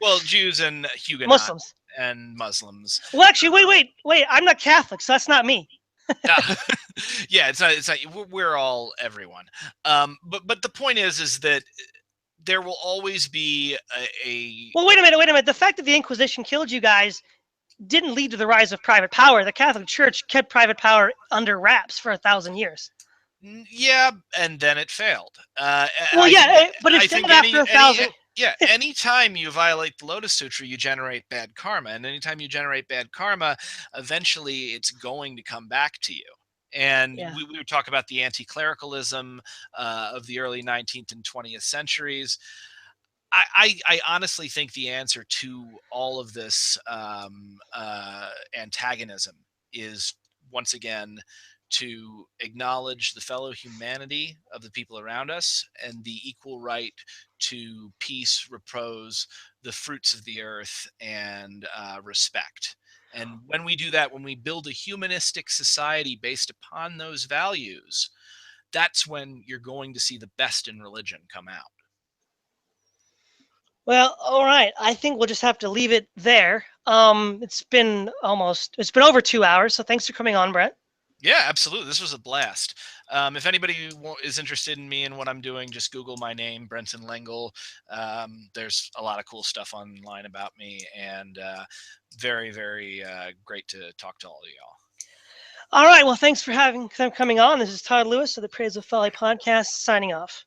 well, Jews and Huguenots Muslims. and Muslims. Well, actually, wait. I'm not Catholic, so that's not me. Uh, yeah, it's not. It's not. We're all everyone. But the point is that there will always be a Well, wait a minute. The fact that the Inquisition killed you guys didn't lead to the rise of private power. The Catholic Church kept private power under wraps for 1,000 years. yeah, and then it failed. Well, I yeah, think but it I failed think after a any thousand. yeah, anytime you violate the Lotus Sutra, you generate bad karma, and anytime you generate bad karma, eventually it's going to come back to you. And Yeah. we would talk about the anti-clericalism of the early 19th and 20th centuries. I honestly think the answer to all of this antagonism is once again to acknowledge the fellow humanity of the people around us and the equal right to peace, repose, the fruits of the earth, and respect. And when we do that, when we build a humanistic society based upon those values, that's when you're going to see the best in religion come out. Well, all right. I think we'll just have to leave it there. It's been over 2 hours, so thanks for coming on, Brett. Yeah, absolutely. This was a blast. If anybody is interested in me and what I'm doing, just Google my name, Brenton Lengel. There's a lot of cool stuff online about me, and very, very great to talk to all of y'all. All right. Well, thanks for coming on. This is Todd Lewis of the Praise of Folly podcast, signing off.